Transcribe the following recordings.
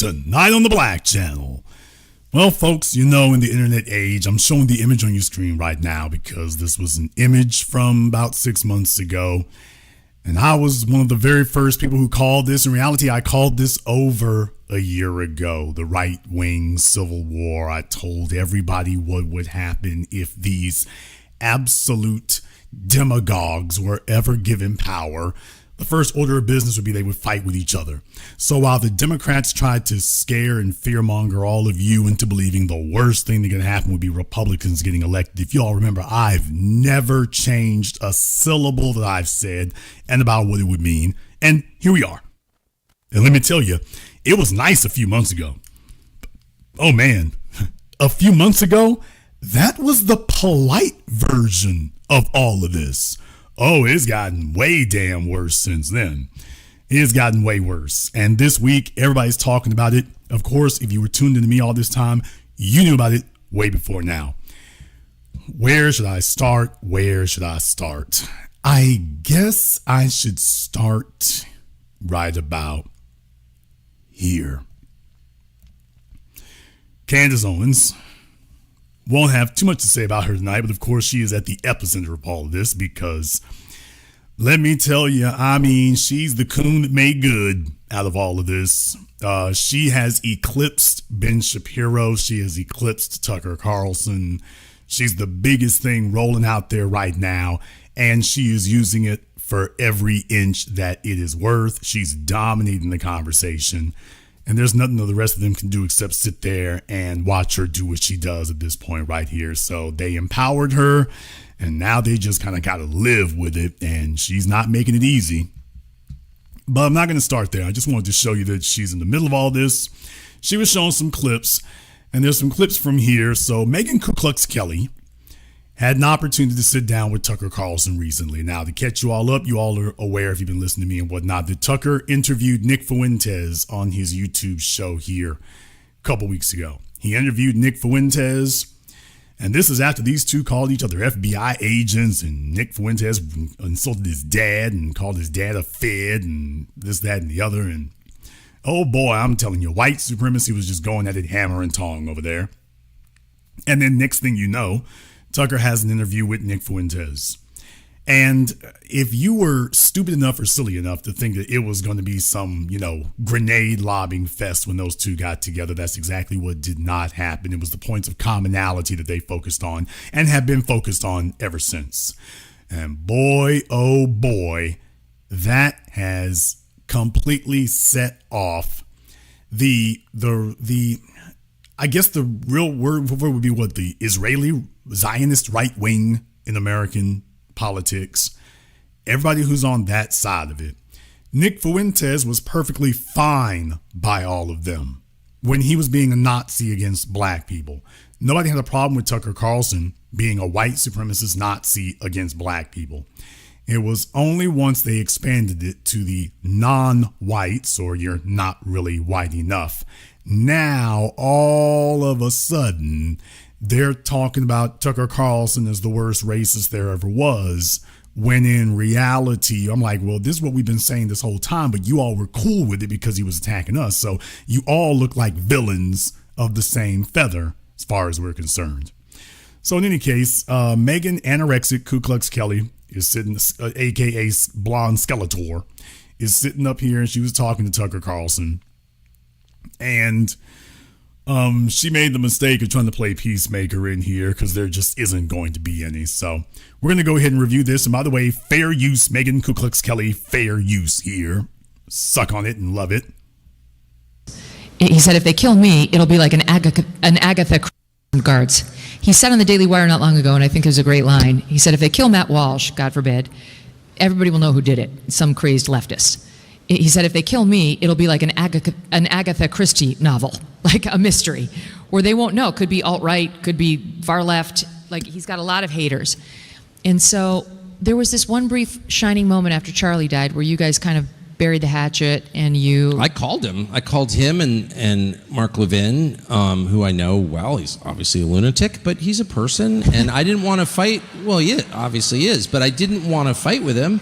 Tonight on the Black Channel. Well, folks, you know, in the internet age, I'm showing the image on your screen right now because this was an image from about 6 months ago. And I was one of the very first people who called this. In reality, I called this over a year ago, the right-wing civil war. I told everybody what would happen if these absolute demagogues were ever given power. The first order of business would be they would fight with each other. So while the Democrats tried to scare and fearmonger all of you into believing the worst thing that could happen would be Republicans getting elected, if you all remember, I've never changed a syllable that I've said and about what it would mean. And here we are. And let me tell you, it was nice a few months ago. Oh man, a few months ago, that was the polite version of all of this. Oh, it's gotten way damn worse since then. It's gotten way worse. And this week, everybody's talking about it. Of course, if you were tuned into me all this time, you knew about it way before now. Where should I start? Where should I start? I guess I should start right about here. Candace Owens. Won't have too much to say about her tonight, but of course she is at the epicenter of all of this because let me tell you, I mean, she's the coon that made good out of all of this. She has eclipsed Ben Shapiro. She has eclipsed Tucker Carlson. She's the biggest thing rolling out there right now, and she is using it for every inch that it is worth. She's dominating the conversation. And there's nothing that the rest of them can do except sit there and watch her do what she does at this point right here. So they empowered her, and now they just kind of got to live with it, and she's not making it easy. But I'm not going to start there. I just wanted to show you that she's in the middle of all this. She was showing some clips, and there's some clips from here. So Megan Ku Klux Kelly had an opportunity to sit down with Tucker Carlson recently. Now, to catch you all up, you all are aware, if you've been listening to me and whatnot, that Tucker interviewed Nick Fuentes on his YouTube show here a couple weeks ago. He interviewed Nick Fuentes, and this is after these two called each other FBI agents, and Nick Fuentes insulted his dad and called his dad a fed and this, that, and the other. And oh boy, I'm telling you, white supremacy was just going at it hammer and tong over there. And then next thing you know, Tucker has an interview with Nick Fuentes. And if you were stupid enough or silly enough to think that it was going to be some, grenade lobbing fest when those two got together, that's exactly what did not happen. It was the points of commonality that they focused on and have been focused on ever since. And boy, oh boy, that has completely set off I guess the real word would be what the Israeli Zionist right wing in American politics. Everybody who's on that side of it. Nick Fuentes was perfectly fine by all of them when he was being a Nazi against black people. Nobody had a problem with Tucker Carlson being a white supremacist Nazi against black people. It was only once they expanded it to the non-whites, or you're not really white enough. Now, all of a sudden, they're talking about Tucker Carlson as the worst racist there ever was, when in reality, I'm like, well, this is what we've been saying this whole time, but you all were cool with it because he was attacking us. So you all look like villains of the same feather as far as we're concerned. So in any case, Megan Anorexic Ku Klux Kelly is sitting, aka Blonde Skeletor, is sitting up here, and she was talking to Tucker Carlson. And she made the mistake of trying to play peacemaker in here because there just isn't going to be any. So we're going to go ahead and review this. And by the way, fair use, Megan Ku Klux Kelly, fair use here. Suck on it and love it. He said, if they kill me, it'll be like an Agatha guards. He said on the Daily Wire not long ago, and I think it was a great line. He said, if they kill Matt Walsh, God forbid, everybody will know who did it. Some crazed leftist. He said, if they kill me, it'll be like an Agatha Christie novel, like a mystery, where they won't know. Could be alt-right, could be far left. Like, he's got a lot of haters. And so there was this one brief shining moment after Charlie died where you guys kind of buried the hatchet and you... I called him. I called him and Mark Levin, who I know well. He's obviously a lunatic, but he's a person. And I didn't want to fight. Well, he obviously is, but I didn't want to fight with him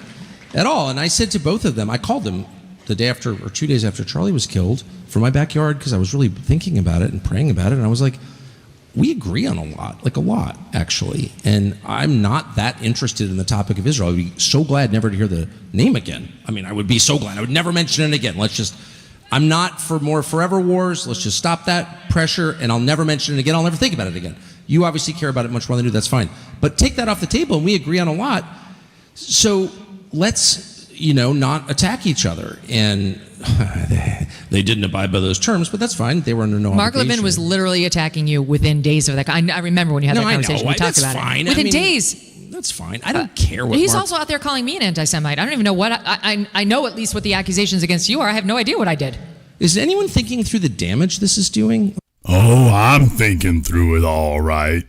at all. And I said to both of them, I called them the day after or 2 days after Charlie was killed from my backyard because I was really thinking about it and praying about it. And I was like, we agree on a lot, actually. And I'm not that interested in the topic of Israel. I'd be so glad never to hear the name again. I mean, I would be so glad. I would never mention it again. I'm not for more forever wars. Let's just stop that pressure, and I'll never mention it again. I'll never think about it again. You obviously care about it much more than I do. That's fine. But take that off the table, and we agree on a lot. So let's, not attack each other. And they didn't abide by those terms, but that's fine. They were under no Mark obligation. Levin was literally attacking you within days of that. I remember when you had that conversation. We talked about fine. it. Within days. That's fine. I don't care what He's also out there calling me an anti-Semite. I don't even know what I know at least what the accusations against you are. I have no idea what I did. Is anyone thinking through the damage this is doing? Oh, I'm thinking through it all right.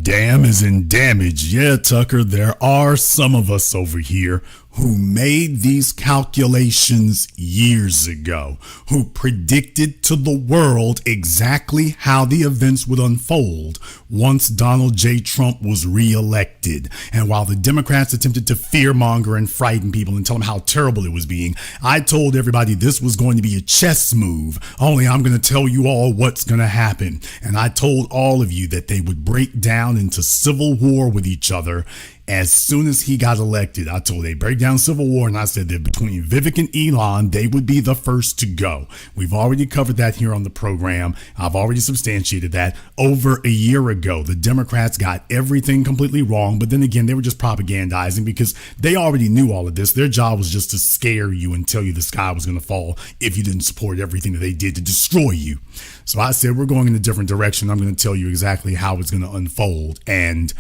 Damn is in damage. Yeah, Tucker, there are some of us over here who made these calculations years ago, who predicted to the world exactly how the events would unfold once Donald J. Trump was reelected. And while the Democrats attempted to fearmonger and frighten people and tell them how terrible it was being, I told everybody this was going to be a chess move, only I'm going to tell you all what's going to happen. And I told all of you that they would break down into civil war with each other as soon as he got elected. I told they break down civil war, and I said that between Vivek and Elon, they would be the first to go. We've already covered that here on the program. I've already substantiated that. Over a year ago, the Democrats got everything completely wrong, but then again, they were just propagandizing because they already knew all of this. Their job was just to scare you and tell you the sky was going to fall if you didn't support everything that they did to destroy you. So I said, we're going in a different direction. I'm going to tell you exactly how it's going to unfold. And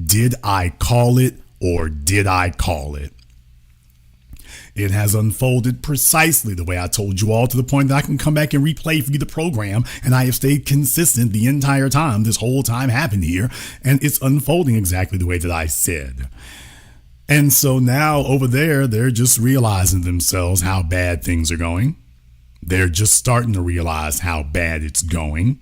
did I call it or did I call it? It has unfolded precisely the way I told you all, to the point that I can come back and replay for you the program, and I have stayed consistent the entire time this whole time happened here, and it's unfolding exactly the way that I said. And so now over there, they're just realizing themselves how bad things are going. They're just starting to realize how bad it's going.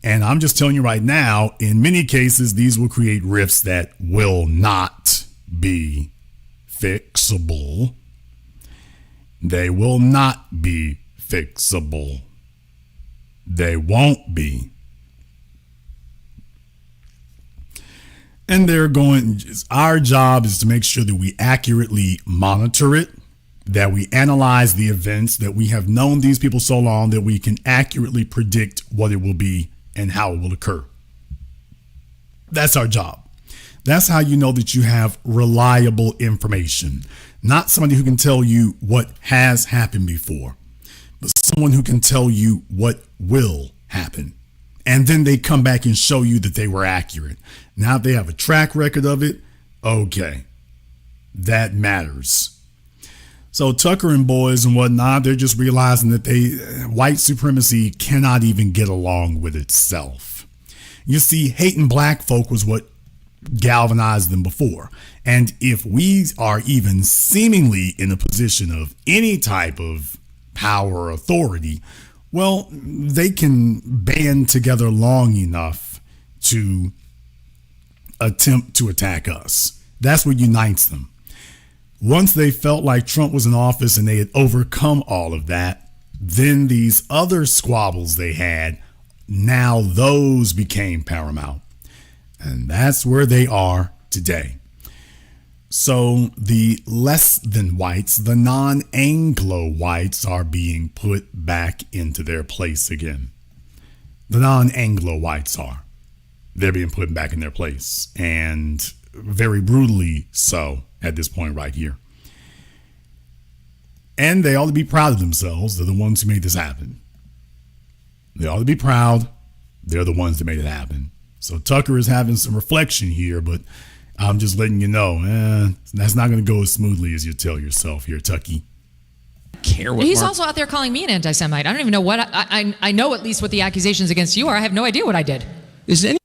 And I'm just telling you right now, in many cases, these will create rifts that will not be fixable. They will not be fixable. They won't be. And our job is to make sure that we accurately monitor it, that we analyze the events, that we have known these people so long that we can accurately predict what it will be and how it will occur. That's our job. That's how you know that you have reliable information. Not somebody who can tell you what has happened before, but someone who can tell you what will happen. And then they come back and show you that they were accurate. Now if they have a track record of it, okay, that matters. So Tucker and boys and whatnot, they're just realizing that white supremacy cannot even get along with itself. You see, hating black folk was what galvanized them before. And if we are even seemingly in a position of any type of power or authority, well, they can band together long enough to attempt to attack us. That's what unites them. Once they felt like Trump was in office and they had overcome all of that, then these other squabbles they had, now those became paramount. And that's where they are today. So the less than whites, the non-Anglo whites, are being put back into their place again. The non-Anglo whites are. They're being put back in their place, and very brutally so at this point right here. And they ought to be proud of themselves. They're the ones who made this happen. They ought to be proud. They're the ones that made it happen. So Tucker is having some reflection here, but I'm just letting you know, that's not going to go as smoothly as you tell yourself here, Tucky. He's also out there calling me an anti-Semite. I don't even know what I know at least what the accusations against you are. I have no idea what I did. With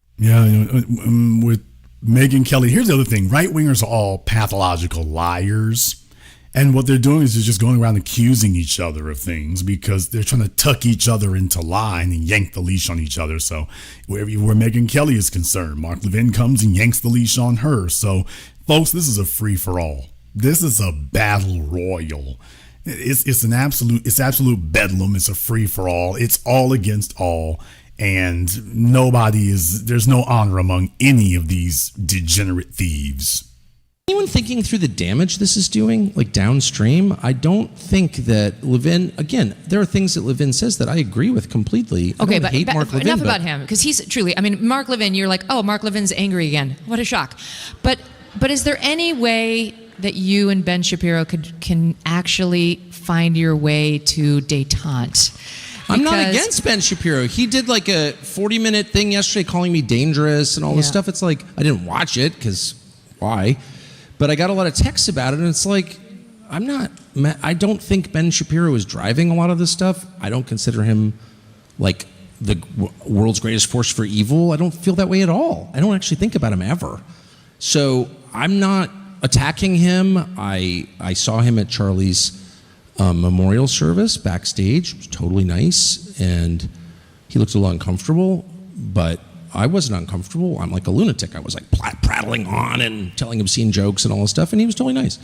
Megyn Kelly, here's the other thing. Right-wingers are all pathological liars. And what they're doing is they're just going around accusing each other of things because they're trying to tuck each other into line and yank the leash on each other. So where Megyn Kelly is concerned, Mark Levin comes and yanks the leash on her. So folks, this is a free-for-all. This is a battle royal. It's absolute bedlam. It's a free for all. It's all against all. And there's no honor among any of these degenerate thieves. Anyone thinking through the damage this is doing, like downstream? I don't think that Levin, again, there are things that Levin says that I agree with completely. Okay, but Mark Levin, enough about him, because he's truly, I mean, Mark Levin, you're like, oh, Mark Levin's angry again. What a shock. But is there any way that you and Ben Shapiro can actually find your way to détente? I'm not against Ben Shapiro. He did like a 40-minute thing yesterday calling me dangerous and all this stuff. It's like, I didn't watch it because why? But I got a lot of texts about it, and it's like, I don't think Ben Shapiro is driving a lot of this stuff. I don't consider him like the world's greatest force for evil. I don't feel that way at all. I don't actually think about him ever. So I'm not attacking him. I saw him at Charlie's memorial service backstage. It was totally nice, and he looked a little uncomfortable, but I wasn't uncomfortable. I'm like a lunatic. I was like prattling on and telling obscene jokes and all this stuff, and he was totally nice.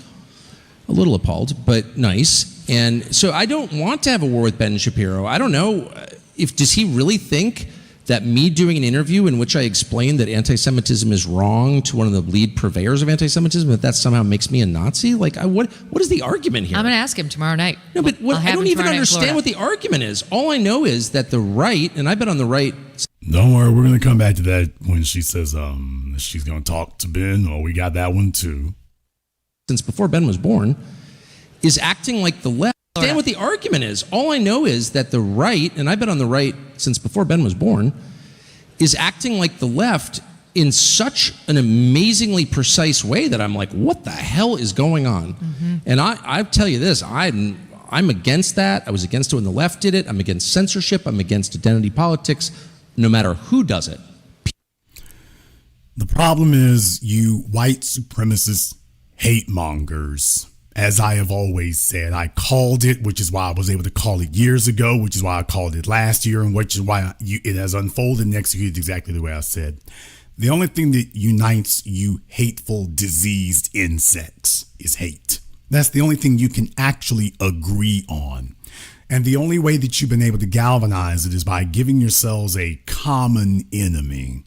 A little appalled, but nice. And so I don't want to have a war with Ben Shapiro. I don't know does he really think that me doing an interview in which I explained that anti-Semitism is wrong to one of the lead purveyors of anti-Semitism, that somehow makes me a Nazi? Like, what is the argument here? I'm going to ask him tomorrow night. No, but I don't even understand what the argument is. All I know is that the right, and I've been on the right. Don't worry, we're going to come back to that when she says she's going to talk to Ben. Oh, we got that one too. Since before Ben was born, is acting like the left. I understand what the argument is. All I know is that the right, and I've been on the right since before Ben was born, is acting like the left in such an amazingly precise way that I'm like, what the hell is going on? Mm-hmm. And I tell you this, I'm against that. I was against it when the left did it. I'm against censorship. I'm against identity politics, no matter who does it. The problem is you white supremacist hate mongers. As I have always said, I called it, which is why I was able to call it years ago, which is why I called it last year, and which is why it has unfolded and executed exactly the way I said. The only thing that unites you hateful, diseased insects is hate. That's the only thing you can actually agree on. And the only way that you've been able to galvanize it is by giving yourselves a common enemy.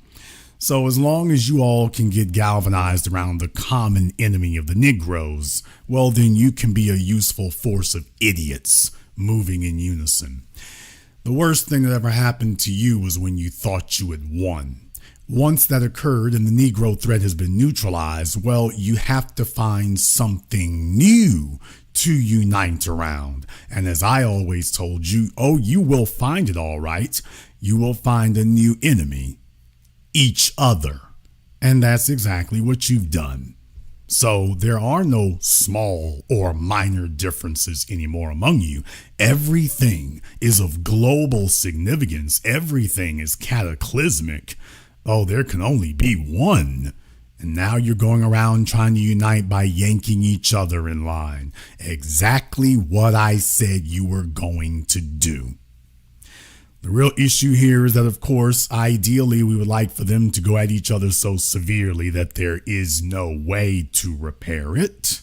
So as long as you all can get galvanized around the common enemy of the Negroes, well, then you can be a useful force of idiots moving in unison. The worst thing that ever happened to you was when you thought you had won. Once that occurred and the Negro threat has been neutralized, well, you have to find something new to unite around. And as I always told you, you will find it all right. You will find a new enemy. Each other. And that's exactly what you've done. So there are no small or minor differences anymore among you. Everything is of global significance. Everything is cataclysmic. There can only be one. And now you're going around trying to unite by yanking each other in line. Exactly what I said you were going to do. The real issue here is that, of course, ideally, we would like for them to go at each other so severely that there is no way to repair it.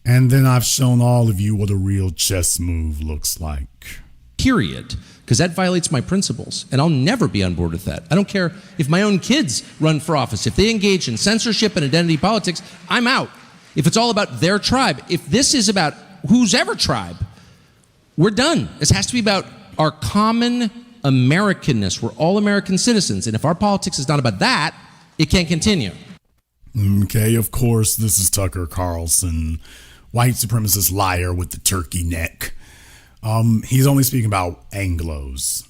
And then I've shown all of you what a real chess move looks like. Period. Because that violates my principles, and I'll never be on board with that. I don't care if my own kids run for office. If they engage in censorship and identity politics, I'm out. If it's all about their tribe, if this is about whose ever tribe, we're done. This has to be about our common Americanness. We're all American citizens. And if our politics is not about that, it can't continue. Okay, of course, this is Tucker Carlson, white supremacist liar with the turkey neck. He's only speaking about Anglos,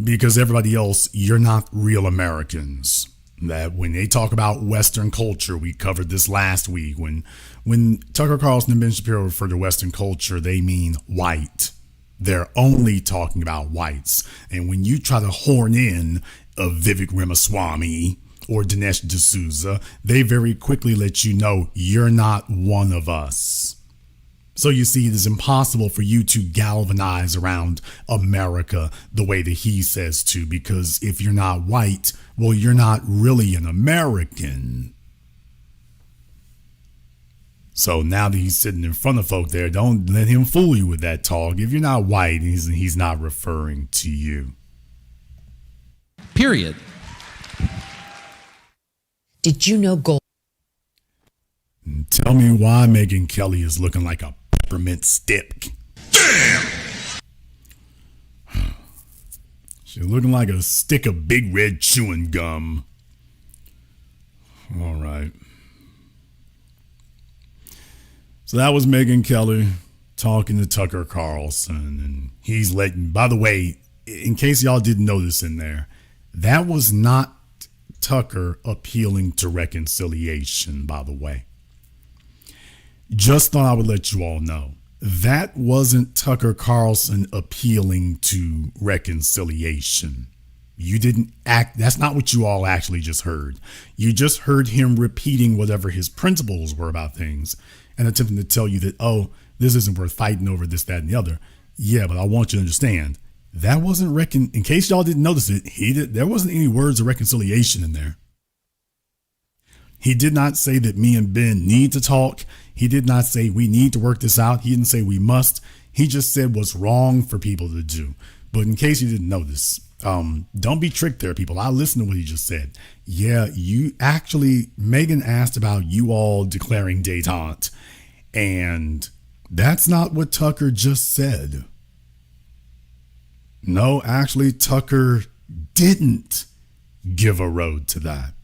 because everybody else, you're not real Americans. That when they talk about Western culture, we covered this last week. When Tucker Carlson and Ben Shapiro refer to Western culture, they mean white. They're only talking about whites. And when you try to horn in a Vivek Ramaswamy or Dinesh D'Souza, they very quickly let you know you're not one of us. So you see, it is impossible for you to galvanize around America the way that he says to, because if you're not white, well, you're not really an American. So now that he's sitting in front of folk there, don't let him fool you with that talk. If you're not white, he's not referring to you. Period. Did you know gold? Tell me why Megyn Kelly is looking like a peppermint stick. Damn! She's looking like a stick of big red chewing gum. All right. So that was Megyn Kelly talking to Tucker Carlson. And he's letting, by the way, in case y'all didn't notice in there, that was not Tucker appealing to reconciliation, by the way. Just thought I would let you all know. That wasn't Tucker Carlson appealing to reconciliation. You didn't act, that's not what you all actually just heard. You just heard him repeating whatever his principles were about things and attempting to tell you that, oh, this isn't worth fighting over this, that, and the other. Yeah, but I want you to understand, that wasn't in case y'all didn't notice it, there wasn't any words of reconciliation in there. He did not say that me and Ben need to talk. He did not say we need to work this out. He didn't say we must. He just said what's wrong for people to do. But in case you didn't notice, don't be tricked there, people. I listened to what he just said. Yeah, Megyn asked about you all declaring détente. And that's not what Tucker just said. No, actually, Tucker didn't give a road to that.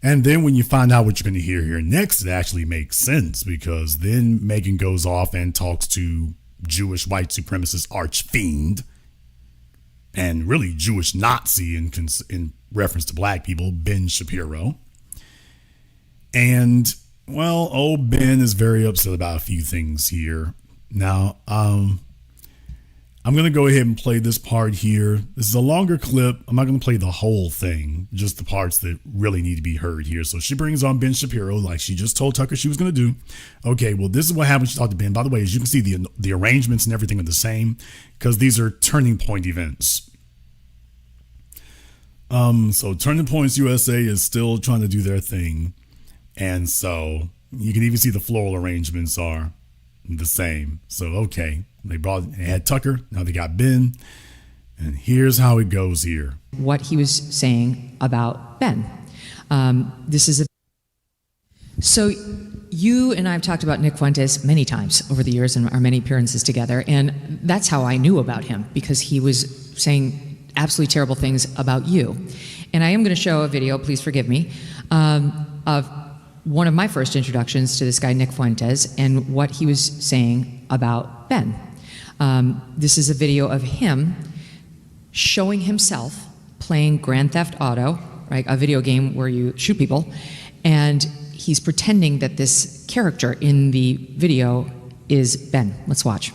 And then when you find out what you're going to hear here next, it actually makes sense, because then Megyn goes off and talks to Jewish white supremacist archfiend and really Jewish Nazi in reference to black people, Ben Shapiro. And, well, old Ben is very upset about a few things here. Now, I'm going to go ahead and play this part here. This is a longer clip. I'm not going to play the whole thing, just the parts that really need to be heard here. So she brings on Ben Shapiro like she just told Tucker she was going to do. Okay, well, this is what happened. She talked to Ben. By the way, as you can see, the arrangements and everything are the same because these are turning point events. So Turning Points USA is still trying to do their thing. And so you can even see the floral arrangements are the same. So, okay. They had Tucker, now they got Ben, and here's how it goes here. What he was saying about Ben. So you and I have talked about Nick Fuentes many times over the years in our many appearances together, and that's how I knew about him, because he was saying absolutely terrible things about you. And I am going to show a video, please forgive me, of one of my first introductions to this guy, Nick Fuentes, and what he was saying about Ben. This is a video of him showing himself playing Grand Theft Auto, right? A video game where you shoot people, and he's pretending that this character in the video is Ben. Let's watch.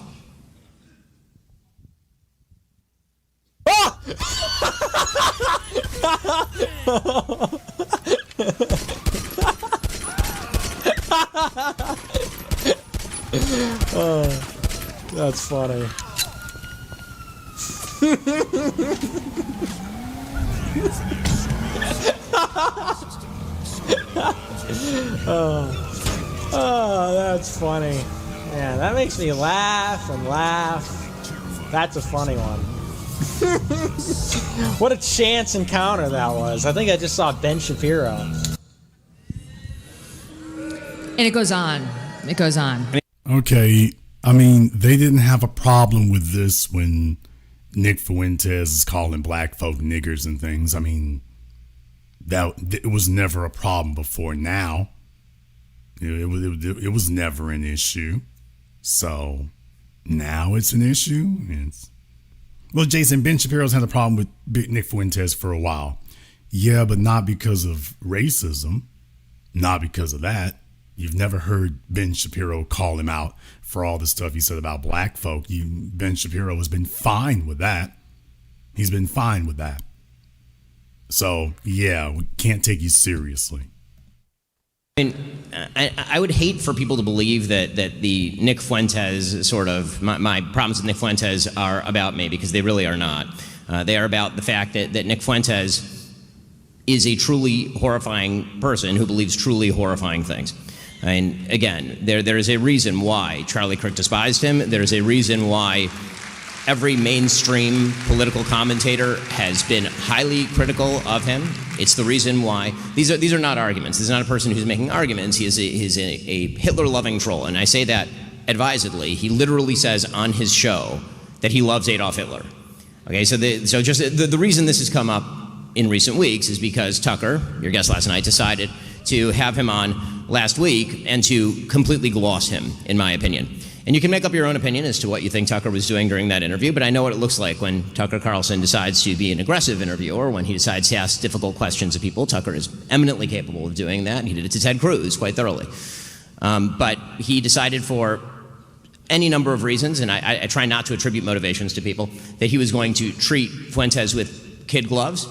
Oh, that's funny. Oh, that's funny. Yeah, that makes me laugh and laugh. That's a funny one. What a chance encounter that was. I think I just saw Ben Shapiro. And it goes on. It goes on. Okay, I mean, they didn't have a problem with this when Nick Fuentes is calling black folk niggers and things. I mean, it was never a problem before now. It was never an issue. So now it's an issue. Well, Jason, Ben Shapiro's had a problem with Nick Fuentes for a while. Yeah, but not because of racism. Not because of that. You've never heard Ben Shapiro call him out for all the stuff he said about black folk. Ben Shapiro has been fine with that. He's been fine with that. So, yeah, we can't take you seriously. I mean, I would hate for people to believe that the Nick Fuentes sort of, my problems with Nick Fuentes are about me, because they really are not. They are about the fact that Nick Fuentes is a truly horrifying person who believes truly horrifying things. I mean, again, there is a reason why Charlie Kirk despised him. There is a reason why every mainstream political commentator has been highly critical of him. It's the reason why these are not arguments. This is not a person who's making arguments. He is a Hitler-loving troll, and I say that advisedly. He literally says on his show that he loves Adolf Hitler. Okay, so the reason this has come up in recent weeks is because Tucker, your guest last night, decided to have him on last week and to completely gloss him, in my opinion. And you can make up your own opinion as to what you think Tucker was doing during that interview, but I know what it looks like when Tucker Carlson decides to be an aggressive interviewer, when he decides to ask difficult questions of people. Tucker is eminently capable of doing that, and he did it to Ted Cruz quite thoroughly. But he decided for any number of reasons, and I try not to attribute motivations to people, that he was going to treat Fuentes with kid gloves,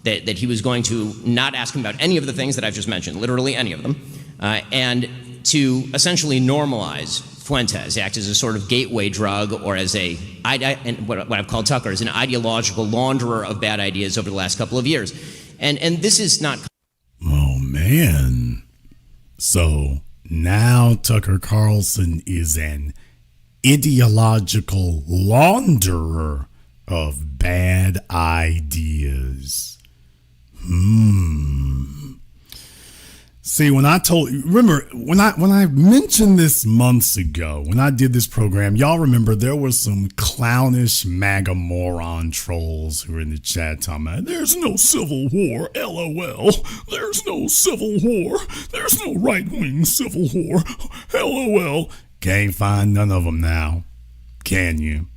that he was going to not ask him about any of the things that I've just mentioned, literally any of them, and to essentially normalize Fuentes, act as a sort of gateway drug, or as what I've called Tucker, as an ideological launderer of bad ideas over the last couple of years. And this is not... Oh, man. So now Tucker Carlson is an ideological launderer of bad ideas. See, when I mentioned this months ago, when I did this program, y'all remember there were some clownish MAGA moron trolls who were in the chat talking about, there's no civil war, LOL. There's no civil war. There's no right-wing civil war, LOL. Can't find none of them now, can you?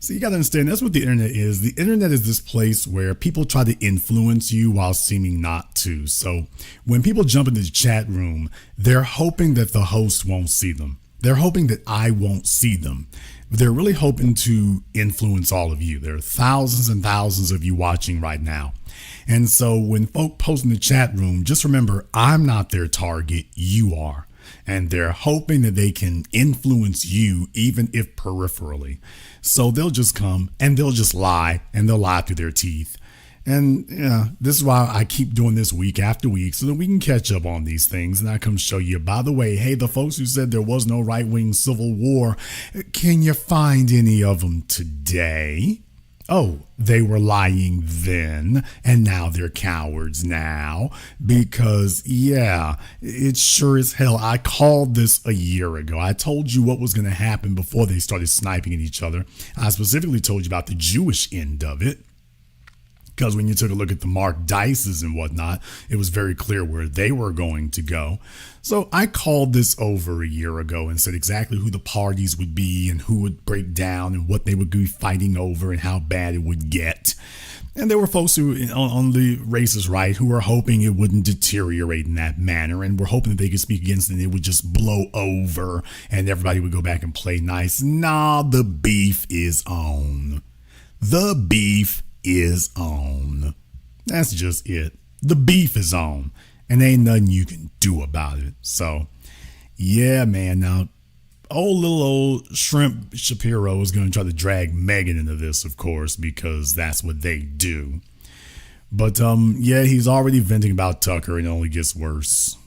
So you got to understand, that's what the internet is. The internet is this place where people try to influence you while seeming not to. So when people jump into the chat room, they're hoping that the host won't see them. They're hoping that I won't see them. They're really hoping to influence all of you. There are thousands and thousands of you watching right now. And so when folk post in the chat room, just remember, I'm not their target, you are. And they're hoping that they can influence you, even if peripherally. So they'll just come and they'll just lie, and they'll lie through their teeth. And this is why I keep doing this week after week, so that we can catch up on these things. And I come show you, by the way, hey, the folks who said there was no right-wing civil war, can you find any of them today? Oh, they were lying then, and now they're cowards now, because, yeah, it's sure as hell. I called this a year ago. I told you what was going to happen before they started sniping at each other. I specifically told you about the Jewish end of it, because when you took a look at the Mark Dices and whatnot, it was very clear where they were going to go. So I called this over a year ago and said exactly who the parties would be and who would break down and what they would be fighting over and how bad it would get. And there were folks who on the racist right who were hoping it wouldn't deteriorate in that manner, and were hoping that they could speak against it and it would just blow over and everybody would go back and play nice. Nah, the beef is on. The beef is on. That's just it. The beef is on, and ain't nothing you can do about it. So, yeah, man. Now, old Shrimp Shapiro is going to try to drag Megan into this, of course, because that's what they do. But, yeah, he's already venting about Tucker, and it only gets worse.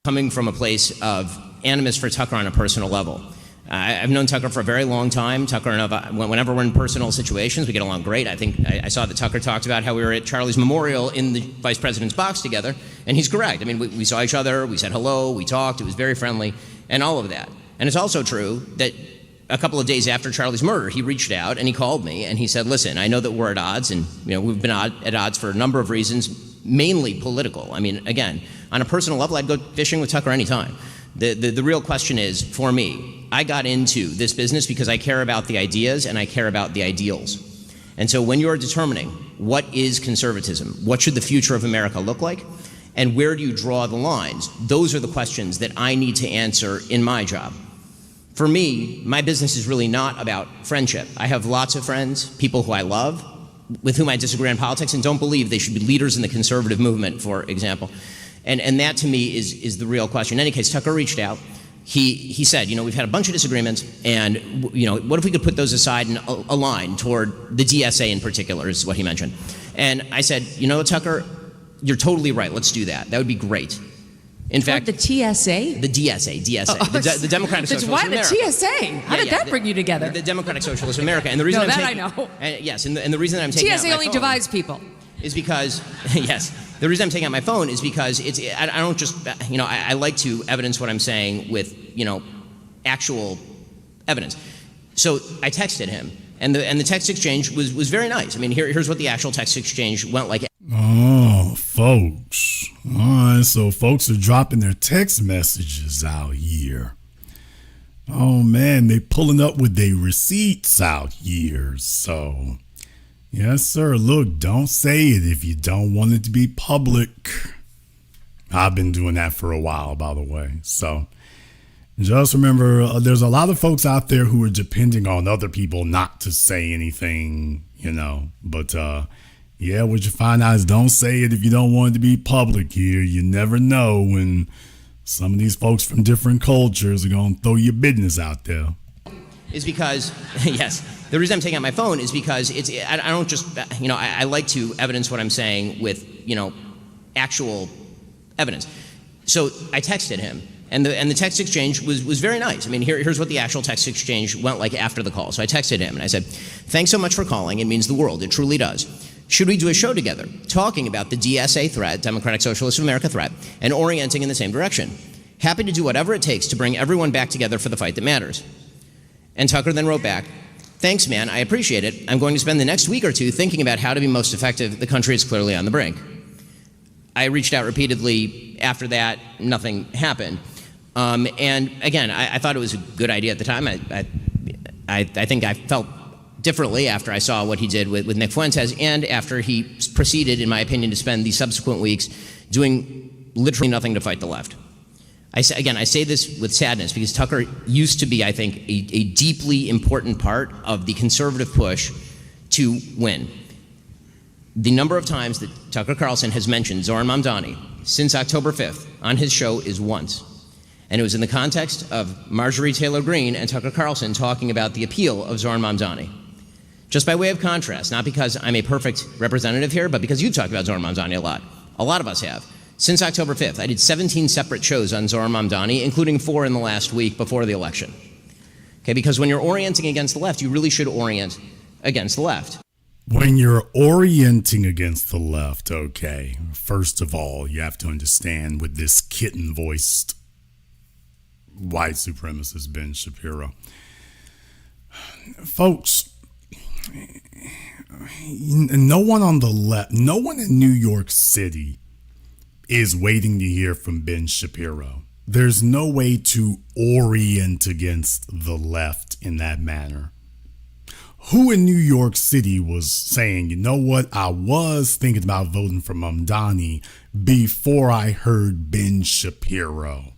Coming from a place of animus for Tucker on a personal level. I've known Tucker for a very long time. Tucker and I, whenever we're in personal situations, we get along great. I think I saw that Tucker talked about how we were at Charlie's memorial in the vice president's box together, and he's correct. I mean, we saw each other, we said hello, we talked, it was very friendly, and all of that. And it's also true that a couple of days after Charlie's murder, he reached out and he called me and he said, listen, I know that we're at odds, and we've been at odds for a number of reasons, mainly political. I mean, again, on a personal level, I'd go fishing with Tucker anytime. The real question is, for me, I got into this business because I care about the ideas and I care about the ideals. And so when you're determining what is conservatism, what should the future of America look like, and where do you draw the lines, those are the questions that I need to answer in my job. For me, my business is really not about friendship. I have lots of friends, people who I love, with whom I disagree on politics and don't believe they should be leaders in the conservative movement, for example. And that to me is the real question. In any case, Tucker reached out. He said, we've had a bunch of disagreements, and what if we could put those aside and align toward the DSA in particular, is what he mentioned. And I said, Tucker, you're totally right. Let's do that. That would be great. In fact, the TSA? The DSA, the Democratic Socialists Why of the America. TSA? How did that bring you together? The Democratic Socialists of America. And the reason No, I'm that taking, I know. Yes, and the reason that I'm taking out TSA my only phone divides people. is because, yes, the reason I'm taking out my phone is because I don't just, I like to evidence what I'm saying with, actual evidence. So I texted him, and the text exchange was very nice. I mean, here's what the actual text exchange went like. Oh, folks. All right, so folks are dropping their text messages out here. Oh, man, they pulling up with their receipts out here. So, yes, sir. Look, don't say it if you don't want it to be public. I've been doing that for a while, by the way. So, just remember, there's a lot of folks out there who are depending on other people not to say anything, But, yeah, what you find out is don't say it if you don't want it to be public here. You never know when some of these folks from different cultures are going to throw your business out there. Is because, yes, the reason I'm taking out my phone is because I don't just, I like to evidence what I'm saying with, actual evidence. So I texted him, and the text exchange was very nice. I mean, here's what the actual text exchange went like after the call. So I texted him, and I said, "Thanks so much for calling. It means the world. It truly does. Should we do a show together talking about the DSA threat, Democratic Socialists of America threat, and orienting in the same direction? Happy to do whatever it takes to bring everyone back together for the fight that matters." And Tucker then wrote back, "Thanks, man. I appreciate it. I'm going to spend the next week or two thinking about how to be most effective. The country is clearly on the brink." I reached out repeatedly after that. Nothing happened. And again, I thought it was a good idea at the time. I think I felt differently after I saw what he did with Nick Fuentes, and after he proceeded, in my opinion, to spend the subsequent weeks doing literally nothing to fight the left. I say this with sadness because Tucker used to be, I think, a deeply important part of the conservative push to win. The number of times that Tucker Carlson has mentioned Zohran Mamdani since October 5th on his show is once. And it was in the context of Marjorie Taylor Greene and Tucker Carlson talking about the appeal of Zohran Mamdani. Just by way of contrast, not because I'm a perfect representative here, but because you've talked about Zohran Mamdani a lot. A lot of us have. Since October 5th, I did 17 separate shows on Zohran Mamdani, including 4 in the last week before the election. Okay, because when you're orienting against the left, you really should orient against the left. When you're orienting against the left, okay, first of all, you have to understand with this kitten-voiced white supremacist Ben Shapiro. Folks, no one on the left, no one in New York City is waiting to hear from Ben Shapiro. There's no way to orient against the left in that manner. Who in New York City was saying, you know what, I was thinking about voting for Mamdani before I heard Ben Shapiro?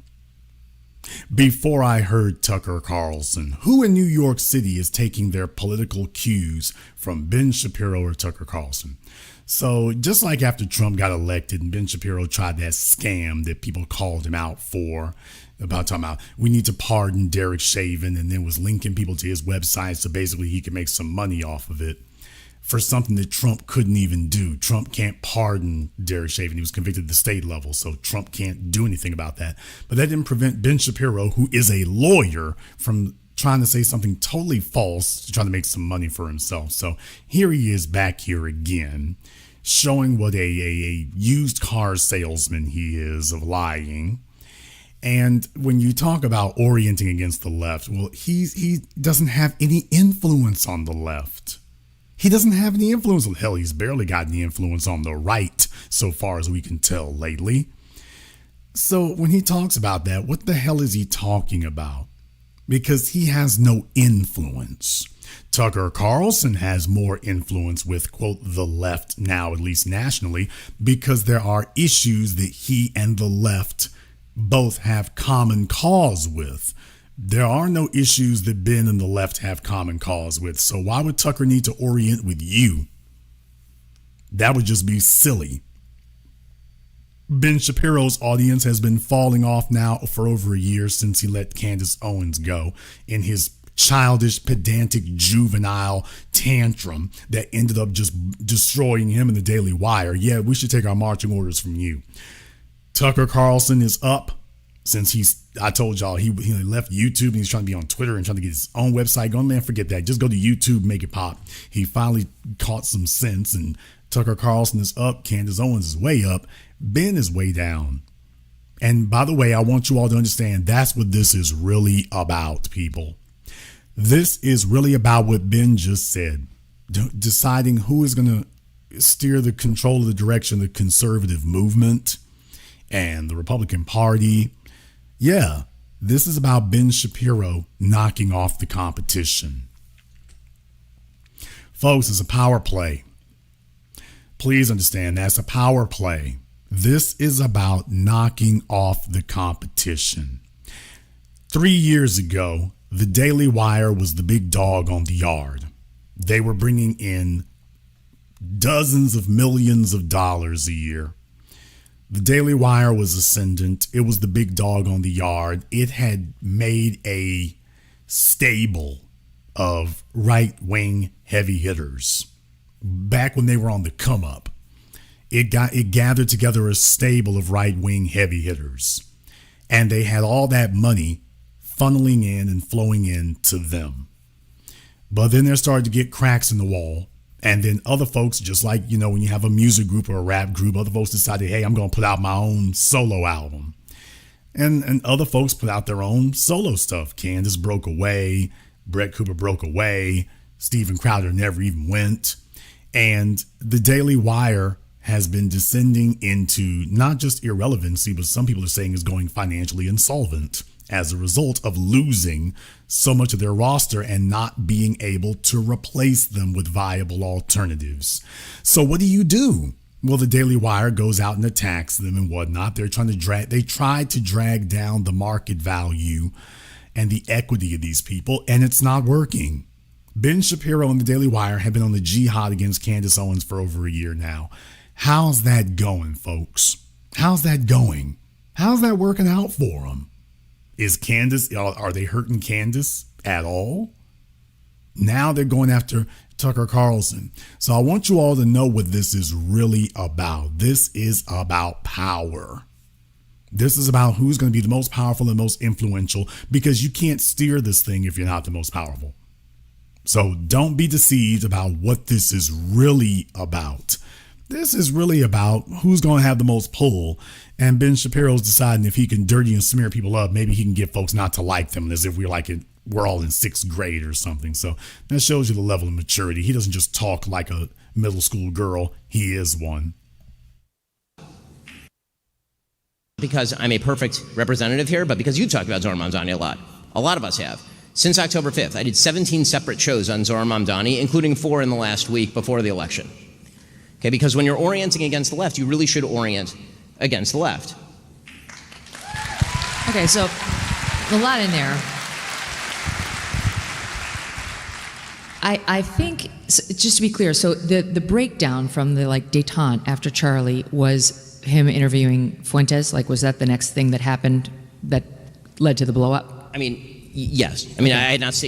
Before I heard Tucker Carlson? Who in New York City is taking their political cues from Ben Shapiro or Tucker Carlson? So just like after Trump got elected and Ben Shapiro tried that scam that people called him out for, about talking about we need to pardon Derek Chauvin, and then was linking people to his website so basically he could make some money off of it for something that Trump couldn't even do. Trump can't pardon Derek Chauvin. He was convicted at the state level, so Trump can't do anything about that. But that didn't prevent Ben Shapiro, who is a lawyer, from trying to say something totally false to try to make some money for himself. So here he is back here again, showing what a used car salesman he is of lying. And when you talk about orienting against the left, well, he doesn't have any influence on the left. He doesn't have any influence. Hell, he's barely got any influence on the right, so far as we can tell lately. So when he talks about that, what the hell is he talking about? Because he has no influence. Tucker Carlson has more influence with, quote, the left now, at least nationally, because there are issues that he and the left both have common cause with. There are no issues that Ben and the left have common cause with. So why would Tucker need to orient with you? That would just be silly. Ben Shapiro's audience has been falling off now for over a year since he let Candace Owens go in his childish, pedantic, juvenile tantrum that ended up just destroying him in the Daily Wire. Yeah, we should take our marching orders from you. Tucker Carlson is up since I told y'all he left YouTube and he's trying to be on Twitter and trying to get his own website going. Man, forget that. Just go to YouTube, make it pop. He finally caught some sense, and Tucker Carlson is up. Candace Owens is way up. Ben is way down. And by the way, I want you all to understand that's what this is really about, people. This is really about what Ben just said, deciding who is going to steer the control of the direction of the conservative movement and the Republican Party. Yeah, this is about Ben Shapiro knocking off the competition. Folks, it's a power play. Please understand that's a power play. This is about knocking off the competition. 3 years ago, the Daily Wire was the big dog on the yard. They were bringing in dozens of millions of dollars a year. The Daily Wire was ascendant. It was the big dog on the yard. It had made a stable of right-wing heavy hitters. Back when they were on the come up, it gathered together a stable of right-wing heavy hitters. And they had all that money funneling in and flowing in to them. But then there started to get cracks in the wall. And then other folks, just like, when you have a music group or a rap group, other folks decided, hey, I'm going to put out my own solo album. And other folks put out their own solo stuff. Candace broke away. Brett Cooper broke away. Steven Crowder never even went. And the Daily Wire has been descending into not just irrelevancy, but some people are saying is going financially insolvent as a result of losing so much of their roster and not being able to replace them with viable alternatives. So what do? Well, the Daily Wire goes out and attacks them and whatnot. They tried to drag down the market value and the equity of these people, and it's not working. Ben Shapiro and the Daily Wire have been on the jihad against Candace Owens for over a year now. How's that going, folks? How's that going? How's that working out for them? Are they hurting Candace at all? Now they're going after Tucker Carlson. So I want you all to know what this is really about. This is about power. This is about who's going to be the most powerful and most influential, because you can't steer this thing if you're not the most powerful. So don't be deceived about what this is really about. This is really about who's going to have the most pull. And Ben Shapiro's deciding if he can dirty and smear people up, maybe he can get folks not to like them as if we're all in 6th grade or something. So that shows you the level of maturity. He doesn't just talk like a middle school girl. He is one. Because I'm a perfect representative here, but because you've talked about Zohran Mamdani a lot. A lot of us have. Since October 5th, I did 17 separate shows on Zohran Mamdani, including 4 in the last week before the election. Okay, because when you're orienting against the left, you really should orient against the left. Okay, so a lot in there. I think, just to be clear, so the breakdown from the detente after Charlie was him interviewing Fuentes. Was that the next thing that happened that led to the blow up? I mean, yes. I mean, okay.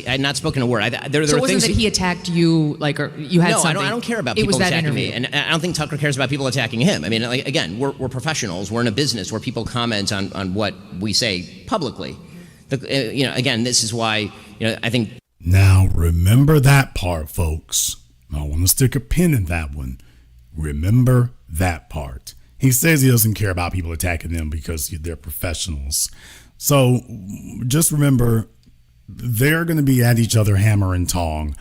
I had not spoken a word. There so it were wasn't things that he attacked you, or you had something? No, I don't care about people attacking me, and I don't think Tucker cares about people attacking him. I mean, again, we're professionals. We're in a business where people comment on what we say publicly. Again, this is why I think. Now remember that part, folks. I want to stick a pin in that one. Remember that part. He says he doesn't care about people attacking them because they're professionals. So just remember, they're going to be at each other hammer and tong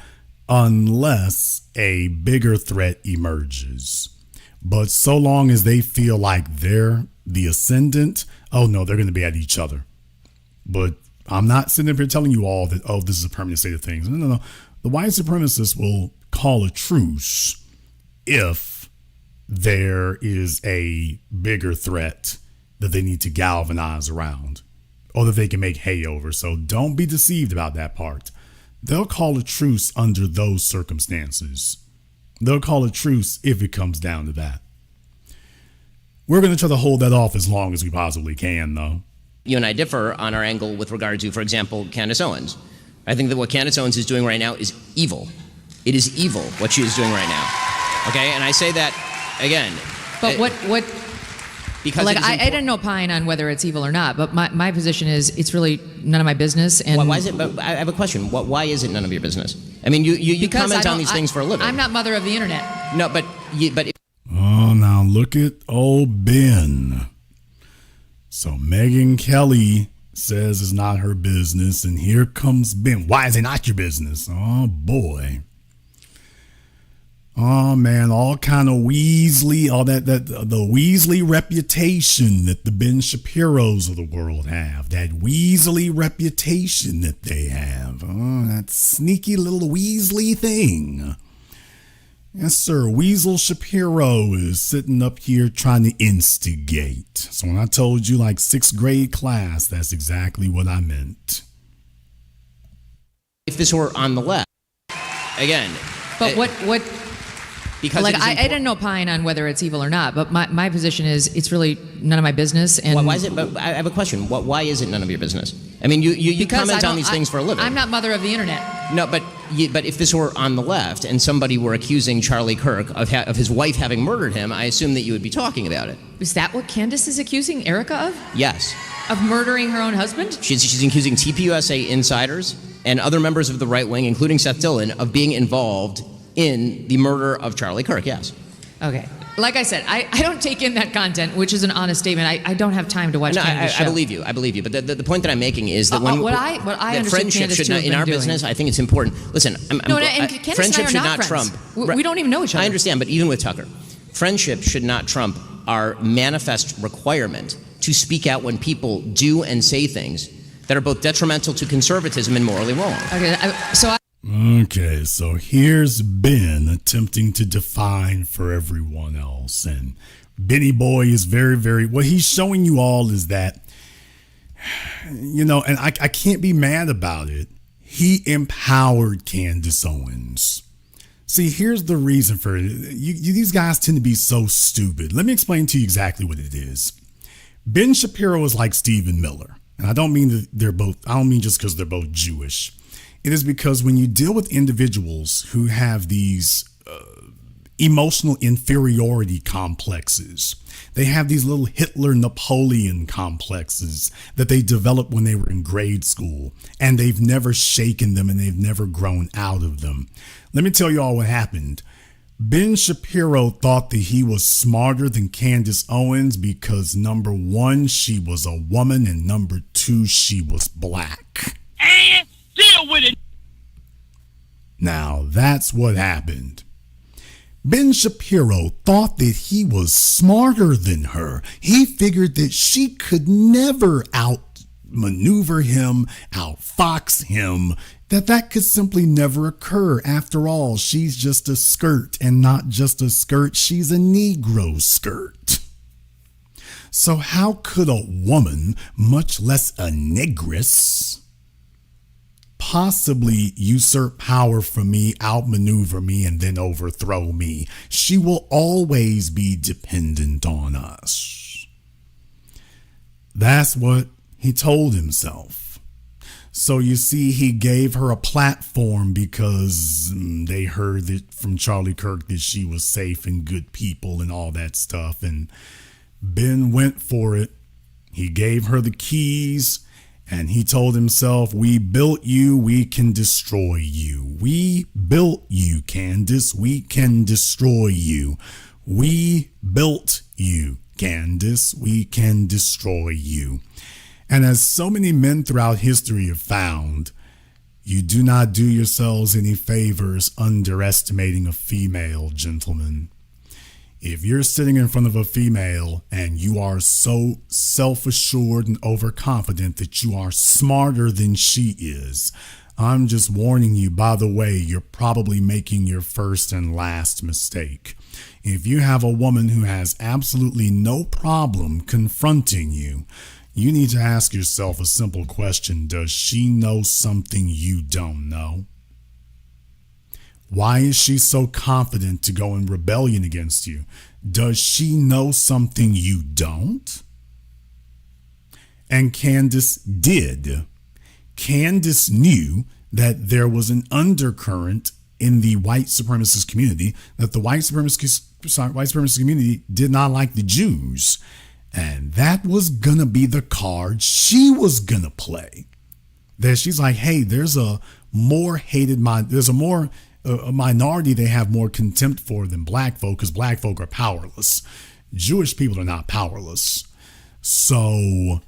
unless a bigger threat emerges. But so long as they feel like they're the ascendant, oh no, they're going to be at each other. But I'm not sitting up here telling you all that, oh, this is a permanent state of things. No. The white supremacists will call a truce if there is a bigger threat that they need to galvanize around, or that they can make hay over. So don't be deceived about that part. They'll call a truce under those circumstances. They'll call a truce if it comes down to that. We're going to try to hold that off as long as we possibly can, though. You and I differ on our angle with regard to, for example, Candace Owens. I think that what Candace Owens is doing right now is evil. It is evil what she is doing right now. Okay, and I say that again. But what because like it is I didn't opine on whether it's evil or not, but my position is it's really none of my business. And why is it? But I have a question. Why is it none of your business? I mean, you comment on these things for a living. I'm not mother of the internet. No, but Oh, now look at old Ben. So Megyn Kelly says it's not her business, and here comes Ben. Why is it not your business? Oh boy. Oh man, all kind of Weasley, all that the Weasley reputation that the Ben Shapiros of the world have, that Weasley reputation that they have. Oh, that sneaky little Weasley thing. Yes, sir. Weasel Shapiro is sitting up here trying to instigate. So when I told you like 6th grade class, that's exactly what I meant. if this were on the left, again. But what because like I didn't opine on whether it's evil or not, but my position is it's really none of my business. And why is it? But I have a question. Why is it none of your business? I mean, you comment on these things for a living. I'm not mother of the internet. No, but if this were on the left and somebody were accusing Charlie Kirk of his wife having murdered him, I assume that you would be talking about it. Is that what Candace is accusing Erica of? Yes. Of murdering her own husband? She's accusing TPUSA insiders and other members of the right wing, including Seth Dillon, of being involved in the murder of Charlie Kirk, yes. Okay. Like I said, I don't take in that content, which is an honest statement. I don't have time to watch Candace's show. I believe you. But the point that I'm making is that what I understand friendship Candace should to not, have in been our doing. business, I think it's important. Listen, Candace friendship and I should are not friends. trump. We don't even know each other. I understand, but even with Tucker, friendship should not trump our manifest requirement to speak out when people do and say things that are both detrimental to conservatism and morally wrong. Okay, so here's Ben attempting to define for everyone else. And Benny Boy is very, what he's showing you all is that, and I can't be mad about it. He empowered Candace Owens. See, here's the reason for it. These guys tend to be so stupid. Let me explain to you exactly what it is. Ben Shapiro is like Stephen Miller. And I don't mean that I don't mean just because they're both Jewish. It is because when you deal with individuals who have these emotional inferiority complexes, they have these little Hitler-Napoleon complexes that they developed when they were in grade school, and they've never shaken them and they've never grown out of them. Let me tell you all what happened. Ben Shapiro thought that he was smarter than Candace Owens because number one, she was a woman, and number two, she was black. And deal with it. Now, that's what happened. Ben Shapiro thought that he was smarter than her. He figured that she could never outmaneuver him, outfox him, that could simply never occur. After all, she's just a skirt, and not just a skirt, she's a Negro skirt. So how could a woman, much less a negress, possibly usurp power from me, outmaneuver me, and then overthrow me? She will always be dependent on us. That's what he told himself. So you see, he gave her a platform because they heard that from Charlie Kirk that she was safe and good people and all that stuff. And Ben went for it. He gave her the keys. And he told himself, we built you, we can destroy you. We built you, Candace, we can destroy you. We built you, Candace, we can destroy you. And as so many men throughout history have found, you do not do yourselves any favors underestimating a female, gentlemen. If you're sitting in front of a female and you are so self-assured and overconfident that you are smarter than she is, I'm just warning you, by the way, you're probably making your first and last mistake. If you have a woman who has absolutely no problem confronting you, you need to ask yourself a simple question. Does she know something you don't know? Why is she so confident to go in rebellion against you? Does she know something you don't? And Candace did. Candace knew that there was an undercurrent in the white supremacist community, that the white supremacist community did not like the Jews. And that was going to be the card she was going to play. That she's like, hey, there's a more hated mind. There's a minority they have more contempt for than black folk, because black folk are powerless. Jewish people are not powerless. So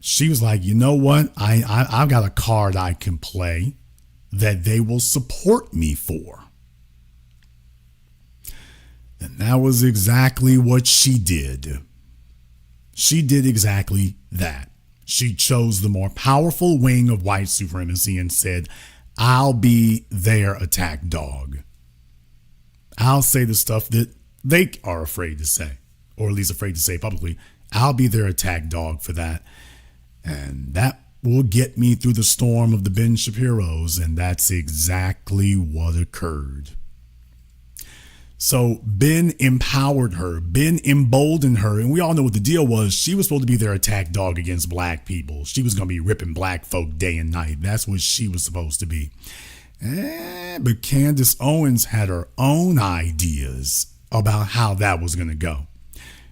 she was like, you know what? I've got a card I can play that they will support me for. And that was exactly what she did. She did exactly that. She chose the more powerful wing of white supremacy and said, I'll be their attack dog. I'll say the stuff that they are afraid to say, or at least afraid to say publicly. I'll be their attack dog for that. And that will get me through the storm of the Ben Shapiros. And that's exactly what occurred. So Ben empowered her, Ben emboldened her, and we all know what the deal was. She was supposed to be their attack dog against black people. She was going to be ripping black folk day and night. That's what she was supposed to be. But Candace Owens had her own ideas about how that was going to go.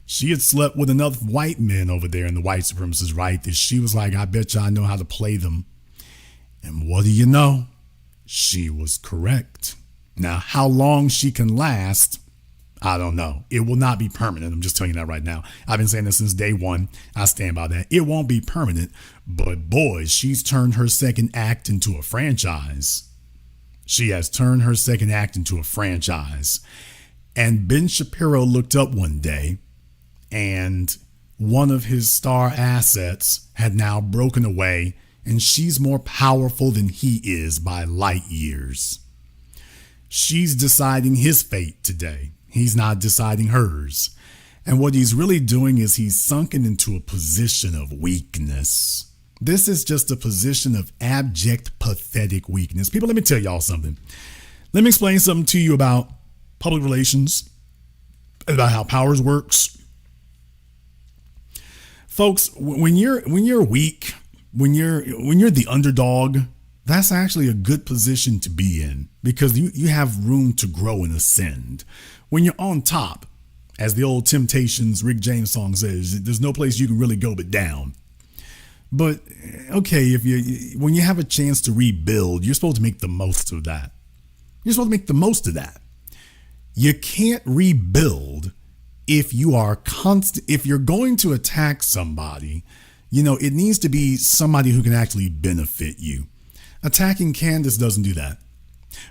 She had slept with enough white men over there in the white supremacist right that she was like, I bet you I know how to play them. And what do you know? She was correct. Now, how long she can last, I don't know. It will not be permanent. I'm just telling you that right now. I've been saying this since day one. I stand by that. It won't be permanent. But boy, she's turned her second act into a franchise. She has turned her second act into a franchise. And Ben Shapiro looked up one day, and one of his star assets had now broken away, and she's more powerful than he is by light years. She's deciding his fate today. He's not deciding hers. And what he's really doing is he's sunken into a position of weakness. This is just a position of abject, pathetic weakness. People, let me tell y'all something. Let me explain something to you about public relations, about how powers works. Folks, when you're weak, when you're the underdog, that's actually a good position to be in, because you have room to grow and ascend. When you're on top, as the old Temptations Rick James song says, there's no place you can really go but down. But okay, when you have a chance to rebuild, you're supposed to make the most of that. You're supposed to make the most of that. You can't rebuild if you are if you're going to attack somebody, it needs to be somebody who can actually benefit you. Attacking Candace doesn't do that.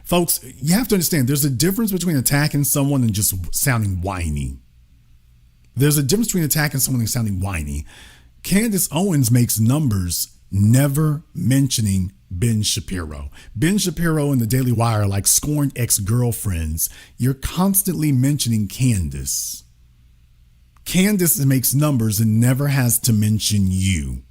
Folks, you have to understand there's a difference between attacking someone and just sounding whiny. There's a difference between attacking someone and sounding whiny. Candace Owens makes numbers never mentioning Ben Shapiro. Ben Shapiro and the Daily Wire are like scorned ex-girlfriends. You're constantly mentioning Candace. Candace makes numbers and never has to mention you.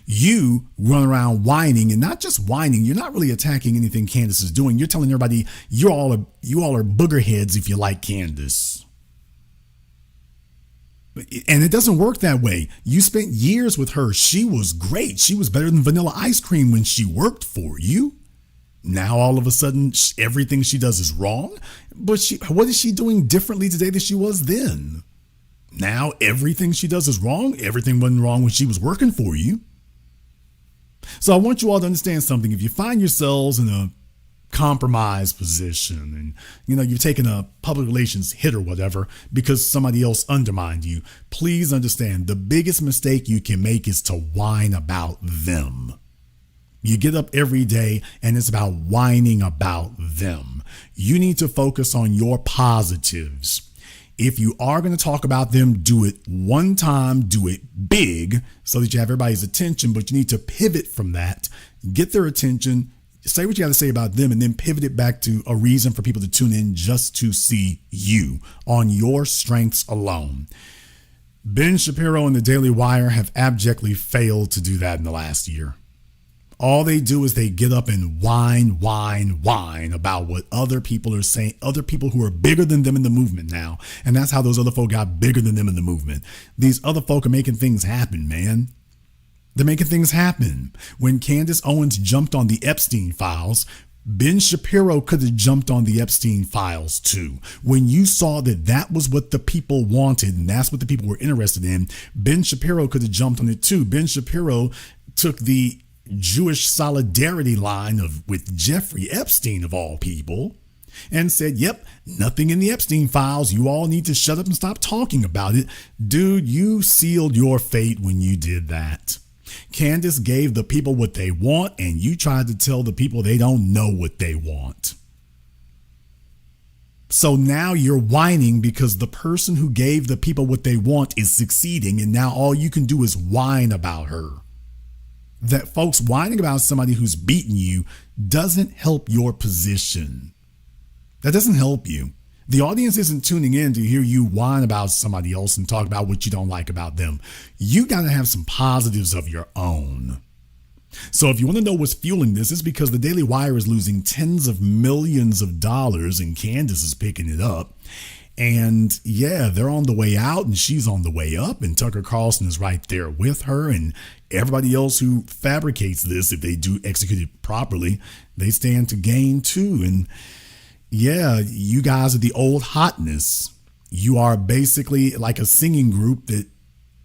You run around whining, and not just whining. You're not really attacking anything Candace is doing. You're telling everybody you all are booger heads if you like Candace. And it doesn't work that way. You spent years with her. She was great. She was better than vanilla ice cream when she worked for you. Now all of a sudden everything she does is wrong. But what is she doing differently today than she was then? Now everything she does is wrong. Everything wasn't wrong when she was working for you. So I want you all to understand something. If you find yourselves in a compromised position and you're taking a public relations hit or whatever because somebody else undermined you, please understand the biggest mistake you can make is to whine about them. You get up every day and it's about whining about them. You need to focus on your positives. If you are going to talk about them, do it one time, do it big so that you have everybody's attention, but you need to pivot from that, get their attention, say what you got to say about them, and then pivot it back to a reason for people to tune in just to see you on your strengths alone. Ben Shapiro and the Daily Wire have abjectly failed to do that in the last year. All they do is they get up and whine about what other people are saying, other people who are bigger than them in the movement now. And that's how those other folk got bigger than them in the movement. These other folk are making things happen, man. They're making things happen. When Candace Owens jumped on the Epstein files, Ben Shapiro could have jumped on the Epstein files too. When you saw that that was what the people wanted and that's what the people were interested in, Ben Shapiro could have jumped on it too. Ben Shapiro took the Jewish solidarity line with Jeffrey Epstein of all people and said, yep, nothing in the Epstein files. You all need to shut up and stop talking about it. Dude, you sealed your fate when you did that. Candace gave the people what they want, and you tried to tell the people they don't know what they want. So now you're whining because the person who gave the people what they want is succeeding, and now all you can do is whine about her. That, folks, whining about somebody who's beaten you doesn't help your position. That doesn't help you. The audience isn't tuning in to hear you whine about somebody else and talk about what you don't like about them. You got to have some positives of your own. So if you want to know what's fueling this, it's because the Daily Wire is losing tens of millions of dollars and Candace is picking it up. And yeah, they're on the way out and she's on the way up, and Tucker Carlson is right there with her, and everybody else who fabricates this, if they do execute it properly, they stand to gain too. And yeah, you guys are the old hotness. You are basically like a singing group that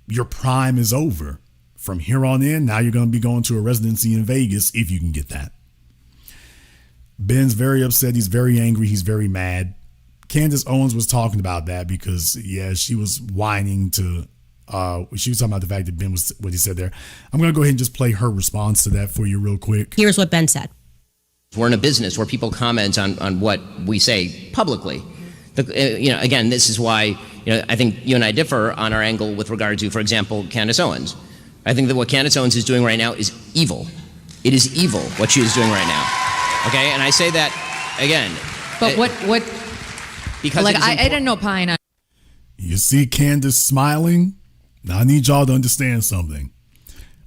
your prime is over. From here on in, now you're going to be going to a residency in Vegas if you can get that. Ben's very upset. He's very angry. He's very mad. Candace Owens was talking about that because, yeah, she was whining to, she was talking about the fact that Ben was what he said there. I'm going to go ahead and just play her response to that for you real quick. Here's what Ben said. We're in a business where people comment on what we say publicly. Again, this is why I think you and I differ on our angle with regard to, for example, Candace Owens. I think that what Candace Owens is doing right now is evil. It is evil what she is doing right now. Okay, and I say that again. But what? Because like I didn't opine on. You see Candace smiling? Now I need y'all to understand something.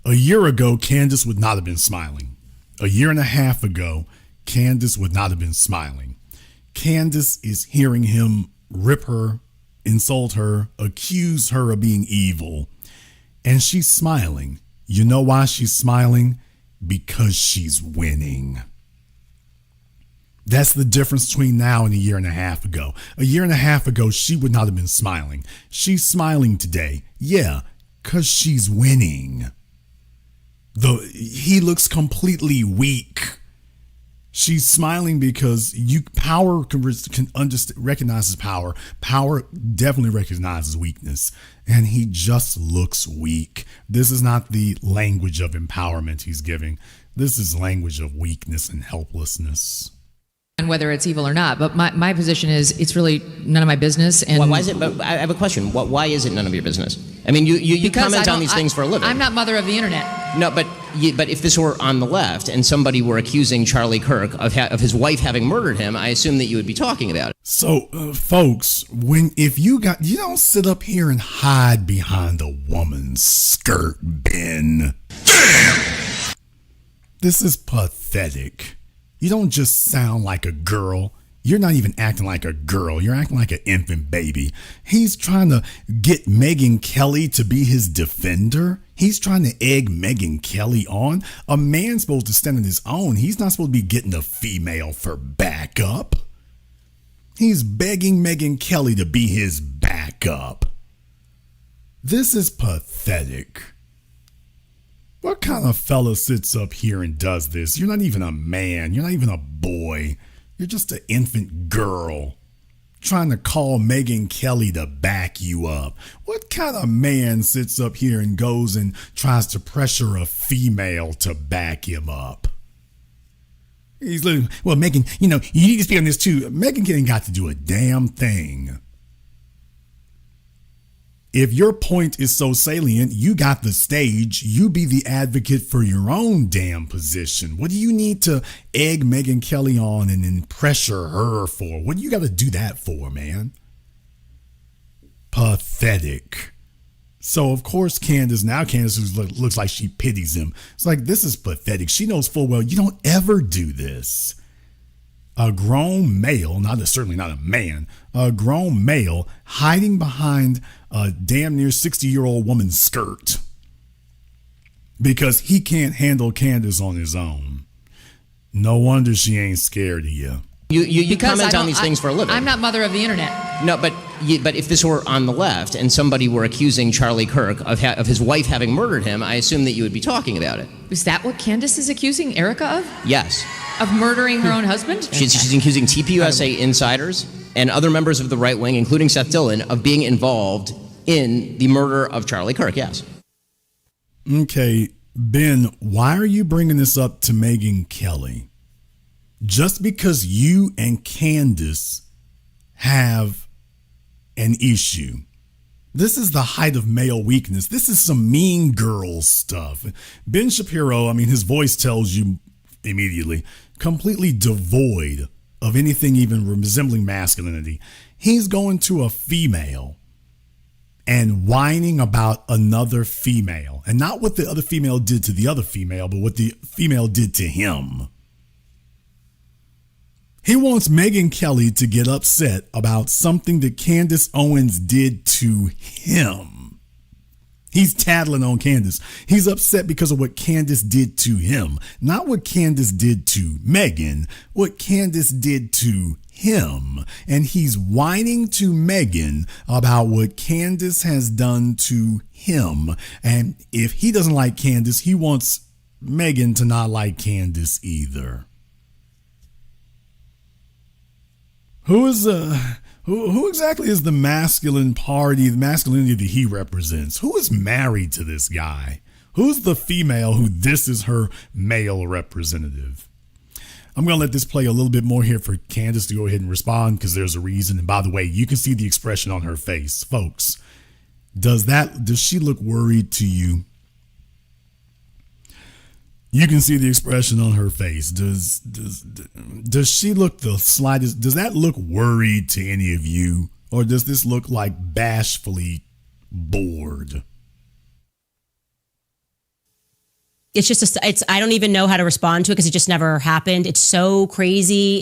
A year ago, Candace would not have been smiling. A year and a half ago, Candace would not have been smiling. Candace is hearing him rip her, insult her, accuse her of being evil. And she's smiling. You know why she's smiling? Because she's winning. That's the difference between now and a year and a half ago. A year and a half ago, she would not have been smiling. She's smiling today. Yeah, because she's winning. He looks completely weak. She's smiling because power can recognizes power. Power definitely recognizes weakness. And he just looks weak. This is not the language of empowerment he's giving. This is language of weakness and helplessness. And whether it's evil or not, but my position is it's really none of my business. And why is it? But I have a question. Why is it none of your business? I mean, you comment on these things for a living. I'm not mother of the internet. No, but if this were on the left and somebody were accusing Charlie Kirk of his wife having murdered him, I assume that you would be talking about it. So, folks, you don't sit up here and hide behind a woman's skirt, Ben. Damn! This is pathetic. You don't just sound like a girl. You're not even acting like a girl. You're acting like an infant baby. He's trying to get Megyn Kelly to be his defender. He's trying to egg Megyn Kelly on. A man's supposed to stand on his own. He's not supposed to be getting a female for backup. He's begging Megyn Kelly to be his backup. This is pathetic. What kind of fella sits up here and does this? You're not even a man. You're not even a boy. You're just an infant girl trying to call Megyn Kelly to back you up. What kind of man sits up here and goes and tries to pressure a female to back him up? He's like, well, Megyn, you need to speak on this too. Megyn ain't got to do a damn thing. If your point is so salient, you got the stage, you be the advocate for your own damn position. What do you need to egg Megyn Kelly on and then pressure her for? What do you got to do that for, man? Pathetic. So, of course, Candace looks like she pities him. It's like, this is pathetic. She knows full well you don't ever do this. A grown male, certainly not a man, a grown male hiding behind a damn near 60-year-old woman's skirt because he can't handle Candace on his own. No wonder she ain't scared of you. You Because comment I on don't- these things for a living. I'm not mother of the internet. No, but if this were on the left and somebody were accusing Charlie Kirk of his wife having murdered him, I assume that you would be talking about it. Is that what Candace is accusing Erica of? Yes. Of murdering her own husband? She's accusing TPUSA insiders and other members of the right wing, including Seth Dillon, of being involved in the murder of Charlie Kirk, yes. Okay, Ben, why are you bringing this up to Megyn Kelly? Just because you and Candace have an issue. This is the height of male weakness. This is some mean girl stuff. Ben Shapiro, I mean, his voice tells you immediately, completely devoid of anything even resembling masculinity. He's going to a female and whining about another female, and not what the other female did to the other female, but what the female did to him. He wants Megyn Kelly to get upset about something that Candace Owens did to him. He's tattling on Candace. He's upset because of what Candace did to him, not what Candace did to Megyn, what Candace did to him. And he's whining to Megyn about what Candace has done to him. And if he doesn't like Candace, he wants Megyn to not like Candace either. Who exactly is the masculine party, the masculinity that he represents? Who is married to this guy? Who's the female who this is her male representative? I'm going to let this play a little bit more here for Candace to go ahead and respond, because there's a reason. And by the way, you can see the expression on her face. Folks, does she look worried to you? You can see the expression on her face. Does she look the slightest? Does that look worried to any of you? Or does this look like bashfully bored? It's just, I don't even know how to respond to it because it just never happened. It's so crazy.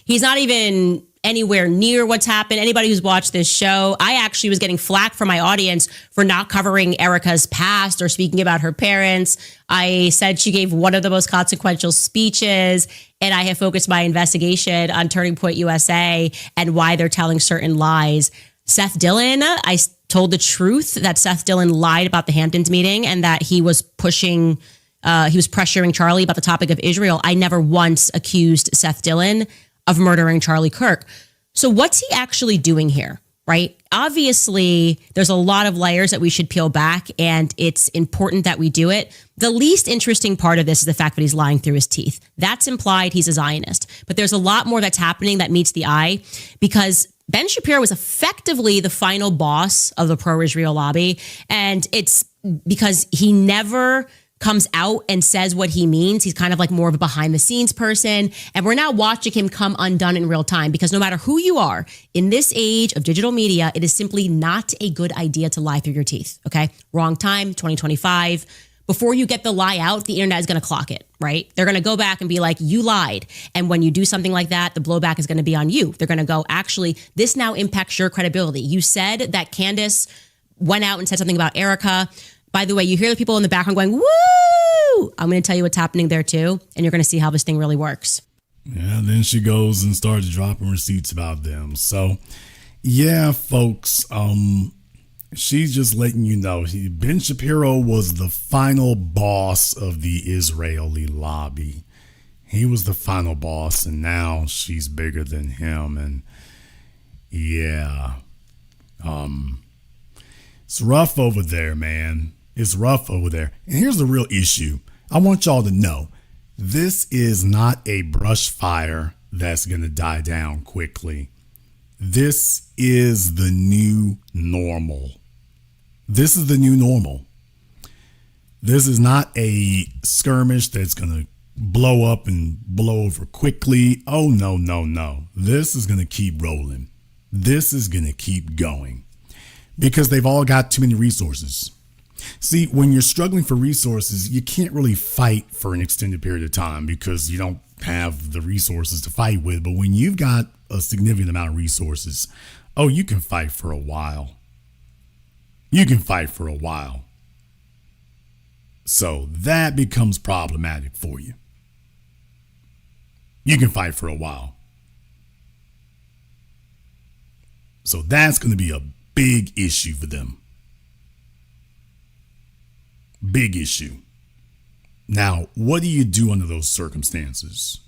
He's not even anywhere near what's happened. Anybody who's watched this show, I actually was getting flack from my audience for not covering Erica's past or speaking about her parents. I said she gave one of the most consequential speeches, and I have focused my investigation on Turning Point USA and why they're telling certain lies. Seth Dillon, I told the truth that Seth Dillon lied about the Hamptons meeting and that he was pressuring Charlie about the topic of Israel. I never once accused Seth Dillon of murdering Charlie Kirk. So what's he actually doing here, right? Obviously, there's a lot of layers that we should peel back, and it's important that we do it. The least interesting part of this is the fact that he's lying through his teeth. That's implied he's a Zionist. But there's a lot more that's happening that meets the eye, because Ben Shapiro was effectively the final boss of the pro-Israel lobby. And it's because he never comes out and says what he means. He's kind of like more of a behind the scenes person. And we're now watching him come undone in real time, because no matter who you are in this age of digital media, it is simply not a good idea to lie through your teeth. Okay. Wrong time, 2025. Before you get the lie out, the internet is going to clock it, right? They're going to go back and be like, you lied. And when you do something like that, the blowback is going to be on you. They're going to go, actually, this now impacts your credibility. You said that Candace went out and said something about Erica. By the way, you hear the people in the background going, woo! I'm going to tell you what's happening there too. And you're going to see how this thing really works. Yeah, then she goes and starts dropping receipts about them. So, yeah, folks, she's just letting you know, Ben Shapiro was the final boss of the Israeli lobby. He was the final boss, and now she's bigger than him. And yeah, it's rough over there, man. It's rough over there. And here's the real issue. I want y'all to know, this is not a brush fire that's going to die down quickly. This is the new normal. This is the new normal. This is not a skirmish that's going to blow up and blow over quickly. Oh, no, no, no. This is going to keep rolling. This is going to keep going, because they've all got too many resources. See, when you're struggling for resources, you can't really fight for an extended period of time because you don't have the resources to fight with. But when you've got a significant amount of resources, oh, you can fight for a while. You can fight for a while. So that becomes problematic for you. You can fight for a while. So that's going to be a big issue for them. Big issue. Now, what do you do under those circumstances?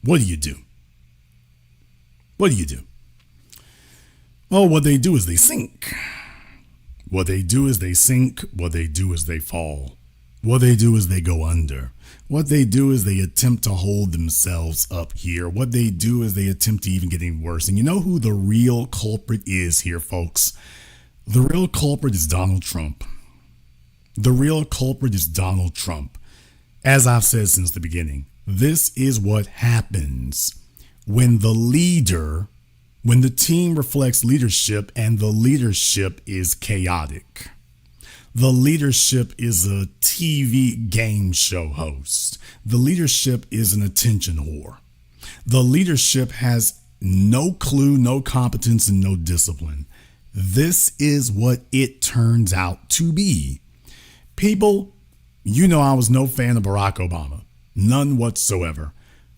What do you do? What do you do? Well, what they do is they sink. What they do is they sink. What they do is they fall. What they do is they go under. What they do is they attempt to hold themselves up here. What they do is they attempt to even get any worse. And you know who the real culprit is here, folks? The real culprit is Donald Trump. The real culprit is Donald Trump. As I've said since the beginning, this is what happens when the leader, when the team reflects leadership and the leadership is chaotic. The leadership is a TV game show host. The leadership is an attention whore. The leadership has no clue, no competence, and no discipline. This is what it turns out to be. People, you know I was no fan of Barack Obama. None whatsoever.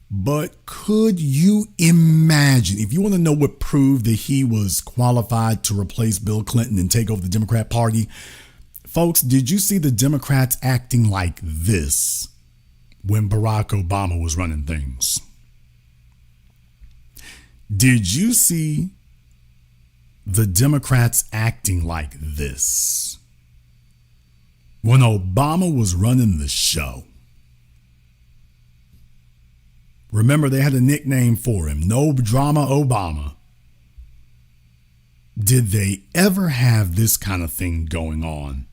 But could you imagine, if you want to know what proved that he was qualified to replace Bill Clinton and take over the Democrat Party? Folks, did you see the Democrats acting like this when Barack Obama was running things? Did you see the Democrats acting like this when Obama was running the show? Remember, they had a nickname for him, No Drama Obama. Did they ever have this kind of thing going on?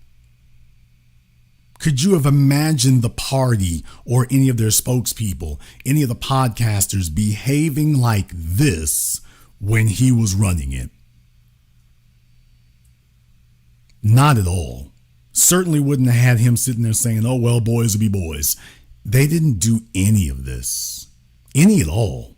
Could you have imagined the party or any of their spokespeople, any of the podcasters behaving like this when he was running it? Not at all. Certainly wouldn't have had him sitting there saying, oh, well, boys will be boys. They didn't do any of this. Any at all.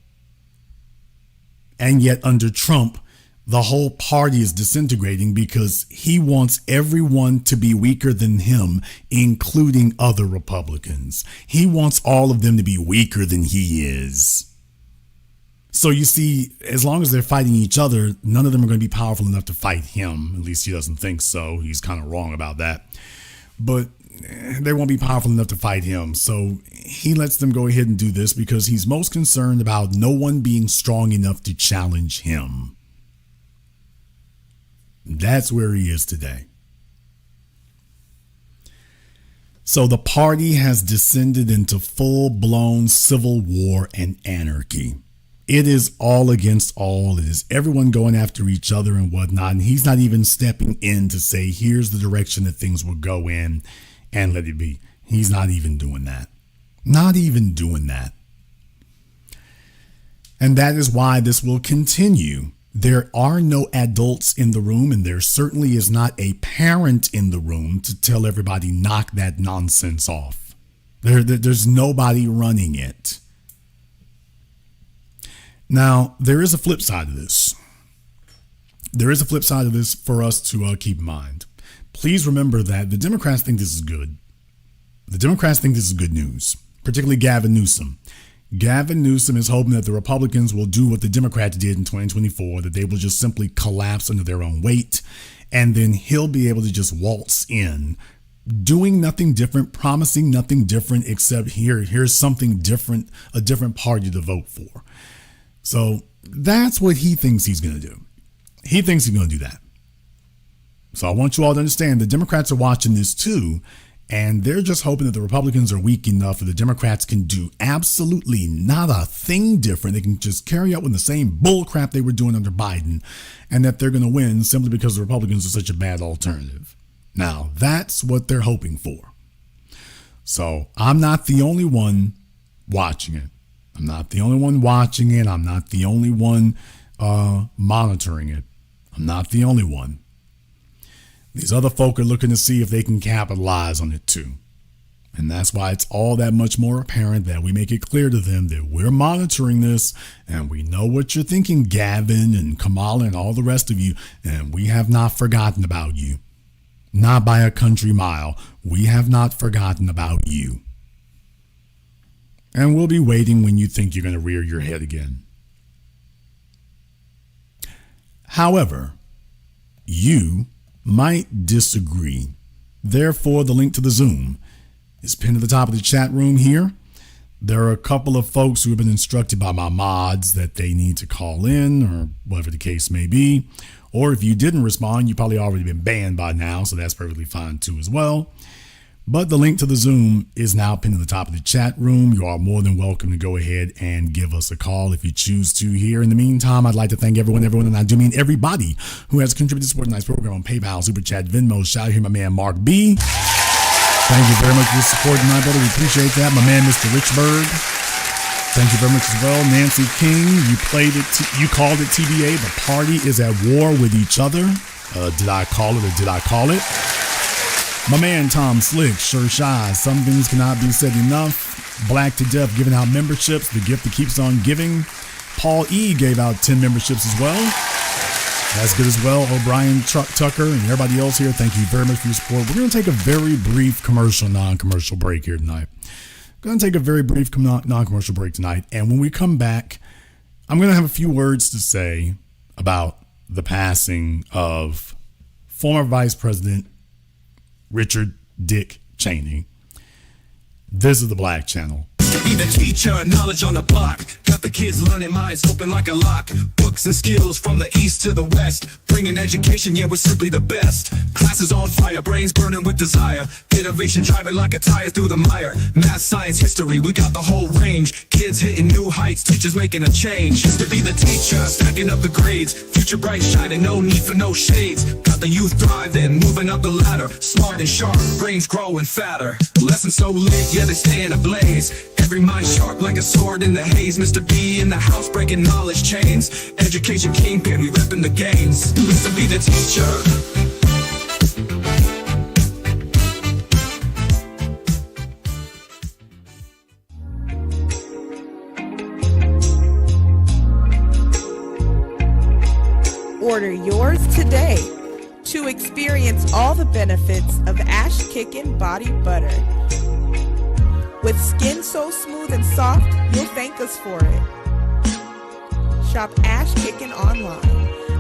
And yet under Trump, the whole party is disintegrating because he wants everyone to be weaker than him, including other Republicans. He wants all of them to be weaker than he is. So you see, as long as they're fighting each other, none of them are going to be powerful enough to fight him. At least he doesn't think so. He's kind of wrong about that. But they won't be powerful enough to fight him. So he lets them go ahead and do this because he's most concerned about no one being strong enough to challenge him. That's where he is today. So the party has descended into full-blown civil war and anarchy. It is all against all. It is everyone going after each other and whatnot. And he's not even stepping in to say, here's the direction that things will go in and let it be. He's not even doing that. Not even doing that. And that is why this will continue. There are no adults in the room, and there certainly is not a parent in the room to tell everybody, knock that nonsense off. There's nobody running it. Now, there is a flip side of this. There is a flip side of this for us to keep in mind. Please remember that the Democrats think this is good. The Democrats think this is good news, particularly Gavin Newsom. Gavin Newsom is hoping that the Republicans will do what the Democrats did in 2024, that they will just simply collapse under their own weight, and then he'll be able to just waltz in, doing nothing different, promising nothing different, except here's something different, a different party to vote for. So that's what he thinks he's going to do. He thinks he's going to do that. So I want you all to understand the Democrats are watching this too, and they're just hoping that the Republicans are weak enough that the Democrats can do absolutely not a thing different. They can just carry out with the same bull crap they were doing under Biden, and that they're going to win simply because the Republicans are such a bad alternative. Now, that's what they're hoping for. So I'm not the only one watching it. I'm not the only one watching it. I'm not the only one monitoring it. I'm not the only one. These other folk are looking to see if they can capitalize on it too. And that's why it's all that much more apparent that we make it clear to them that we're monitoring this and we know what you're thinking, Gavin and Kamala and all the rest of you, and we have not forgotten about you. Not by a country mile. We have not forgotten about you. And we'll be waiting when you think you're going to rear your head again. However, you might disagree. Therefore, the link to the Zoom is pinned at the top of the chat room here. There are a couple of folks who have been instructed by my mods that they need to call in, or whatever the case may be. Or if you didn't respond, you've probably already been banned by now, so that's perfectly fine too as well. But the link to the Zoom is now pinned at the top of the chat room. You are more than welcome to go ahead and give us a call if you choose to here. In the meantime, I'd like to thank everyone, and I do mean everybody, who has contributed to support tonight's program on PayPal, Super Chat, Venmo. Shout out here, my man, Mark B. Thank you very much for your support tonight, brother. We appreciate that. My man, Mr. Richburg. Thank you very much as well. Nancy King, you called it TBA. The party is at war with each other. Did I call it or did I call it? My man Tom Slick, sure shy. Some things cannot be said enough. Black to Death giving out memberships, the gift that keeps on giving. Paul E gave out 10 memberships as well. That's good as well. O'Brien Tucker and everybody else here, thank you very much for your support. We're going to take a very brief non-commercial break here tonight. Going to take a very brief non-commercial break tonight. And when we come back, I'm going to have a few words to say about the passing of former Vice President Richard Dick Cheney. This is the Black Channel. Be the teacher, knowledge on the block. Got the kids learning, minds open like a lock. Books and skills from the east to the west. Bringing education, yeah, we're simply the best. Classes on fire, brains burning with desire. Innovation driving like a tire through the mire. Math, science, history, we got the whole range. Kids hitting new heights, teachers making a change. Just to be the teacher, stacking up the grades. Future bright shining, no need for no shades. Got the youth thriving, moving up the ladder. Smart and sharp, brains growing fatter. Lessons so lit, yeah, they stay in a blaze. Every mind sharp like a sword in the haze. Mr. B in the house breaking knowledge chains. Education kingpin, we repping the games. Mr. B the teacher. Order yours today to experience all the benefits of Ash Kickin' Body Butter. With skin so smooth and soft, you'll thank us for it. Shop Ash Kickin' online.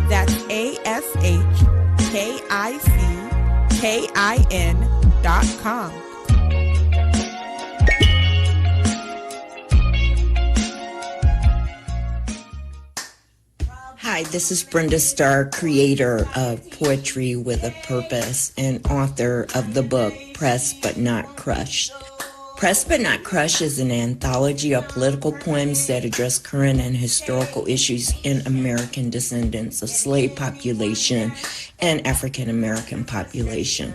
That's ASHKICKIN.com. Hi, this is Brenda Starr, creator of Poetry with a Purpose and author of the book Pressed But Not Crushed. Pressed But Not Crushed is an anthology of political poems that address current and historical issues in American descendants of slave population and African American population.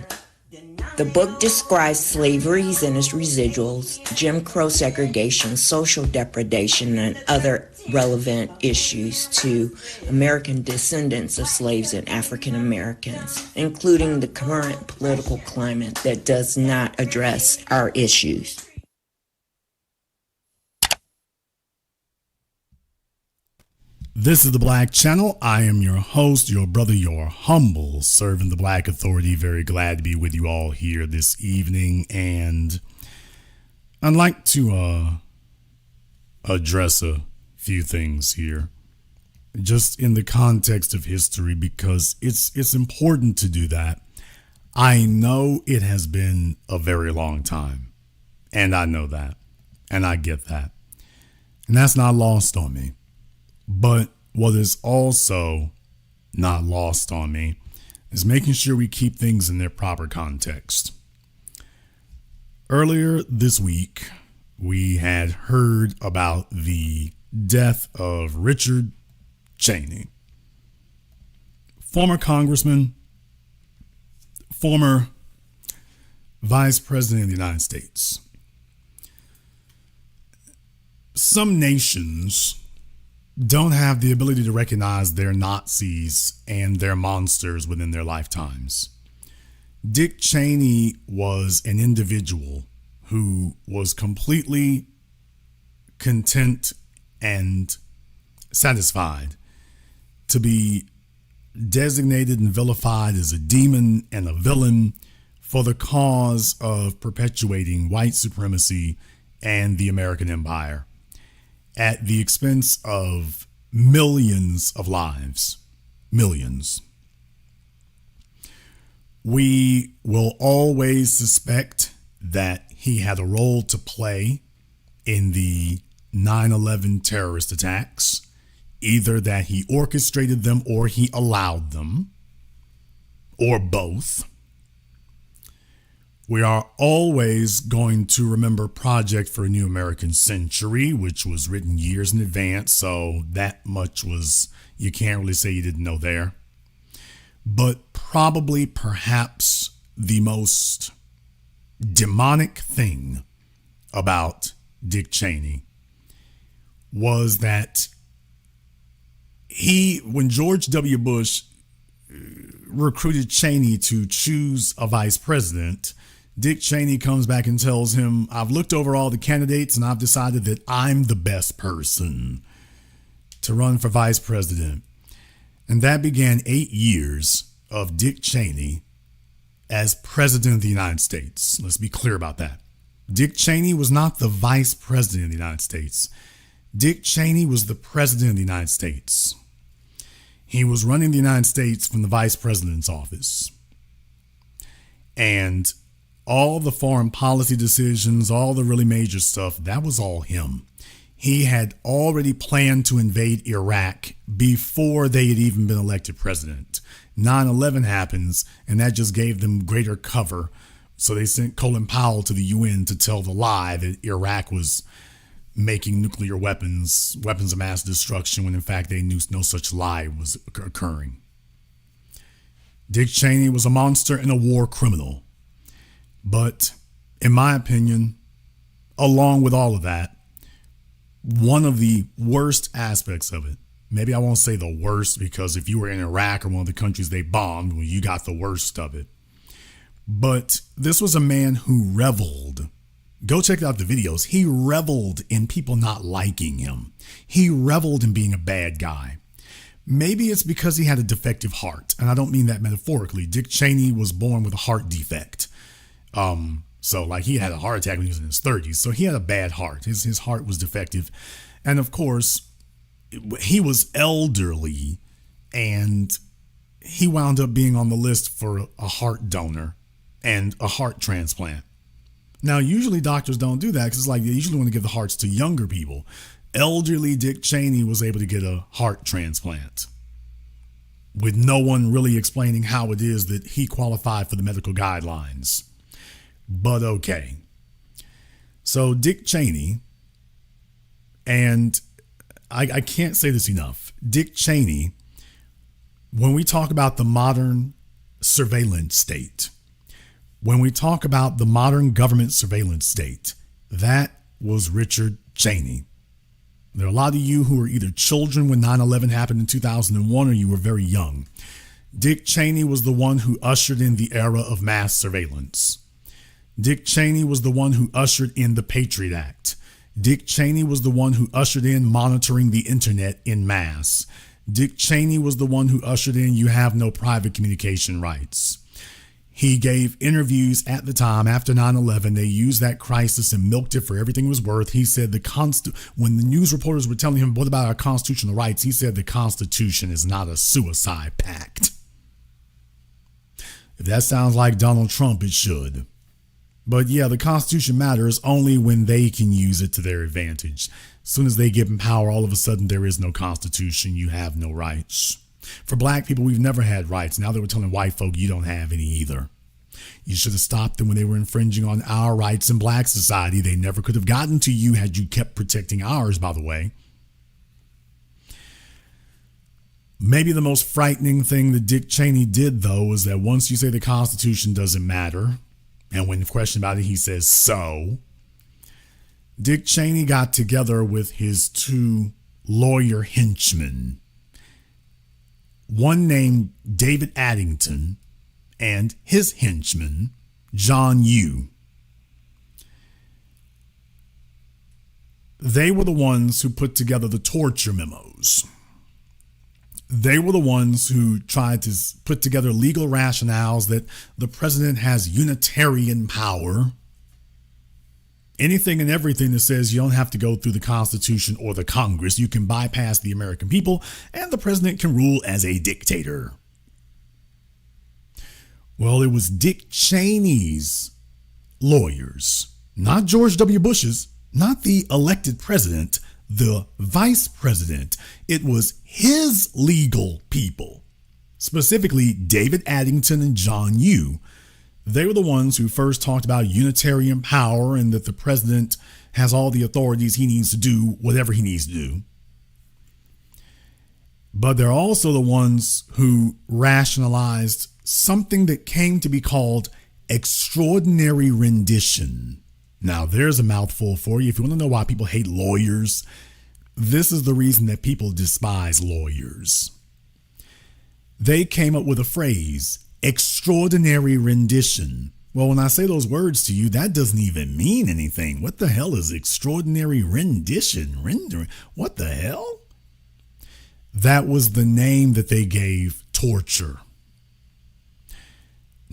The book describes slaveries and its residuals, Jim Crow segregation, social depredation, and other relevant issues to American descendants of slaves and African Americans, including the current political climate that does not address our issues. This is the Black Channel. I am your host, your brother, your humble servant, the Black Authority. Very glad to be with you all here this evening. And I'd like to address a few things here, just in the context of history, because it's important to do that. I know it has been a very long time, and I know that, and I get that, and that's not lost on me. But what is also not lost on me is making sure we keep things in their proper context. Earlier this week, we had heard about the death of Richard Cheney, former congressman, former vice president of the United States. Some nations don't have the ability to recognize their Nazis and their monsters within their lifetimes. Dick Cheney was an individual who was completely content and satisfied to be designated and vilified as a demon and a villain for the cause of perpetuating white supremacy and the American empire at the expense of millions of lives. Millions. We will always suspect that he had a role to play in the 9/11 terrorist attacks, either that he orchestrated them or he allowed them, or both. We are always going to remember Project for a New American Century, which was written years in advance, so that much was, you can't really say you didn't know there. But probably, perhaps, the most demonic thing about Dick Cheney was that when George W. Bush recruited Cheney to choose a vice president, Dick Cheney comes back and tells him, I've looked over all the candidates and I've decided that I'm the best person to run for vice president. And that began 8 years of Dick Cheney as president of the United States. Let's be clear about that. Dick Cheney was not the vice president of the United States. Dick Cheney was the president of the United States. He was running the United States from the vice president's office. And all the foreign policy decisions, all the really major stuff, that was all him. He had already planned to invade Iraq before they had even been elected president. 9/11 happens, and that just gave them greater cover. So they sent Colin Powell to the UN to tell the lie that Iraq was making nuclear weapons of mass destruction, when in fact they knew no such lie was occurring. Dick Cheney was a monster and a war criminal. But in my opinion, along with all of that, one of the worst aspects of it, maybe I won't say the worst, because if you were in Iraq or one of the countries they bombed, well, you got the worst of it. But this was a man who reveled. Go check out the videos. He reveled in people not liking him. He reveled in being a bad guy. Maybe it's because he had a defective heart. And I don't mean that metaphorically. Dick Cheney was born with a heart defect. So like he had a heart attack when he was in his 30s. So he had a bad heart. His heart was defective. And of course, he was elderly, and he wound up being on the list for a heart donor and a heart transplant. Now, usually doctors don't do that because it's like they usually want to give the hearts to younger people. Elderly Dick Cheney was able to get a heart transplant with no one really explaining how it is that he qualified for the medical guidelines. But okay. So Dick Cheney, and I can't say this enough, Dick Cheney, when we talk about the modern surveillance state, when we talk about the modern government surveillance state, that was Richard Cheney. There are a lot of you who were either children when 9/11 happened in 2001 or you were very young. Dick Cheney was the one who ushered in the era of mass surveillance. Dick Cheney was the one who ushered in the Patriot Act. Dick Cheney was the one who ushered in monitoring the internet in mass. Dick Cheney was the one who ushered in you have no private communication rights. He gave interviews at the time after 9/11. They used that crisis and milked it for everything it was worth. He said when the news reporters were telling him, what about our constitutional rights? He said the Constitution is not a suicide pact. If that sounds like Donald Trump, it should. But yeah, the Constitution matters only when they can use it to their advantage. As soon as they get in power, all of a sudden there is no Constitution. You have no rights. For black people, we've never had rights. Now they were telling white folk you don't have any either. You should have stopped them when they were infringing on our rights in black society. They never could have gotten to you had you kept protecting ours, by the way. Maybe the most frightening thing that Dick Cheney did, though, is that once you say the Constitution doesn't matter, and when questioned about it, he says so, Dick Cheney got together with his two lawyer henchmen, one named David Addington and his henchman, John Yoo. They were the ones who put together the torture memos. They were the ones who tried to put together legal rationales that the president has unitarian power anything and everything that says you don't have to go through the Constitution or the Congress. You can bypass the American people and the president can rule as a dictator. Well, it was Dick Cheney's lawyers, not George W. Bush's, not the elected president, the vice president. It was his legal people, specifically David Addington and John Yoo. They were the ones who first talked about unitarian power and that the president has all the authorities he needs to do whatever he needs to do. But they're also the ones who rationalized something that came to be called extraordinary rendition. Now, there's a mouthful for you. If you want to know why people hate lawyers, this is the reason that people despise lawyers. They came up with a phrase, extraordinary rendition. Well, when I say those words to you, that doesn't even mean anything. What the hell is extraordinary rendition? Rendering? What the hell? That was the name that they gave torture.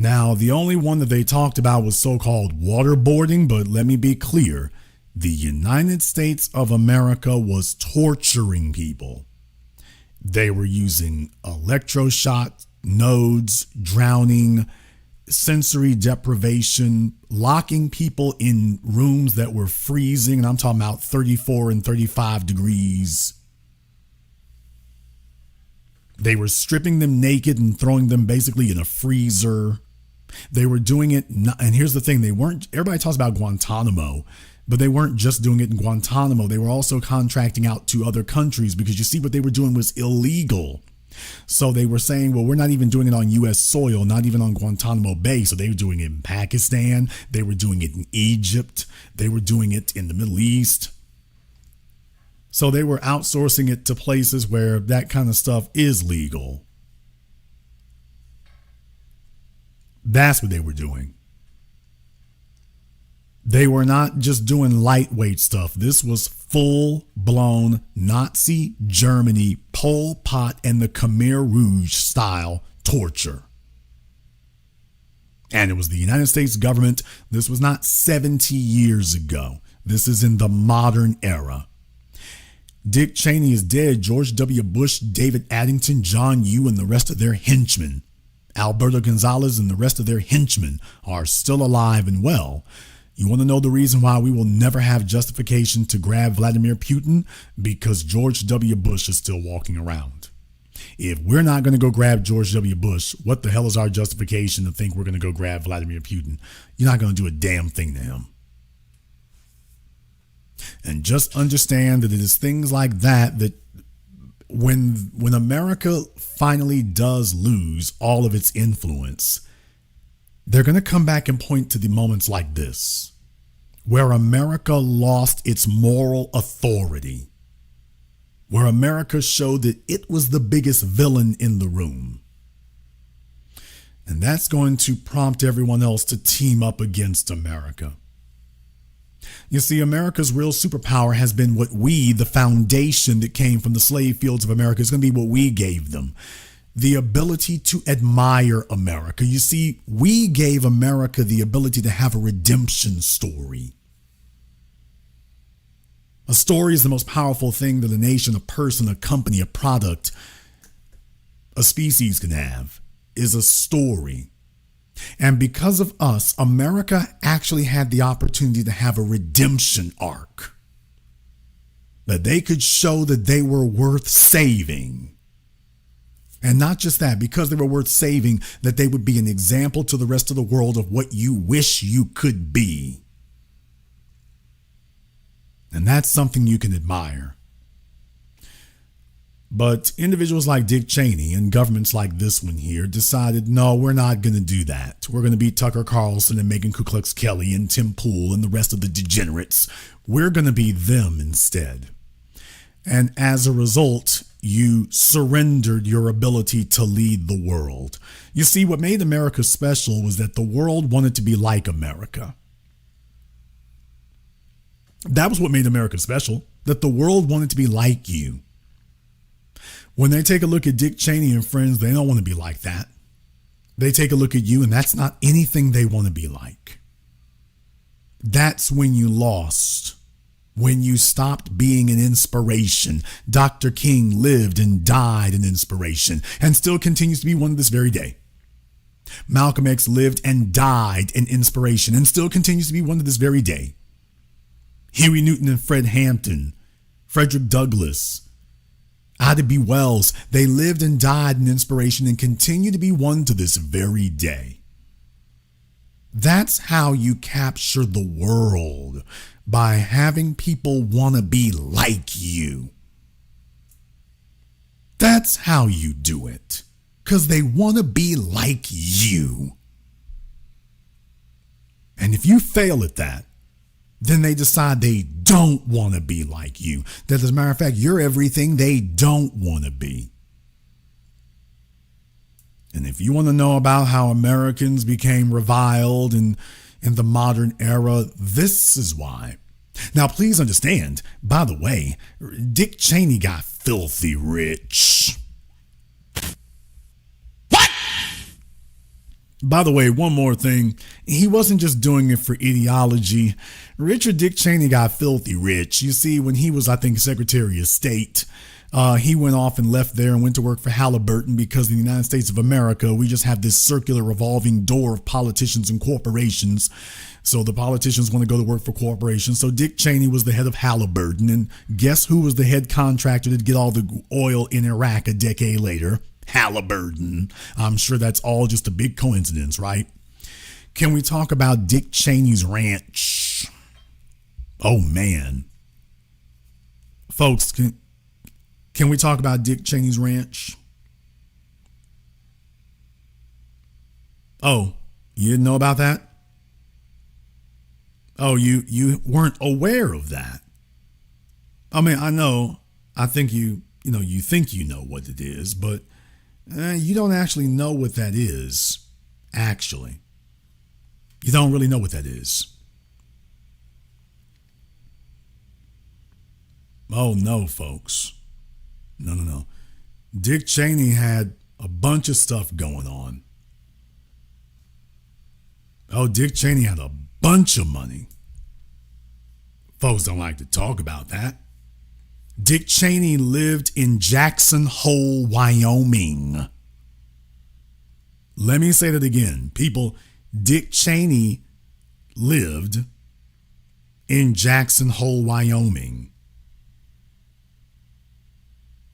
Now, the only one that they talked about was so-called waterboarding, but let me be clear. The United States of America was torturing people. They were using electroshock nodes, drowning, sensory deprivation, locking people in rooms that were freezing, and I'm talking about 34 and 35 degrees. They were stripping them naked and throwing them basically in a freezer. They were doing it, and here's the thing, everybody talks about Guantanamo, but they weren't just doing it in Guantanamo. They were also contracting out to other countries because you see what they were doing was illegal. So they were saying, well, we're not even doing it on U.S. soil, not even on Guantanamo Bay. So they were doing it in Pakistan. They were doing it in Egypt. They were doing it in the Middle East. So they were outsourcing it to places where that kind of stuff is legal. That's what they were doing. They were not just doing lightweight stuff. This was full-blown Nazi Germany, Pol Pot, and the Khmer Rouge style torture. And it was the United States government. This was not 70 years ago. This is in the modern era. Dick Cheney is dead. George W. Bush, David Addington, John Yoo, and the rest of their henchmen, Alberto Gonzalez and the rest of their henchmen, are still alive and well. You want to know the reason why we will never have justification to grab Vladimir Putin? Because George W. Bush is still walking around. If we're not going to go grab George W. Bush, what the hell is our justification to think we're going to go grab Vladimir Putin? You're not going to do a damn thing to him. And just understand that it is things like that that when America finally does lose all of its influence, they're going to come back and point to the moments like this, where America lost its moral authority, where America showed that it was the biggest villain in the room. And that's going to prompt everyone else to team up against America. You see, America's real superpower has been what we, the foundation that came from the slave fields of America, is going to be what we gave them. The ability to admire America. You see, we gave America the ability to have a redemption story. A story is the most powerful thing that a nation, a person, a company, a product, a species can have, is a story. And because of us, America actually had the opportunity to have a redemption arc. That they could show that they were worth saving. And not just that, because they were worth saving, that they would be an example to the rest of the world of what you wish you could be. And that's something you can admire. But individuals like Dick Cheney and governments like this one here decided, no, we're not going to do that. We're going to be Tucker Carlson and Megan Ku Klux Kelly and Tim Pool and the rest of the degenerates. We're going to be them instead. And as a result, you surrendered your ability to lead the world. You see, what made America special was that the world wanted to be like America. That was what made America special, that the world wanted to be like you. When they take a look at Dick Cheney and friends, they don't want to be like that. They take a look at you, and that's not anything they want to be like. That's when you lost. When you stopped being an inspiration. Dr. King lived and died an inspiration and still continues to be one to this very day. Malcolm X lived and died an inspiration and still continues to be one to this very day. Huey Newton and Fred Hampton, Frederick Douglass, Ida B. Wells, they lived and died an inspiration and continue to be one to this very day. That's how you capture the world, by having people want to be like you. That's how you do it, because they want to be like you. And if you fail at that, then they decide they don't want to be like you. That, as a matter of fact, you're everything they don't want to be. And if you want to know about how Americans became reviled in the modern era, this is why. Now, please understand, by the way, Dick Cheney got filthy rich. What? By the way, one more thing. He wasn't just doing it for ideology. Richard Dick Cheney got filthy rich. You see, when he was, I think, Secretary of State, he went off and left there and went to work for Halliburton, because in the United States of America, we just have this circular revolving door of politicians and corporations. So the politicians want to go to work for corporations. So Dick Cheney was the head of Halliburton. And guess who was the head contractor to get all the oil in Iraq a decade later? Halliburton. I'm sure that's all just a big coincidence, right? Can we talk about Dick Cheney's ranch? Oh, man. Folks, can we talk about Dick Cheney's ranch? Oh, you didn't know about that? Oh, you weren't aware of that. I mean, I think you think you know what it is, but you don't actually know what that is, actually. You don't really know what that is. Oh, no, folks. No. Dick Cheney had a bunch of stuff going on. Oh, Dick Cheney had a bunch of money. Folks don't like to talk about that. Dick Cheney lived in Jackson Hole, Wyoming. Let me say that again. People, Dick Cheney lived in Jackson Hole, Wyoming.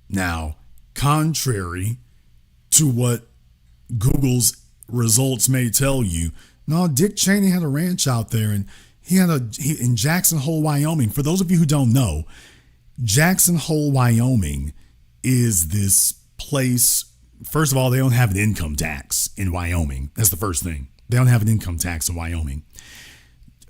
Now, contrary to what Google's results may tell you, no, Dick Cheney had a ranch out there, and he in Jackson Hole, Wyoming. For those of you who don't know, Jackson Hole, Wyoming is this place. First of all, they don't have an income tax in Wyoming. That's the first thing. They don't have an income tax in Wyoming.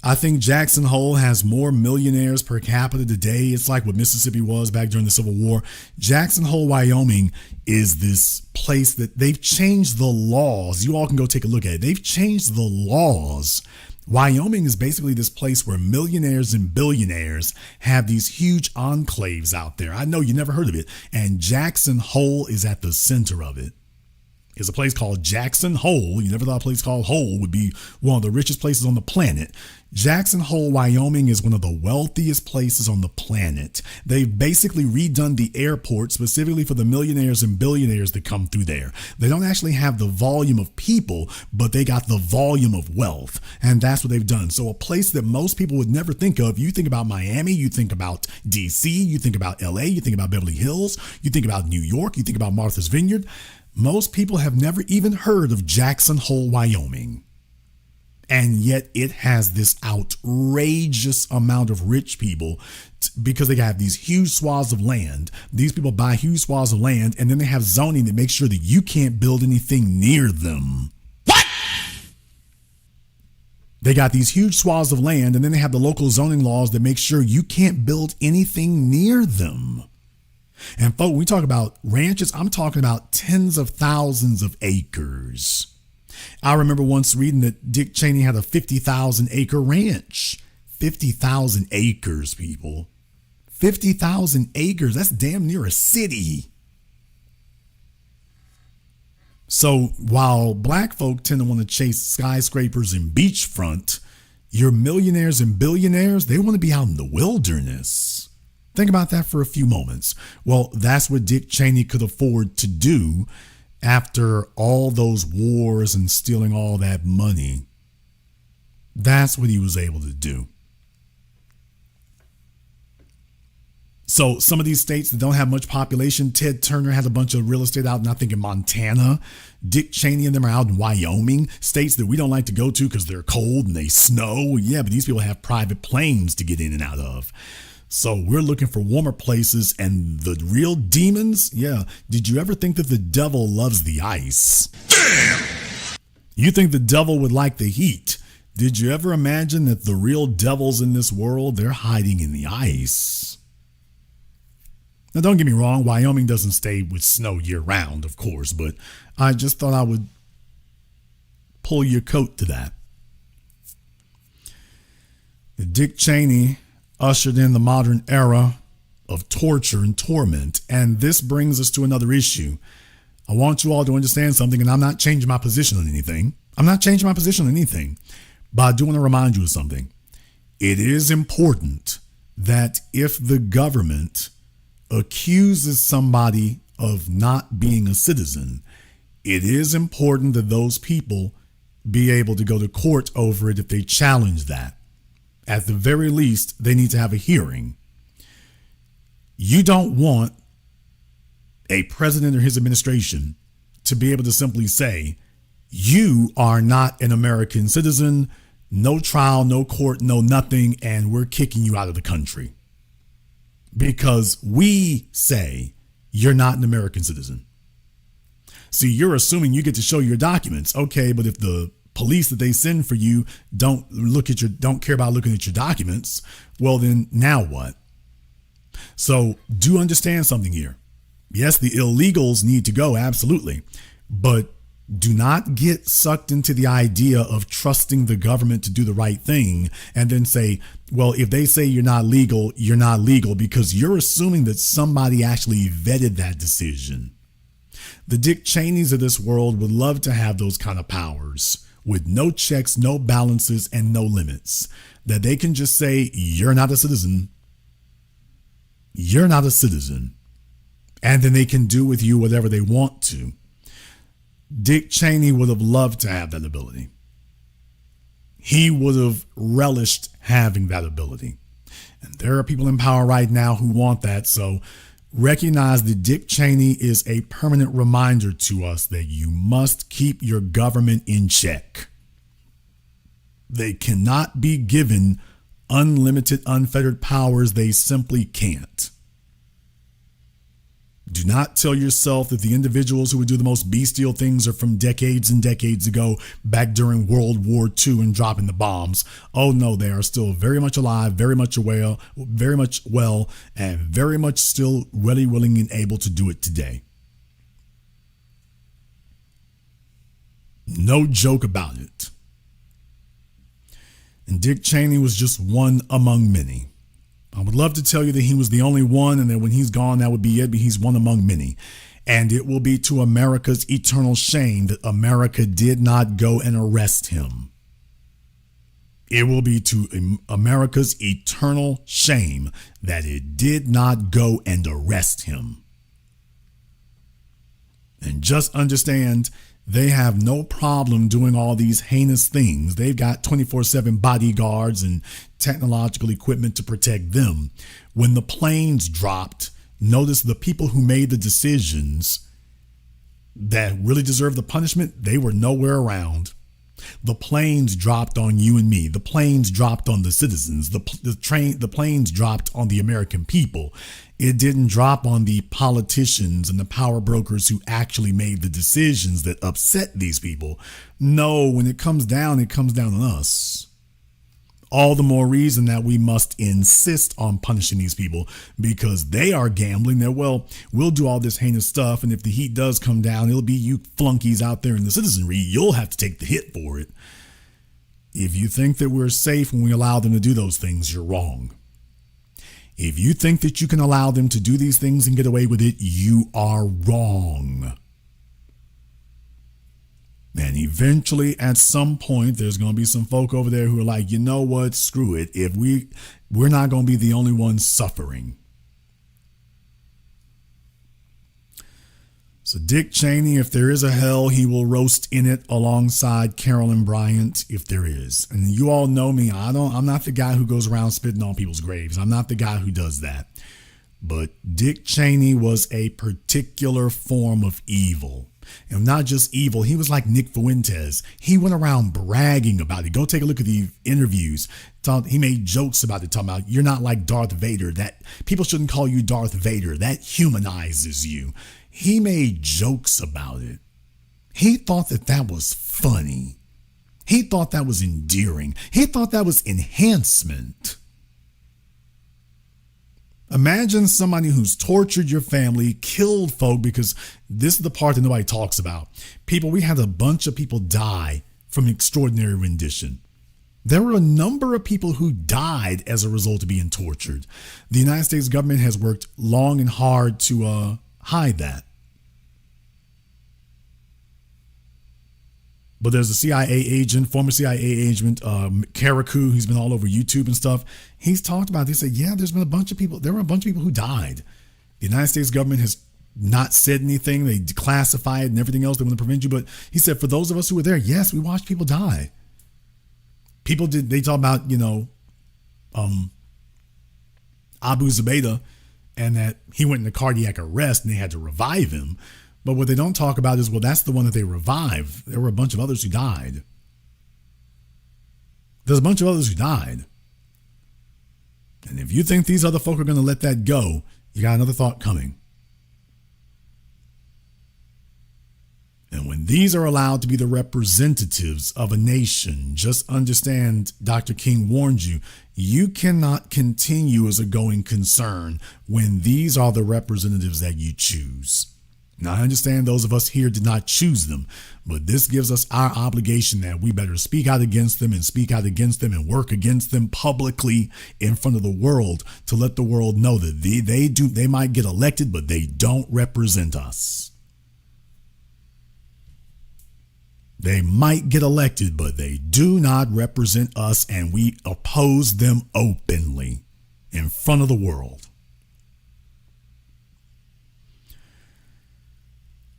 I think Jackson Hole has more millionaires per capita today. It's like what Mississippi was back during the Civil War. Jackson Hole, Wyoming is this place that they've changed the laws. You all can go take a look at it. They've changed the laws. Wyoming is basically this place where millionaires and billionaires have these huge enclaves out there. I know you never heard of it. And Jackson Hole is at the center of it. It's a place called Jackson Hole. You never thought a place called Hole would be one of the richest places on the planet. Jackson Hole, Wyoming is one of the wealthiest places on the planet. They've basically redone the airport specifically for the millionaires and billionaires that come through there. They don't actually have the volume of people, but they got the volume of wealth. And that's what they've done. So a place that most people would never think of. You think about Miami, you think about DC, you think about LA, you think about Beverly Hills, you think about New York, you think about Martha's Vineyard. Most people have never even heard of Jackson Hole, Wyoming. And yet it has this outrageous amount of rich people because they have these huge swaths of land. These people buy huge swaths of land, and then they have zoning that makes sure that you can't build anything near them. What? They got these huge swaths of land, and then they have the local zoning laws that make sure you can't build anything near them. And folks, we talk about ranches, I'm talking about tens of thousands of acres. I remember once reading that Dick Cheney had a 50,000 acre ranch. 50,000 acres, people. 50,000 acres. That's damn near a city. So while black folk tend to want to chase skyscrapers and beachfront, Your millionaires and billionaires, they want to be out in the wilderness. Think about that for a few moments. Well, that's what Dick Cheney could afford to do after all those wars and stealing all that money. That's what he was able to do. So some of these states that don't have much population, Ted Turner has a bunch of real estate out, and I think in Montana. Dick Cheney and them are out in Wyoming, states that we don't like to go to because they're cold and they snow. Yeah, but these people have private planes to get in and out of. So we're looking for warmer places, and the real demons, yeah. Did you ever think that the devil loves the ice? Damn! You think the devil would like the heat? Did you ever imagine that the real devils in this world, they're hiding in the ice? Now, don't get me wrong, Wyoming doesn't stay with snow year round, of course, but I just thought I would pull your coat to that. Dick Cheney ushered in the modern era of torture and torment, and this brings us to another issue. I want you all to understand something, and I'm not changing my position on anything. But I do want to remind you of something. It is important that if the government accuses somebody of not being a citizen, it is important that those people be able to go to court over it if they challenge that. At the very least, they need to have a hearing. You don't want a president or his administration to be able to simply say, you are not an American citizen, no trial, no court, no nothing, and we're kicking you out of the country. Because we say you're not an American citizen. See, you're assuming you get to show your documents. Okay, but if the police that they send for you don't care about looking at your documents, well then now what? So do understand something here. Yes, the illegals need to go, absolutely. But do not get sucked into the idea of trusting the government to do the right thing and then say, well, if they say you're not legal, because you're assuming that somebody actually vetted that decision. The Dick Cheneys of this world would love to have those kind of powers with no checks, no balances, and no limits, that they can just say, you're not a citizen. You're not a citizen. And then they can do with you whatever they want to. Dick Cheney would have loved to have that ability. He would have relished having that ability. And there are people in power right now who want that. So recognize that Dick Cheney is a permanent reminder to us that you must keep your government in check. They cannot be given unlimited, unfettered powers. They simply can't. Do not tell yourself that the individuals who would do the most bestial things are from decades and decades ago, back during World War II and dropping the bombs. Oh no, they are still very much alive, very much well, and very much still ready, willing, and able to do it today. No joke about it. And Dick Cheney was just one among many. I would love to tell you that he was the only one and that when he's gone, that would be it, but he's one among many. And it will be to America's eternal shame that America did not go and arrest him. It will be to America's eternal shame that it did not go and arrest him. And just understand, they have no problem doing all these heinous things. They've got 24/7 bodyguards and technological equipment to protect them. When the planes dropped, notice the people who made the decisions that really deserved the punishment, they were nowhere around. The planes dropped on you and me. The planes dropped on the citizens. The planes dropped on the American people. It didn't drop on the politicians and the power brokers who actually made the decisions that upset these people. No, when it comes down on us. All the more reason that we must insist on punishing these people, because they are gambling that, well, we'll do all this heinous stuff, and if the heat does come down, it'll be you flunkies out there in the citizenry. You'll have to take the hit for it. If you think that we're safe when we allow them to do those things, you're wrong. If you think that you can allow them to do these things and get away with it, you are wrong. And eventually, at some point, there's going to be some folk over there who are like, you know what, screw it. If we're not going to be the only ones suffering. So Dick Cheney, if there is a hell, he will roast in it alongside Carolyn Bryant, if there is. And you all know me. I'm not the guy who goes around spitting on people's graves. I'm not the guy who does that. But Dick Cheney was a particular form of evil. And not just evil, he was like Nick Fuentes. He went around bragging about it. Go take a look at the interviews. He made jokes about it, talking about you're not like Darth Vader. That people shouldn't call you Darth Vader. That humanizes you. He made jokes about it. He thought that was funny. He thought that was endearing. He thought that was enhancement. Imagine somebody who's tortured your family, killed folk, because this is the part that nobody talks about. We had a bunch of people die from extraordinary rendition. There were a number of people who died as a result of being tortured. The United States government has worked long and hard to hide that. But there's a CIA agent, former CIA agent, Karaku, who's been all over YouTube and stuff. He's talked about this. He said, yeah, there were a bunch of people who died. The United States government has not said anything. They declassify it and everything else. They want to prevent you. But he said, for those of us who were there, yes, we watched people die. They talk about, Abu Zubaydah, and that he went into cardiac arrest and they had to revive him. But what they don't talk about is, well, that's the one that they revived. There were a bunch of others who died. There's a bunch of others who died. And if you think these other folk are going to let that go, you got another thought coming. And when these are allowed to be the representatives of a nation, just understand, Dr. King warned you, you cannot continue as a going concern when these are the representatives that you choose. Now, I understand those of us here did not choose them, but this gives us our obligation that we better speak out against them and work against them publicly in front of the world to let the world know that they might get elected, but they don't represent us. They might get elected, but they do not represent us, and we oppose them openly in front of the world.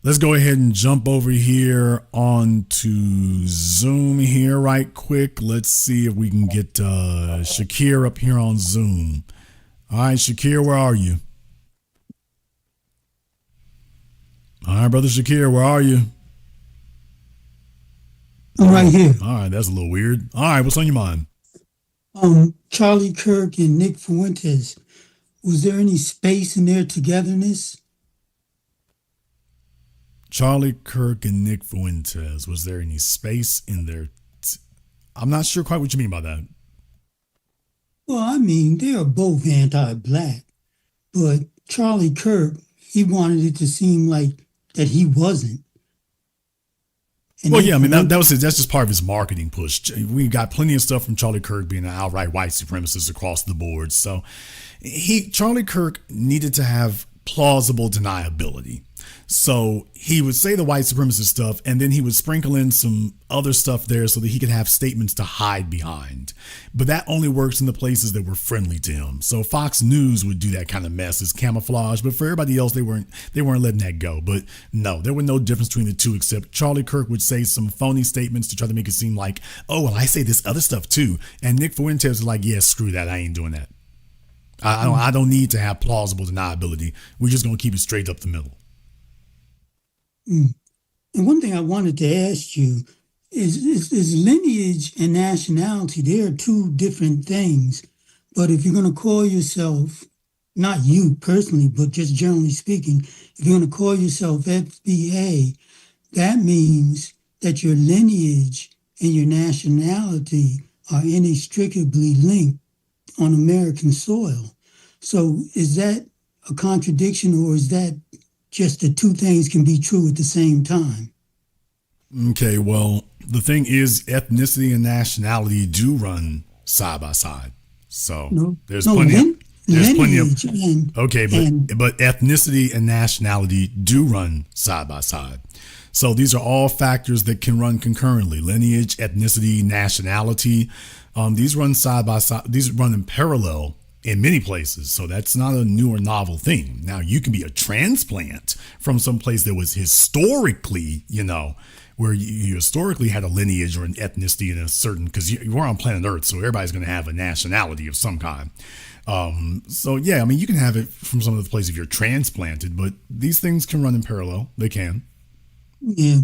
Let's go ahead and jump over here onto Zoom here right quick. Let's see if we can get Shakir up here on Zoom. All right, Shakir, where are you? All right, brother Shakir, where are you? I'm right here. All right, that's a little weird. All right, what's on your mind? Charlie Kirk and Nick Fuentes. Was there any space in their togetherness? Charlie Kirk and Nick Fuentes. Was there any space in their... I'm not sure quite what you mean by that. Well, I mean, they are both anti-black. But Charlie Kirk, he wanted it to seem like that he wasn't. And well, yeah, I mean, that's just part of his marketing push. We got plenty of stuff from Charlie Kirk being an outright white supremacist across the board. So Charlie Kirk needed to have plausible deniability. So he would say the white supremacist stuff, and then he would sprinkle in some other stuff there so that he could have statements to hide behind. But that only works in the places that were friendly to him. So Fox News would do that kind of mess as camouflage, but for everybody else, they weren't letting that go. But no, there was no difference between the two, except Charlie Kirk would say some phony statements to try to make it seem like, oh, well, I say this other stuff too. And Nick Fuentes was like, yeah, screw that. I ain't doing that. I don't need to have plausible deniability. We're just going to keep it straight up the middle. And one thing I wanted to ask you is lineage and nationality. They are two different things. But if you're going to call yourself, not you personally, but just generally speaking, if you're going to call yourself FBA, that means that your lineage and your nationality are inextricably linked on American soil. So is that a contradiction, or is that just the two things can be true at the same time? Okay, well, the thing is, ethnicity and nationality do run side by side. So there's plenty of okay, but ethnicity and nationality do run side by side. So these are all factors that can run concurrently: lineage, ethnicity, nationality. These run side by side. These run in parallel in many places. So that's not a new or novel thing. Now, you can be a transplant from some place that was historically, where you historically had a lineage or an ethnicity in a certain, because you are on planet Earth, so everybody's going to have a nationality of some kind. So yeah, I mean, you can have it from some of the places if you're transplanted, but these things can run in parallel. They can. Yeah,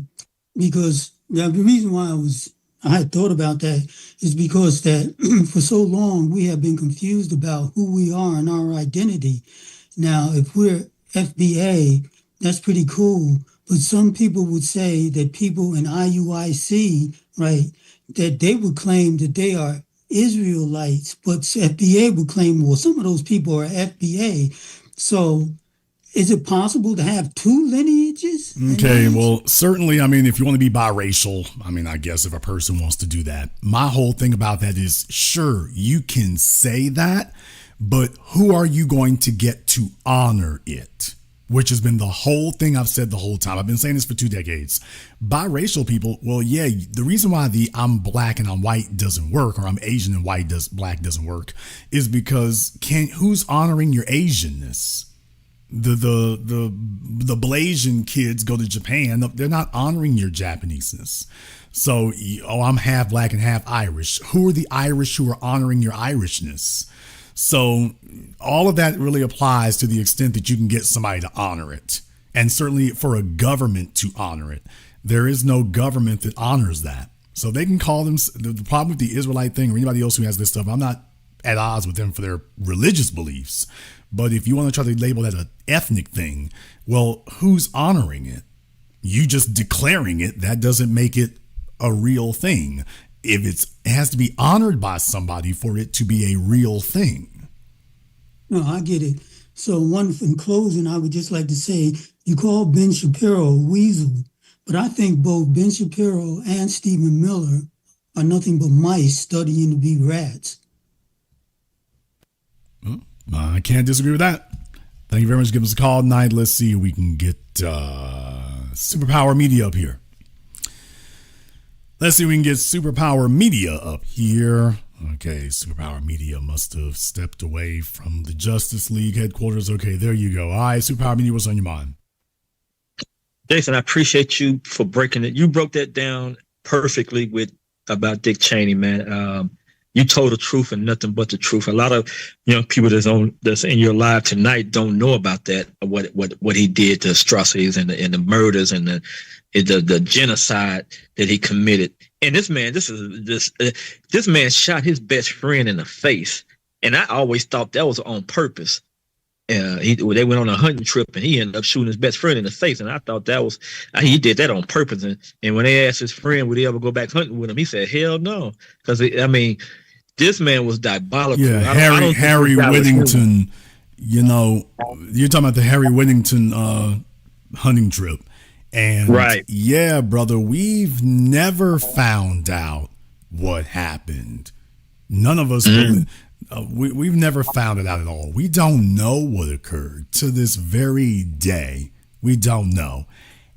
because the reason why I had thought about that is because that for so long we have been confused about who we are and our identity. Now, if we're FBA, that's pretty cool. But some people would say that people in IUIC, right, that they would claim that they are Israelites, but FBA would claim, well, some of those people are FBA. So is it possible to have two lineages? Okay, well, certainly, I mean, if you want to be biracial, I mean, I guess if a person wants to do that, my whole thing about that is, sure, you can say that, but who are you going to get to honor it? Which has been the whole thing I've said the whole time. I've been saying this for 2 decades. Biracial people, well, yeah, the reason why the I'm black and I'm white doesn't work, or I'm Asian and black doesn't work, is because who's honoring your Asianness? The Blasian kids go to Japan, they're not honoring your Japaneseness. So, I'm half black and half Irish. Who are the Irish who are honoring your Irishness? So all of that really applies to the extent that you can get somebody to honor it, and certainly for a government to honor it. There is no government that honors that. So they can call them, the problem with the Israelite thing or anybody else who has this stuff, I'm not at odds with them for their religious beliefs. But if you want to try to label that an ethnic thing, well, who's honoring it? You just declaring it, that doesn't make it a real thing. If it has to be honored by somebody for it to be a real thing. No, I get it. So in closing, I would just like to say, you call Ben Shapiro a weasel, but I think both Ben Shapiro and Stephen Miller are nothing but mice studying to be rats. I can't disagree with that. Thank you very much. Give us a call tonight. Let's see if we can get Superpower Media up here. Let's see if we can get Superpower Media up here. Okay, Superpower Media must have stepped away from the Justice League headquarters. Okay, there you go. All right, Superpower Media, what's on your mind? Jason, I appreciate you for breaking it. You broke that down perfectly about Dick Cheney, man. You told the truth and nothing but the truth. A lot of young people that's in your live tonight don't know about that, what he did, the atrocities and the murders and the genocide that he committed. And this man shot his best friend in the face, and I always thought that was on purpose. They went on a hunting trip, and he ended up shooting his best friend in the face, and I thought he did that on purpose. And when they asked his friend would he ever go back hunting with him, he said, "Hell no," because this man was diabolical. Yeah, Harry Whittington. You're talking about the Harry Whittington hunting trip. And right. Yeah, brother, we've never found out what happened. None of us, we've never found it out at all. We don't know what occurred to this very day. We don't know.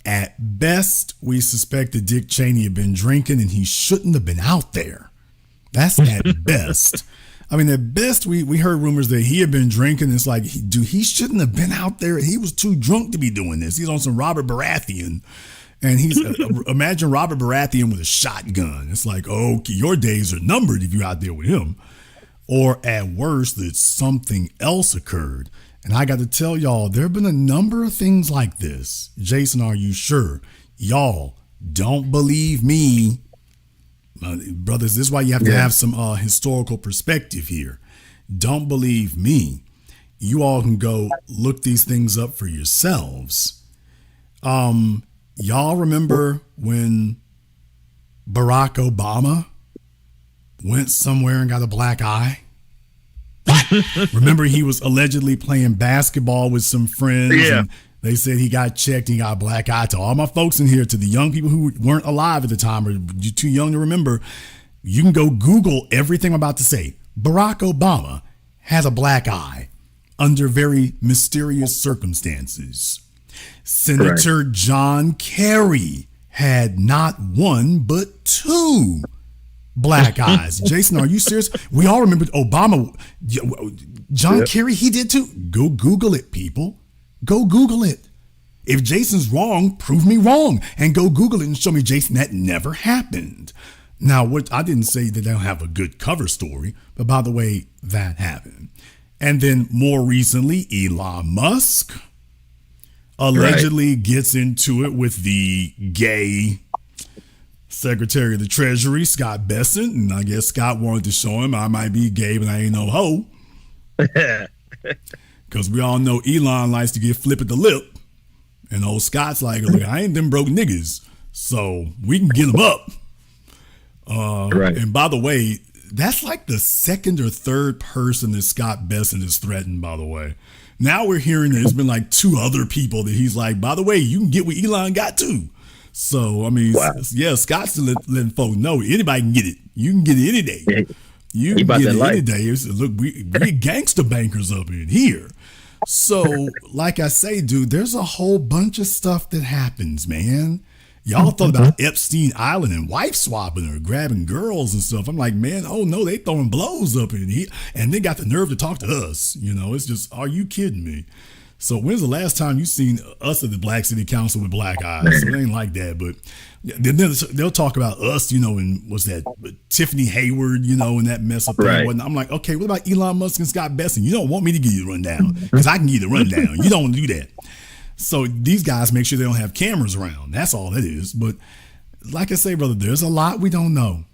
At best, we suspect that Dick Cheney had been drinking and he shouldn't have been out there. That's at best. I mean, at best, we heard rumors that he had been drinking. It's like, he shouldn't have been out there. He was too drunk to be doing this. He's on some Robert Baratheon. And he's, imagine Robert Baratheon with a shotgun. It's like, okay, your days are numbered if you're out there with him. Or at worst, that something else occurred. And I got to tell y'all, there have been a number of things like this. Jason, are you sure? Y'all, don't believe me. Brothers, this is why you have to have some historical perspective here. Don't believe me. You all can go look these things up for yourselves. Y'all remember when Barack Obama went somewhere and got a black eye? Remember, he was allegedly playing basketball with some friends. Yeah. And they said he got checked and he got a black eye. To all my folks in here, to the young people who weren't alive at the time or you're too young to remember, you can go Google everything I'm about to say. Barack Obama had a black eye under very mysterious circumstances. Senator John Kerry had not one but two black eyes. Jason, are you serious? We all remember Obama. John Kerry, he did too. Go Google it, people. Go Google it. If Jason's wrong, prove me wrong, and go Google it and show me, Jason, that never happened. Now, what I didn't say that they don't have a good cover story, but by the way, that happened. And then more recently, Elon Musk allegedly gets into it with the gay Secretary of the Treasury, Scott Bessent, and I guess Scott wanted to show him I might be gay, but I ain't no hoe. Because we all know Elon likes to get flip at the lip. And old Scott's like, look, I ain't them broke niggas, so we can get them up. And by the way, that's like the second or third person that Scott Bessent has threatened, by the way. Now we're hearing there's been like two other people that he's like, by the way, you can get what Elon got too. So, I mean, yeah, Scott's letting folks know anybody can get it. You can get it any day. You can get it any day. Look, we gangster bankers up in here. So, like I say, dude, there's a whole bunch of stuff that happens, man. Y'all thought about Epstein Island and wife swapping or grabbing girls and stuff. I'm like, man, oh no, they throwing blows up in here. And they got the nerve to talk to us. You know, it's just, are you kidding me? So when's the last time you seen us at the Black City Council with black eyes? So it ain't like that. But then they'll talk about us, you know, and what's that, Tiffany Hayward, you know, and that mess up there. And I'm like, okay, what about Elon Musk and Scott Bessent? You don't want me to give you the rundown because I can give you the rundown. You don't want to do that. So these guys make sure they don't have cameras around. That's all it is. But like I say, brother, there's a lot we don't know.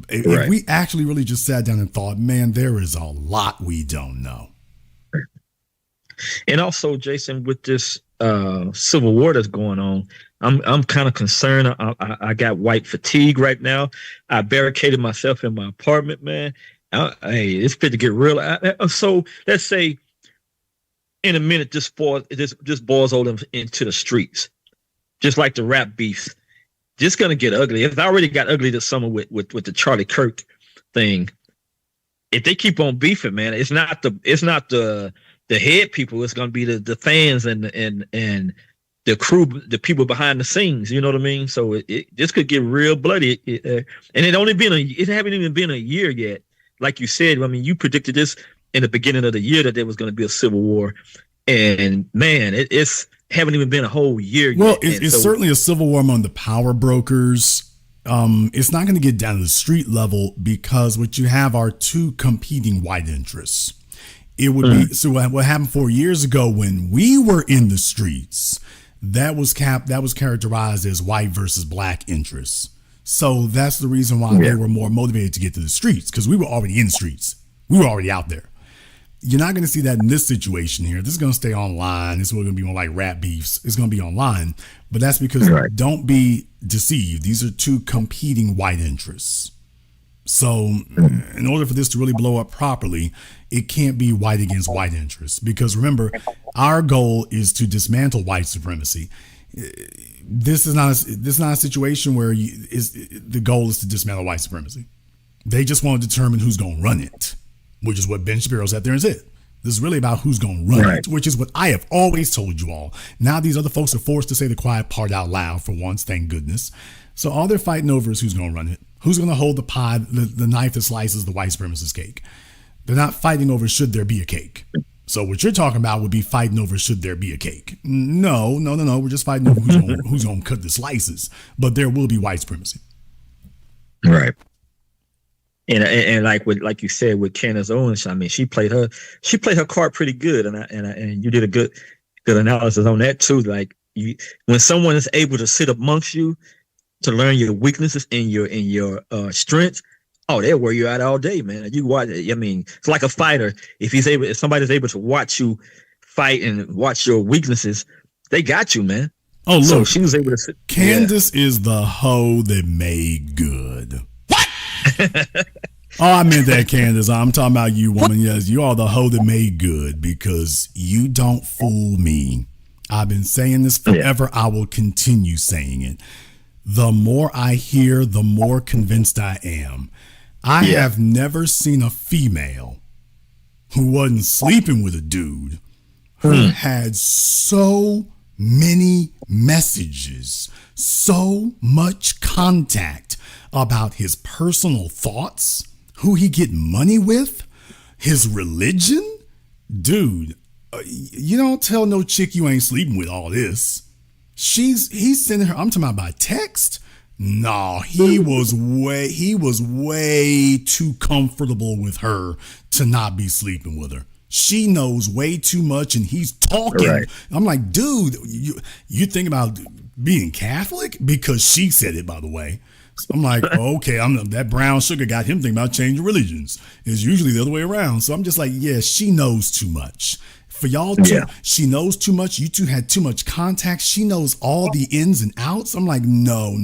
If we actually really just sat down and thought, man, there is a lot we don't know. And also, Jason, with this civil war that's going on, I'm kind of concerned. I got white fatigue right now. I barricaded myself in my apartment, man. Hey, it's fit to get real. So let's say in a minute, this boils over into the streets, just like the rap beef. Just gonna get ugly. It's already got ugly this summer with the Charlie Kirk thing. If they keep on beefing, man, it's not the head people. It's gonna be the fans and the crew, the people behind the scenes. You know what I mean? So this could get real bloody. And it haven't even been a year yet. Like you said, I mean, you predicted this in the beginning of the year that there was going to be a civil war, and man, it's haven't even been a whole year yet. Well, it's certainly a civil war among the power brokers. It's not going to get down to the street level because what you have are two competing white interests. It would be so. What happened 4 years ago when we were in the streets, that was characterized as white versus black interests. So that's the reason why they were more motivated to get to the streets because we were already in the streets. We were already out there. You're not going to see that in this situation here. This is going to stay online. This is going to be more like rap beefs. It's going to be online. But that's because don't be deceived. These are two competing white interests. So in order for this to really blow up properly, it can't be white against white interests. Because remember, our goal is to dismantle white supremacy. This is not a situation where the goal is to dismantle white supremacy. They just want to determine who's going to run it, which is what Ben Shapiro sat there and said. This is really about who's going to run it, which is what I have always told you all. Now these other folks are forced to say the quiet part out loud for once, thank goodness. So all they're fighting over is who's going to run it. Who's going to hold the pie, the knife that slices the white supremacist cake. They're not fighting over should there be a cake. So what you're talking about would be fighting over should there be a cake. No. We're just fighting over who's going to cut the slices. But there will be white supremacy. Right. And like you said with Candace Owens, I mean, she played her card pretty good, and you did a good analysis on that too. Like when someone is able to sit amongst you to learn your weaknesses and your strengths, oh, they'll wear you out all day, man. You watch. I mean, it's like a fighter. If somebody's able to watch you fight and watch your weaknesses, they got you, man. Oh, look, so she was able to sit. Candace is the hoe that made good. Oh, I meant that, Candace. I'm talking about you, woman. Yes, you are the hoe that made good because you don't fool me. I've been saying this forever. I will continue saying it. The more I hear, the more convinced I am. I have never seen a female who wasn't sleeping with a dude who had so many messages, so much contact about his personal thoughts, who he get money with, his religion. Dude, you don't tell no chick you ain't sleeping with all this. He's sending her, I'm talking about by text. No, he was way too comfortable with her to not be sleeping with her. She knows way too much and he's talking. Right. I'm like, dude, you think about being Catholic? Because she said it, by the way. So I'm like, okay, that brown sugar got him thinking about changing religions. It's usually the other way around. So I'm just like, yeah, she knows too much. For y'all two, she knows too much. You two had too much contact. She knows all the ins and outs. I'm like, no,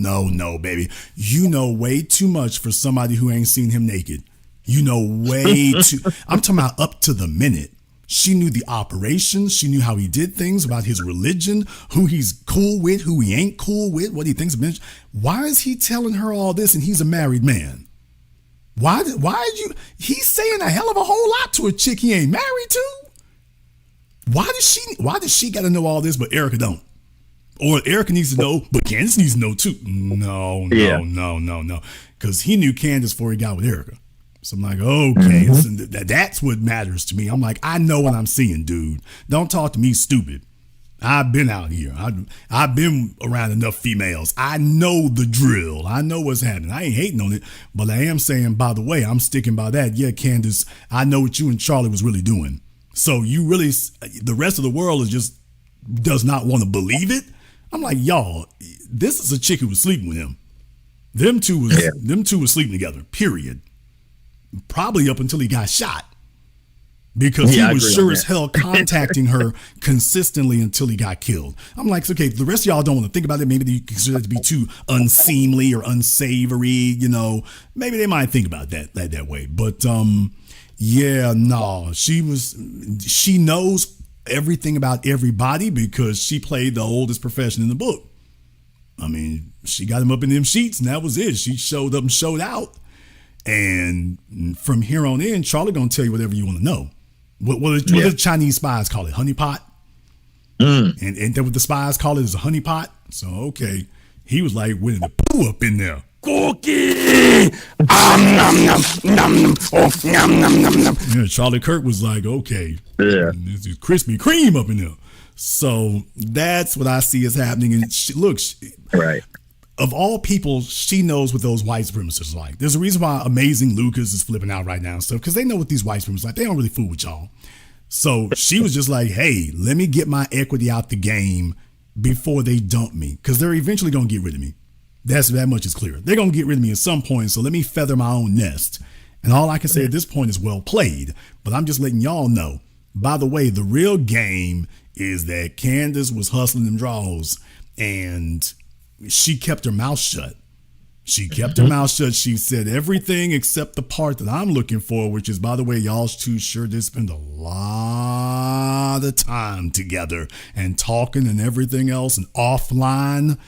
baby. You know way too much for somebody who ain't seen him naked. You know way too. I'm talking about up to the minute. She knew the operations. She knew how he did things, about his religion, who he's cool with, who he ain't cool with, what he thinks of. Why is he telling her all this and he's a married man? He's saying a hell of a whole lot to a chick he ain't married to. Why does she got to know all this, but Erica don't? Or Erica needs to know, but Candace needs to know too. No. Because he knew Candace before he got with Erica. So I'm like, okay, that's what matters to me. I'm like, I know what I'm seeing, dude. Don't talk to me stupid. I've been out here. I've been around enough females. I know the drill. I know what's happening. I ain't hating on it, but I am saying, by the way, I'm sticking by that. Yeah, Candace, I know what you and Charlie was really doing. So you really, the rest of the world does not want to believe it. I'm like, y'all, this is a chick who was sleeping with him. Them two was sleeping together, period. Probably up until he got shot. Because he was sure as hell contacting her consistently until he got killed. I'm like, okay, the rest of y'all don't want to think about it. Maybe you consider it to be too unseemly or unsavory, you know. Maybe they might think about that way. But yeah, no, she knows everything about everybody because she played the oldest profession in the book. I mean, she got him up in them sheets and that was it. She showed up and showed out. And from here on in, Charlie gonna tell you whatever you want to know. What do the Chinese spies call it? Honeypot? And ain't that what the spies call it? Is a honeypot? So, okay. He was like winning the poo up in there. Cookie! Yeah, Charlie Kirk was like, okay. Yeah. This is Krispy Kreme up in there. So that's what I see is happening. And right. Of all people, she knows what those white supremacists are like. There's a reason why Amazing Lucas is flipping out right now and stuff, because they know what these white supremacists are like. They don't really fool with y'all. So she was just like, hey, let me get my equity out the game before they dump me, because they're eventually going to get rid of me. That much is clear. They're going to get rid of me at some point, so let me feather my own nest. And all I can say at this point is well played, but I'm just letting y'all know. By the way, the real game is that Candace was hustling them draws, and she kept her mouth shut. She kept her mouth shut. She said everything except the part that I'm looking for, which is, by the way, y'all too sure did spend a lot of time together and talking and everything else and offline.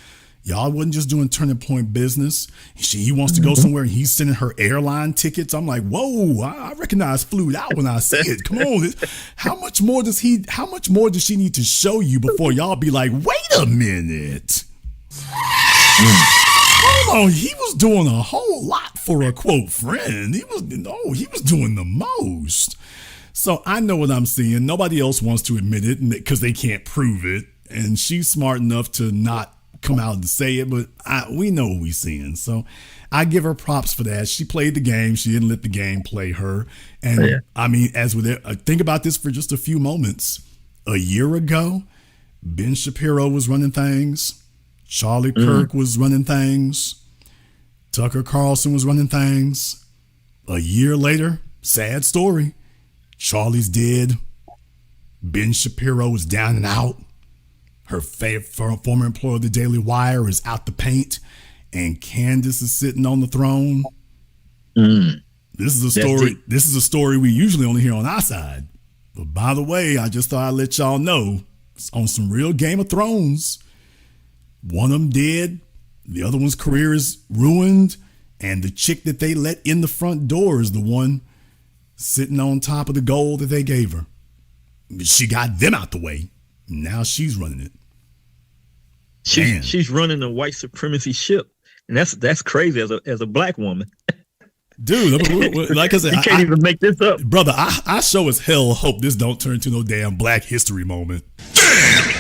Y'all wasn't just doing Turning Point business. He wants to go somewhere and he's sending her airline tickets. I'm like, whoa, I recognize flued out when I see it. Come on. How much more does she need to show you before y'all be like, wait a minute? Hold on, he was doing a whole lot for a quote friend. He was doing the most. So I know what I'm seeing. Nobody else wants to admit it because they can't prove it. And she's smart enough to not come out and say it, but we know what we're seeing. So I give her props for that. She played the game. She didn't let the game play her. And I mean, as with it, think about this for just a few moments. A year ago, Ben Shapiro was running things. Charlie Kirk was running things. Tucker Carlson was running things. A year later, sad story. Charlie's dead. Ben Shapiro is down and out. Her former employer of the Daily Wire is out the paint. And Candace is sitting on the throne. This is a story. This is a story we usually only hear on our side. But by the way, I just thought I'd let y'all know it's on some real Game of Thrones. One of them dead, the other one's career is ruined, and the chick that they let in the front door is the one sitting on top of the gold that they gave her. She got them out the way. Now she's running it. Man. She's running a white supremacy ship, and that's crazy as a black woman. Dude, like I said, you can't even make this up, brother. I sure as hell hope this don't turn into no damn Black History moment.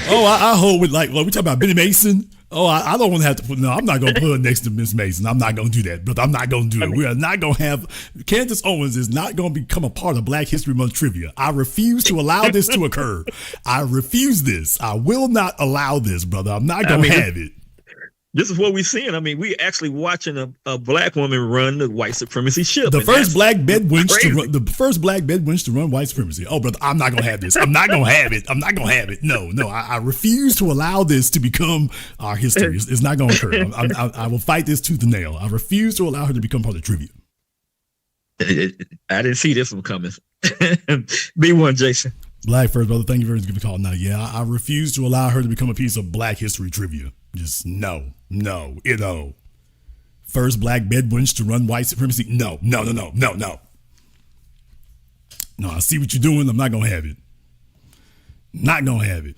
Oh, I hope we talk about Benny Mason. Oh, I don't want to have to put. No, I'm not going to put her next to Miss Mason. I'm not going to do that, brother. I'm not going to do it. We are not going to have Candace Owens is not going to become a part of Black History Month trivia. I refuse to allow this to occur. I refuse this. I will not allow this, brother. I'm not going to have it. This is what we're seeing. I mean, we actually watching a black woman run the white supremacy ship. The first black bed wench to run white supremacy. Oh, brother, I'm not gonna have this. I'm not gonna have it. I'm not gonna have it. No. I refuse to allow this to become our history. It's not gonna occur. I will fight this tooth and nail. I refuse to allow her to become part of trivia. I didn't see this one coming. B1, Jason. Black first, brother. Thank you very much for giving me a call. Now, yeah, I refuse to allow her to become a piece of Black history trivia. Just no. First black bed wench to run white supremacy. No. No, I see what you're doing. I'm not going to have it. Not going to have it.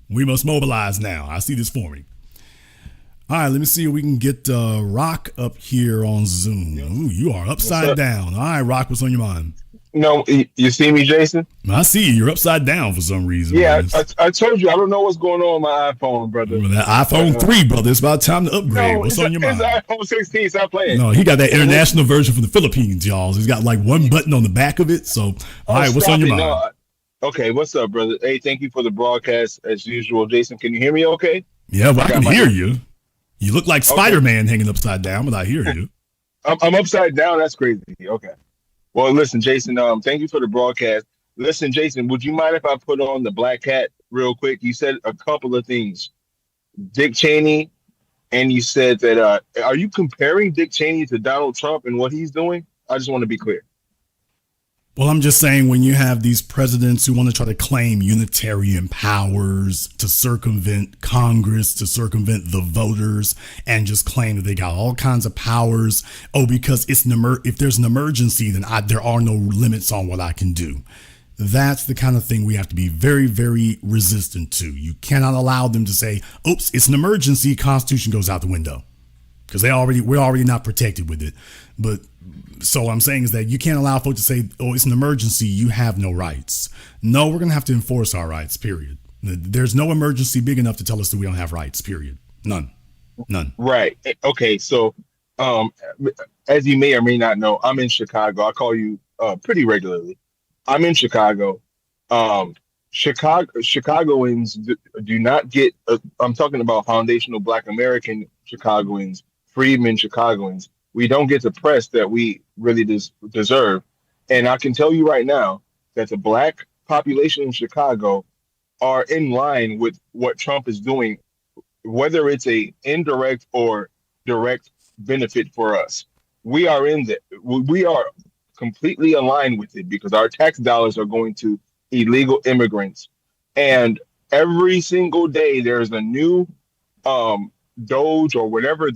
We must mobilize now. I see this forming. All right, let me see if we can get Rock up here on Zoom. Ooh, you are upside down. All right, Rock, what's on your mind? No, you see me, Jason? I see you. You're upside down for some reason. Yeah, I told you. I don't know what's going on with my iPhone, brother. Remember that iPhone 3, brother. It's about time to upgrade. What's on your mind? It's iPhone 16. Stop playing. No, he got that international version from the Philippines, y'all. He's got like one button on the back of it. So, all right, what's on your mind? No. Okay, what's up, brother? Hey, thank you for the broadcast as usual. Jason, can you hear me okay? Yeah, well, I can hear you. You look like Spider-Man hanging upside down, but I hear you. I'm upside down. That's crazy. Okay. Well, listen, Jason, thank you for the broadcast. Listen, Jason, would you mind if I put on the Black Cat real quick? You said a couple of things. Dick Cheney, and you said that, are you comparing Dick Cheney to Donald Trump and what he's doing? I just want to be clear. Well, I'm just saying when you have these presidents who want to try to claim unitarian powers to circumvent Congress, to circumvent the voters, and just claim that they got all kinds of powers. Oh, because it's if there's an emergency, then there are no limits on what I can do. That's the kind of thing we have to be very, very resistant to. You cannot allow them to say, oops, it's an emergency, Constitution goes out the window. Because we're already not protected with it. But so what I'm saying is that you can't allow folks to say, oh, it's an emergency, you have no rights. No, we're going to have to enforce our rights, period. There's no emergency big enough to tell us that we don't have rights, period. None. Right. Okay. So as you may or may not know, I'm in Chicago. I call you pretty regularly. I'm in Chicago. Chicagoans do not get, I'm talking about foundational Black American Chicagoans, freedmen Chicagoans. We don't get the press that we really deserve. And I can tell you right now that the Black population in Chicago are in line with what Trump is doing, whether it's a indirect or direct benefit for us. We are completely aligned with it because our tax dollars are going to illegal immigrants. And every single day there's a new Doge or whatever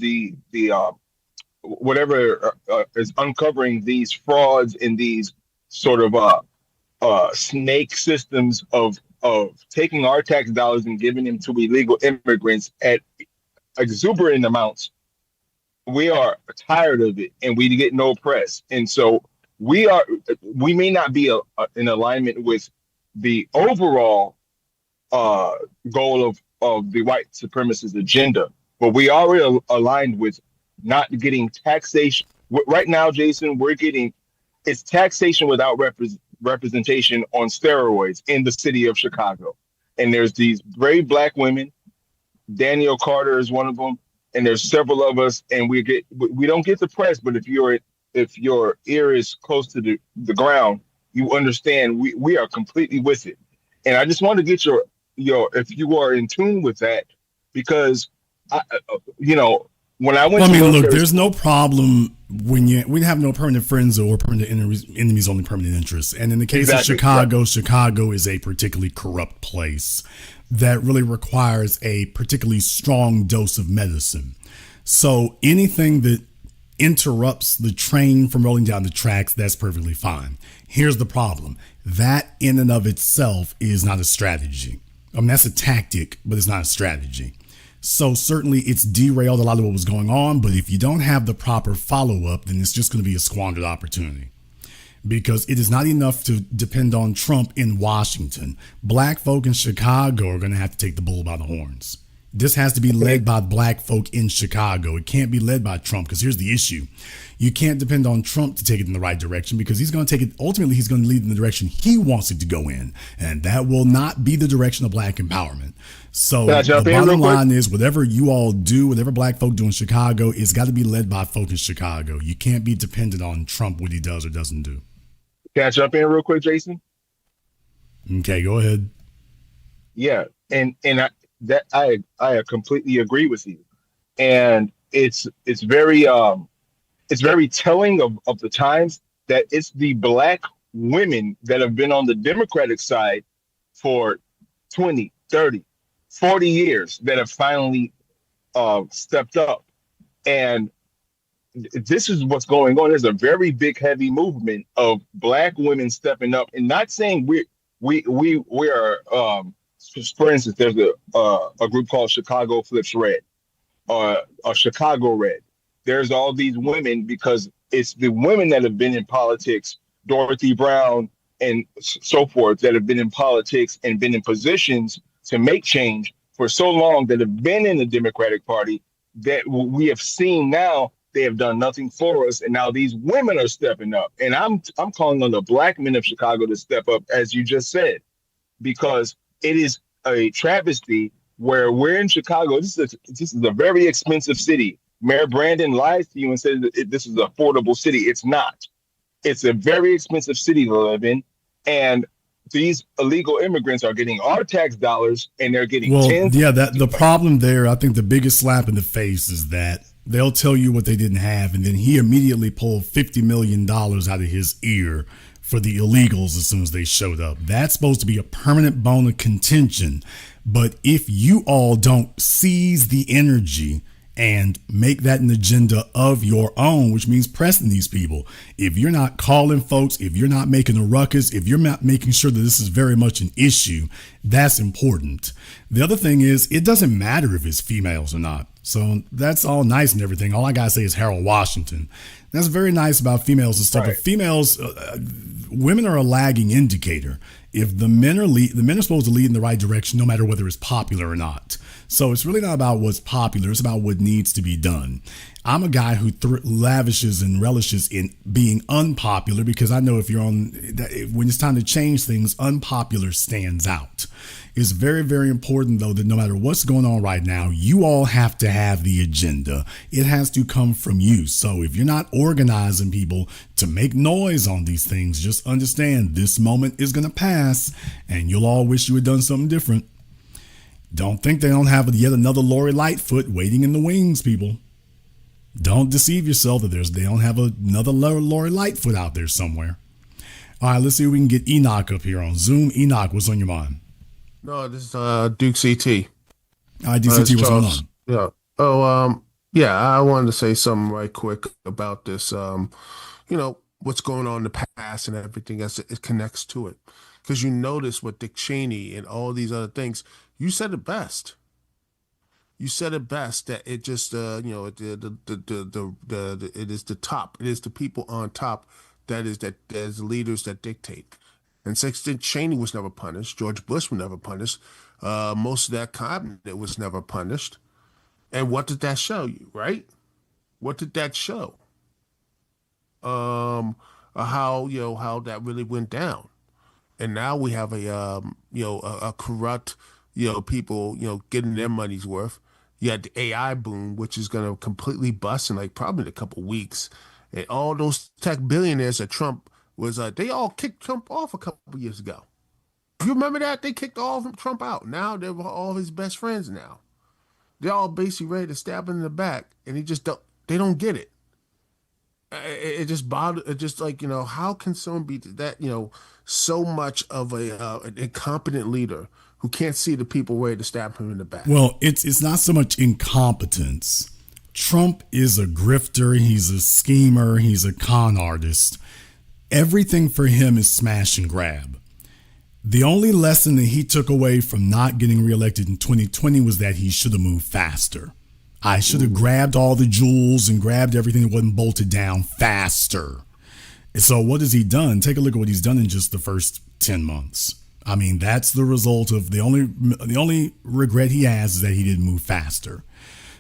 whatever is uncovering these frauds and these sort of snake systems of taking our tax dollars and giving them to illegal immigrants at exuberant amounts. We are tired of it, and we get no press. And so we may not be in alignment with the overall goal of the white supremacist agenda, but we are aligned with not getting taxation. Right now, Jason, it's taxation without representation on steroids in the city of Chicago. And there's these brave Black women. Daniel Carter is one of them. And there's several of us, and we don't get the press, but if your ear is close to the ground, you understand we are completely with it. And I just want to get your if you are in tune with that, because when I went look, there's no problem when we have no permanent friends or permanent enemies, only permanent interests. And in the case of Chicago, right. Chicago is a particularly corrupt place that really requires a particularly strong dose of medicine. So anything that interrupts the train from rolling down the tracks, that's perfectly fine. Here's the problem. That in and of itself is not a strategy. I mean, that's a tactic, but it's not a strategy. So certainly it's derailed a lot of what was going on, but if you don't have the proper follow-up, then it's just going to be a squandered opportunity. Because it is not enough to depend on Trump in Washington. Black folk in Chicago are going to have to take the bull by the horns. This has to be led by black folk in Chicago. It can't be led by Trump, because here's the issue. You can't depend on Trump to take it in the right direction, because he's going to take it, ultimately he's going to lead in the direction he wants it to go in. And that will not be the direction of black empowerment. So the bottom line is, whatever you all do, whatever black folk do in Chicago, it's got to be led by folk in Chicago. You can't be dependent on Trump, what he does or doesn't do. Can I jump in real quick, Jason? Okay, go ahead. Yeah, and I completely agree with you, and it's very telling of the times that it's the black women that have been on the Democratic side for 20, 30, 40 years that have finally stepped up, and this is what's going on. There's a very big, heavy movement of black women stepping up, and not saying we are. For instance, there's a group called Chicago Flips Red, or Chicago Red. There's all these women, because it's the women that have been in politics, Dorothy Brown and so forth, that have been in politics and been in positions to make change for so long, that have been in the Democratic Party, that we have seen now they have done nothing for us, and now these women are stepping up. And I'm calling on the black men of Chicago to step up, as you just said, because it is a travesty where we're in Chicago. This is a very expensive city. Mayor Brandon lies to you and says that this is an affordable city. It's not. It's a very expensive city to live in, and these illegal immigrants are getting our tax dollars, and they're getting the problem there, I think the biggest slap in the face is that they'll tell you what they didn't have, and then he immediately pulled $50 million out of his ear for the illegals as soon as they showed up. That's supposed to be a permanent bone of contention. But if you all don't seize the energy and make that an agenda of your own, which means pressing these people, if you're not calling folks, if you're not making a ruckus, if you're not making sure that this is very much an issue, that's important. The other thing is, it doesn't matter if it's females or not. So that's all nice and everything. All I got to say is Harold Washington. That's very nice about females and stuff. Right. But females, women are a lagging indicator. If the men are supposed to lead in the right direction, no matter whether it's popular or not. So it's really not about what's popular. It's about what needs to be done. I'm a guy who lavishes and relishes in being unpopular, because I know when it's time to change things, unpopular stands out. It's very, very important, though, that no matter what's going on right now, you all have to have the agenda. It has to come from you. So if you're not organizing people to make noise on these things, just understand this moment is going to pass, and you'll all wish you had done something different. Don't think they don't have yet another Lori Lightfoot waiting in the wings, people. Don't deceive yourself that they don't have another Lori Lightfoot out there somewhere. All right, let's see if we can get Enoch up here on Zoom. Enoch, what's on your mind? No, this is Duke CT. All right, DCT, what's going on? Yeah. Oh, yeah, I wanted to say something right quick about this. What's going on in the past and everything as it connects to it. Because you notice with Dick Cheney and all these other things, you said it best. You said it best that it just, it is the top. It is the people on top there's leaders that dictate. And since Dick Cheney was never punished, George Bush was never punished, most of that cabinet was never punished. And what did that show you, right? What did that show? How that really went down. And now we have a corrupt, people, getting their money's worth. You had the AI boom, which is going to completely bust in probably in a couple of weeks. And all those tech billionaires that Trump was, they all kicked Trump off a couple of years ago. You remember that? They kicked all of Trump out. Now they're all his best friends now. They're all basically ready to stab him in the back, and they don't get it. It just bothered. It just how can someone be that, so much of an incompetent leader who can't see the people ready to stab him in the back? Well, it's not so much incompetence. Trump is a grifter. He's a schemer. He's a con artist. Everything for him is smash and grab. The only lesson that he took away from not getting reelected in 2020 was that he should have moved faster. I should have grabbed all the jewels and grabbed everything that wasn't bolted down faster. And so what has he done? Take a look at what he's done in just the first 10 months. I mean, that's the result of the only regret he has is that he didn't move faster.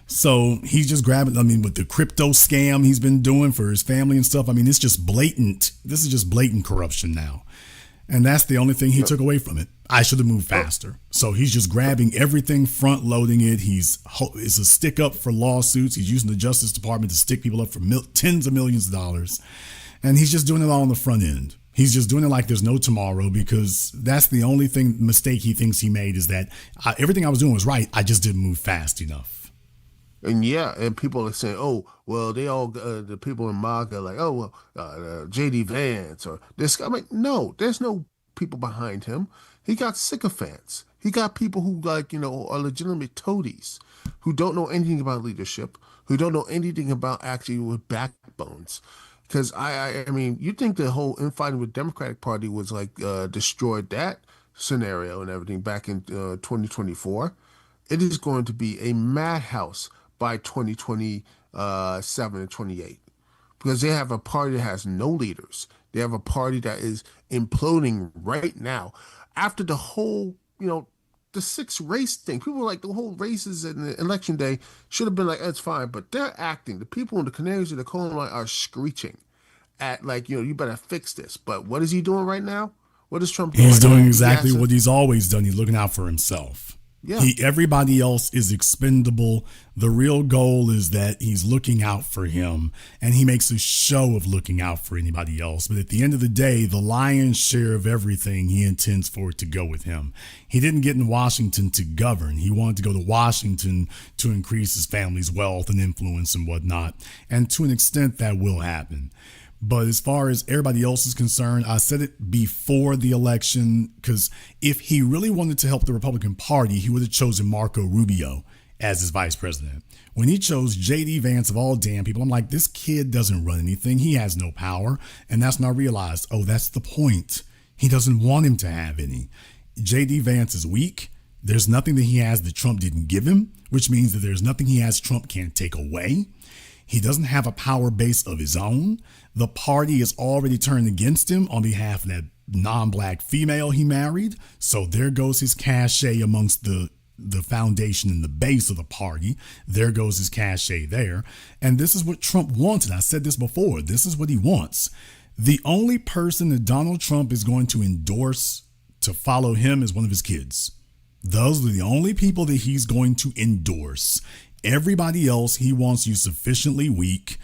So he's just grabbing, I mean, with the crypto scam he's been doing for his family and stuff. I mean, it's just blatant. This is just blatant corruption now. And that's the only thing he took away from it. I should have moved faster. So he's just grabbing everything, front loading it. It's a stick up for lawsuits. He's using the Justice Department to stick people up for tens of millions of dollars. And he's just doing it all on the front end. He's just doing it like there's no tomorrow, because that's the only mistake he thinks he made is that everything I was doing was right. I just didn't move fast enough. And people are saying, oh, well, they all, the people in MAGA, like, oh, well, J.D. Vance or this guy. I'm like, no, there's no people behind him. He got sycophants. He got people who, like, are legitimate toadies, who don't know anything about leadership, who don't know anything about actually with backbones. Because, I mean, you think the whole infighting with Democratic Party was, like, destroyed that scenario and everything back in 2024. It is going to be a madhouse by 2027 and 28, because they have a party that has no leaders. They have a party that is imploding right now. After the whole, the 6 race thing, people were like, the whole races in the election day should have been like, that's fine, but they're acting. The people in the Canaries of the coal line are screeching at, like, you better fix this. But what is he doing right now? What is Trump doing? He's doing exactly what he's always done. He's looking out for himself. Yeah. Everybody else is expendable. The real goal is that he's looking out for him, and he makes a show of looking out for anybody else. But at the end of the day, the lion's share of everything he intends for it to go with him. He didn't get in Washington to govern. He wanted to go to Washington to increase his family's wealth and influence and whatnot. And to an extent, that will happen. But as far as everybody else is concerned, I said it before the election, because if he really wanted to help the Republican Party, he would have chosen Marco Rubio as his vice president. When he chose J.D. Vance of all damn people, I'm like, this kid doesn't run anything. He has no power. And that's when I realized, oh, that's the point. He doesn't want him to have any. J.D. Vance is weak. There's nothing that he has that Trump didn't give him, which means that there's nothing he has Trump can't take away. He doesn't have a power base of his own. The party is already turned against him on behalf of that non-black female he married. So there goes his cachet amongst the foundation and the base of the party. There goes his cachet there. And this is what Trump wanted. I said this before. This is what he wants. The only person that Donald Trump is going to endorse to follow him is one of his kids. Those are the only people that he's going to endorse. Everybody else, he wants you sufficiently weak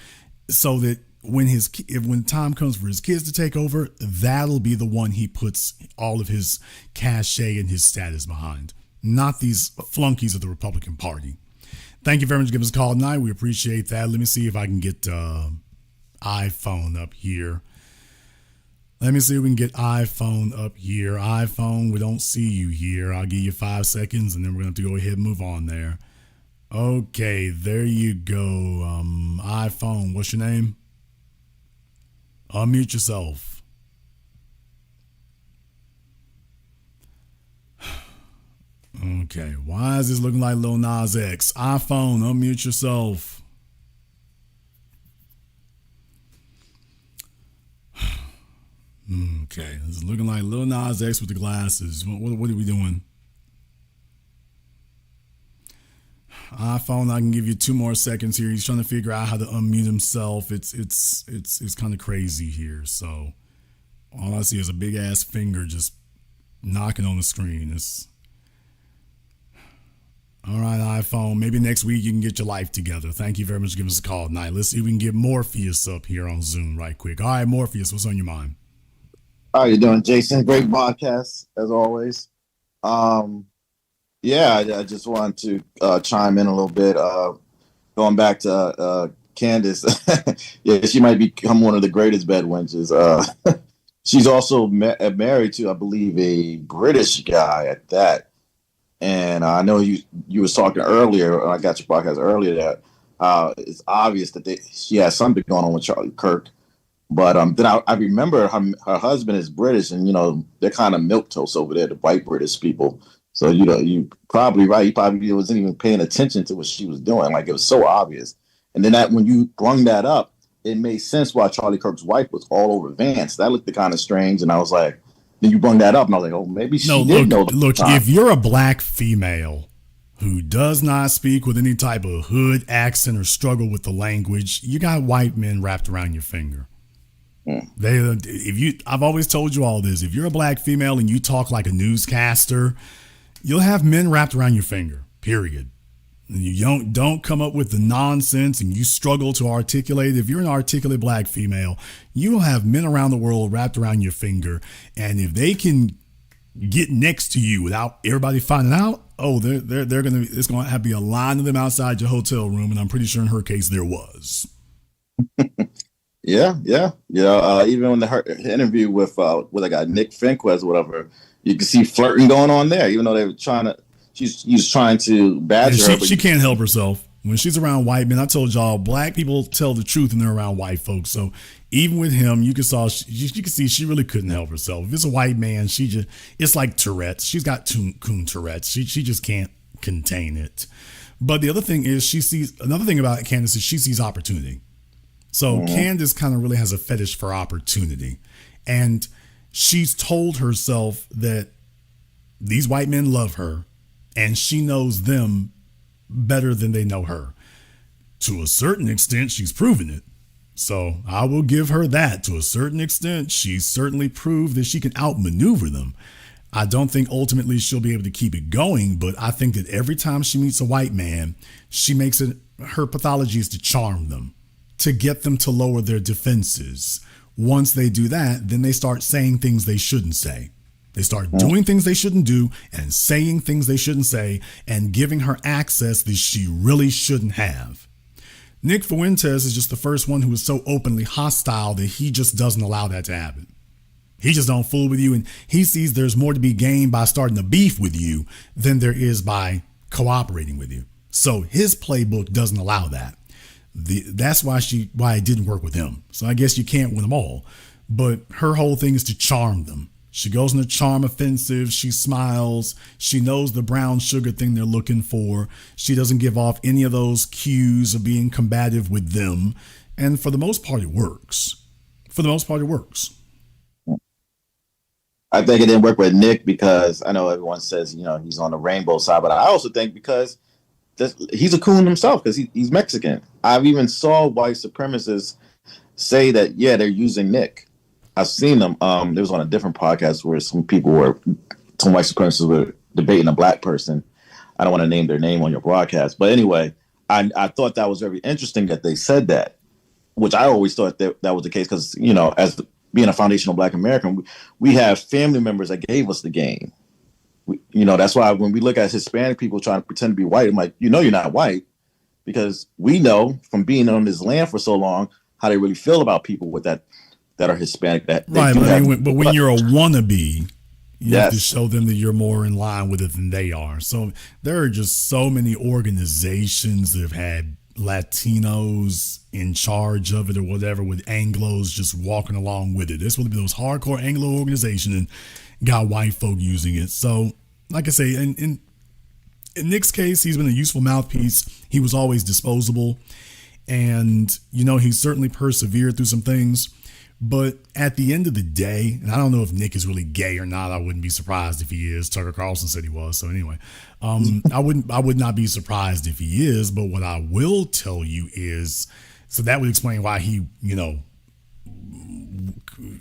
so that when time comes for his kids to take over, that'll be the one he puts all of his cachet and his status behind, not these flunkies of the Republican Party. Thank you very much for giving us a call tonight. We appreciate that. Let me see if I can get iPhone up here. Let me see if we can get iPhone up here. iPhone, we don't see you here. I'll give you 5 seconds, and then we're going to have to go ahead and move on there. Okay, there you go. iPhone, what's your name? Unmute yourself. Okay, why is this looking like Lil Nas X? iPhone, unmute yourself. Okay, this is looking like Lil Nas X with the glasses. What are we doing? iPhone, I can give you 2 more seconds here. He's trying to figure out how to unmute himself. It's kind of crazy here. So all I see is a big ass finger just knocking on the screen. All right, iPhone. Maybe next week you can get your life together. Thank you very much for giving us a call tonight. Let's see if we can get Morpheus up here on Zoom right quick. All right, Morpheus, what's on your mind? How you doing, Jason? Great podcast as always. Yeah, I just wanted to chime in a little bit. Going back to Candace, yeah, she might become one of the greatest bed wenches. She's also married to, I believe, a British guy at that. And I know you was talking earlier, and I got your podcast earlier, that it's obvious that she has something going on with Charlie Kirk. But then I remember her husband is British, and they're kind of milquetoast over there, the white British people. So you probably right. He probably wasn't even paying attention to what she was doing. Like, it was so obvious. And then when you brung that up, it made sense why Charlie Kirk's wife was all over Vance. That looked kind of strange, and I was like, then you brung that up, and I was like, oh, maybe she did know. Look, if you're a black female who does not speak with any type of hood accent or struggle with the language, you got white men wrapped around your finger. I've always told you all this. If you're a black female and you talk like a newscaster, you'll have men wrapped around your finger. Period. And you don't come up with the nonsense, and you struggle to articulate. If you're an articulate black female, you'll have men around the world wrapped around your finger. And if they can get next to you without everybody finding out, it's gonna have to be a line of them outside your hotel room. And I'm pretty sure in her case there was. Yeah. Even in her interview with that guy Nick Finquez or whatever, you can see flirting going on there. Even though they were trying to, he's trying to badger her. She can't help herself when she's around white men. I told y'all, black people tell the truth when they're around white folks. So even with him, you can see she really couldn't help herself. If it's a white man, it's like Tourette's. She's got coon Tourette's. She just can't contain it. But the other thing is another thing about Candace is she sees opportunity. So Candace kind of really has a fetish for opportunity. And she's told herself that these white men love her, and she knows them better than they know her. To a certain extent, she's proven it. So I will give her that. To a certain extent, she's certainly proved that she can outmaneuver them. I don't think ultimately she'll be able to keep it going, but I think that every time she meets a white man, she makes it, her pathology is to charm them, to get them to lower their defenses. Once they do that, then they start saying things they shouldn't say. They start doing things they shouldn't do and saying things they shouldn't say and giving her access that she really shouldn't have. Nick Fuentes is just the first one who is so openly hostile that he just doesn't allow that to happen. He just don't fool with you, and he sees there's more to be gained by starting a beef with you than there is by cooperating with you. So his playbook doesn't allow that. That's why it didn't work with him. So I guess you can't win them all. But her whole thing is to charm them. She goes in a charm offensive. She smiles. She knows the brown sugar thing they're looking for. She doesn't give off any of those cues of being combative with them. And for the most part, it works. I think it didn't work with Nick because I know everyone says, he's on the rainbow side, but I also think because he's a coon himself because he's Mexican. I've even saw white supremacists say that, they're using Nick. I've seen them. There was on a different podcast where some white supremacists were debating a black person. I don't want to name their name on your broadcast. But anyway, I thought that was very interesting that they said that, which I always thought that was the case because, as being a foundational black American, we have family members that gave us the game. That's why when we look at Hispanic people trying to pretend to be white, I'm like, you're not white because we know from being on this land for so long how they really feel about people with that are Hispanic. But when you're a wannabe, you have to show them that you're more in line with it than they are. So there are just so many organizations that have had Latinos in charge of it or whatever, with Anglos just walking along with it. This would be those hardcore Anglo organizations and got white folk using it. So, like I say, in Nick's case, he's been a useful mouthpiece. He was always disposable, and he's certainly persevered through some things. But at the end of the day, and I don't know if Nick is really gay or not. I wouldn't be surprised if he is. Tucker Carlson said he was. So anyway, I would not be surprised if he is. But what I will tell you is, so that would explain why he,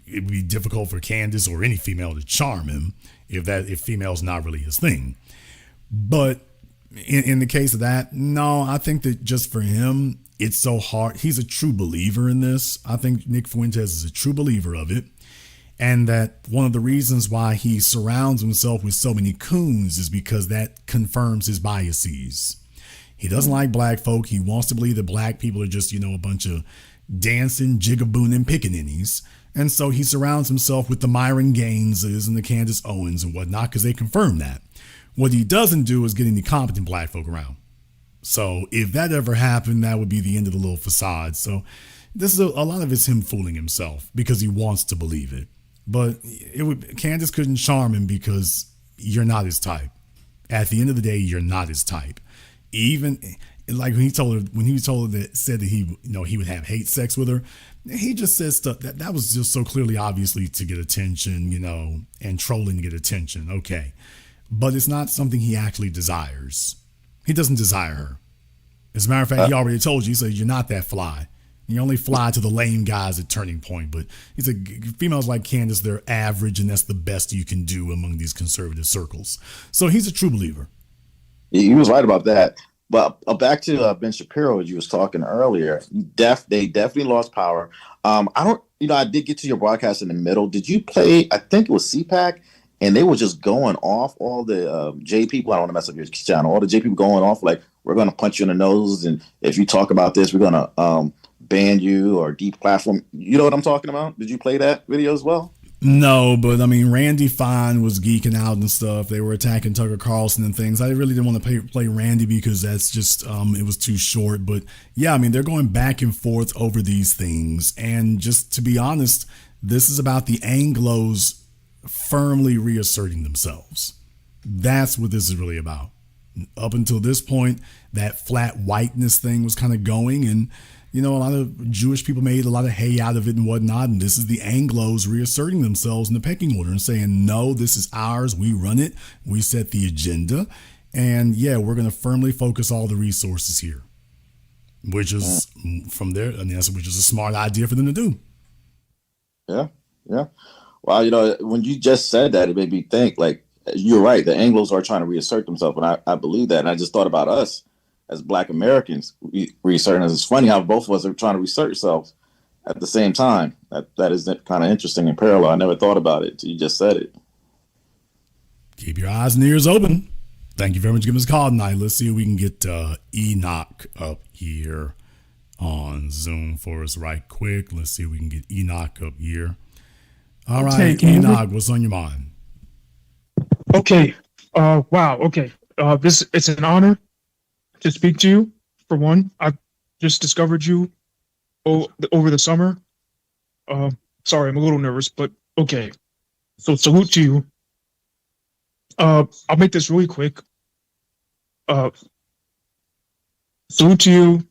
it'd be difficult for Candace or any female to charm him if female's not really his thing. But in the case of that, no, I think that just for him, it's so hard. He's a true believer in this. I think Nick Fuentes is a true believer of it. And that one of the reasons why he surrounds himself with so many coons is because that confirms his biases. He doesn't like black folk. He wants to believe that black people are just, a bunch of dancing, jigabooning pickaninnies. And so he surrounds himself with the Myron Gaineses and the Candace Owens and whatnot because they confirm that. What he doesn't do is get any competent black folk around. So if that ever happened, that would be the end of the little facade. So this is a lot of it's him fooling himself because he wants to believe it. But Candace couldn't charm him because you're not his type. At the end of the day, you're not his type. Even like when he told her said that he would have hate sex with her, he just said stuff that was just so clearly obviously to get attention, and trolling to get attention. Okay. But it's not something he actually desires. He doesn't desire her. As a matter of fact, he already told you, he said, you're not that fly. You only fly to the lame guys at Turning Point. But he said females like Candace, they're average, and that's the best you can do among these conservative circles. So he's a true believer. He was right about that. But back to Ben Shapiro, as you was talking earlier, they definitely lost power. I did get to your broadcast in the middle. Did you play, I think it was CPAC, and they were just going off, all the J people, I don't want to mess up your channel, all the J people going off like, we're going to punch you in the nose, and if you talk about this, we're going to ban you or deplatform. You know what I'm talking about? Did you play that video as well? No, but I mean, Randy Fine was geeking out and stuff. They were attacking Tucker Carlson and things. I really didn't want to play Randy because that's just, it was too short. But yeah, I mean, they're going back and forth over these things. And just to be honest, this is about the Anglos firmly reasserting themselves. That's what this is really about. Up until this point, that flat whiteness thing was kind of going, and a lot of Jewish people made a lot of hay out of it and whatnot. And this is the Anglos reasserting themselves in the pecking order and saying, no, this is ours. We run it. We set the agenda. And yeah, we're going to firmly focus all the resources here, which is from there. And that's which is a smart idea for them to do. Yeah. Yeah. Well, when you just said that, it made me think, like, you're right. The Anglos are trying to reassert themselves. And I believe that. And I just thought about us as Black Americans reasserting us. It's funny how both of us are trying to reassert ourselves at the same time. That is kind of interesting and parallel. I never thought about it until you just said it. Keep your eyes and ears open. Thank you very much for giving us a call tonight. Let's see if we can get Enoch up here on Zoom for us right quick. Let's see if we can get Enoch up here. All right, Enoch, what's on your mind? Okay. Wow. Okay. It's an honor to speak to you. For one, I've just discovered you over the summer. Sorry, I'm a little nervous, but okay. So salute to you. I'll make this really quick. Salute to you.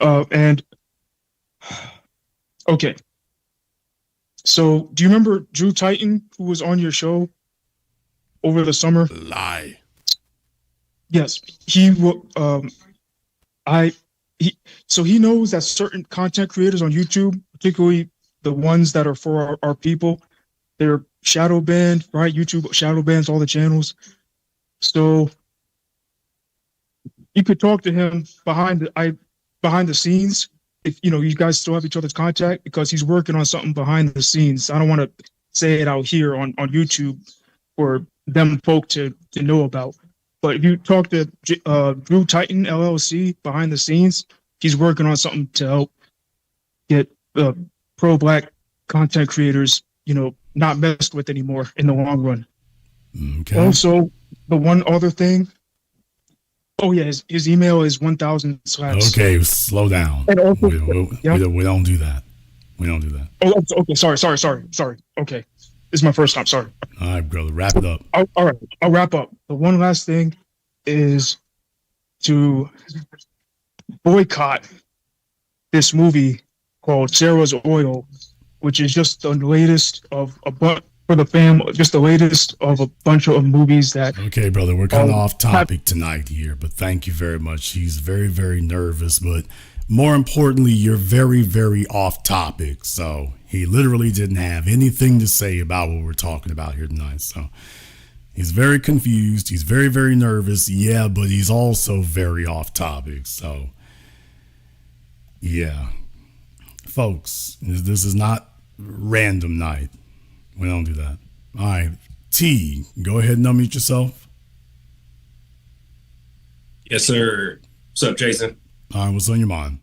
And okay. So do you remember Drew Titan, who was on your show over the summer? Lie. Yes, he knows that certain content creators on YouTube, particularly the ones that are for our people, they're shadow banned, right? YouTube shadow bans all the channels. So you could talk to him behind the scenes if you guys still have each other's contact, because he's working on something behind the scenes. I don't want to say it out here on YouTube for them folk to know about. But if you talk to Drew Titan LLC behind the scenes, he's working on something to help get pro-Black content creators, not messed with anymore in the long run. Okay. Also, the one other thing. Oh yeah, his email is 1,000 slats. Okay, slow down. And also, we don't do that. We don't do that. Oh, okay. Sorry. Okay, this is my first time. Sorry. All right, brother, wrap it up. All right, I'll wrap up. The one last thing is to boycott this movie called Sarah's Oil, which is just the latest of a bunch for the family, just the latest of a bunch of movies that. Okay, brother, we're kind of off topic tonight here, but thank you very much. He's very, very nervous, but more importantly, you're very, very off topic. So he literally didn't have anything to say about what we're talking about here tonight. So he's very confused. He's very, very nervous. Yeah, but he's also very off topic. So yeah, folks, this is not random night. We don't do that. All right, T, go ahead and unmute yourself. Yes, sir. What's up, Jason? All right, what's on your mind?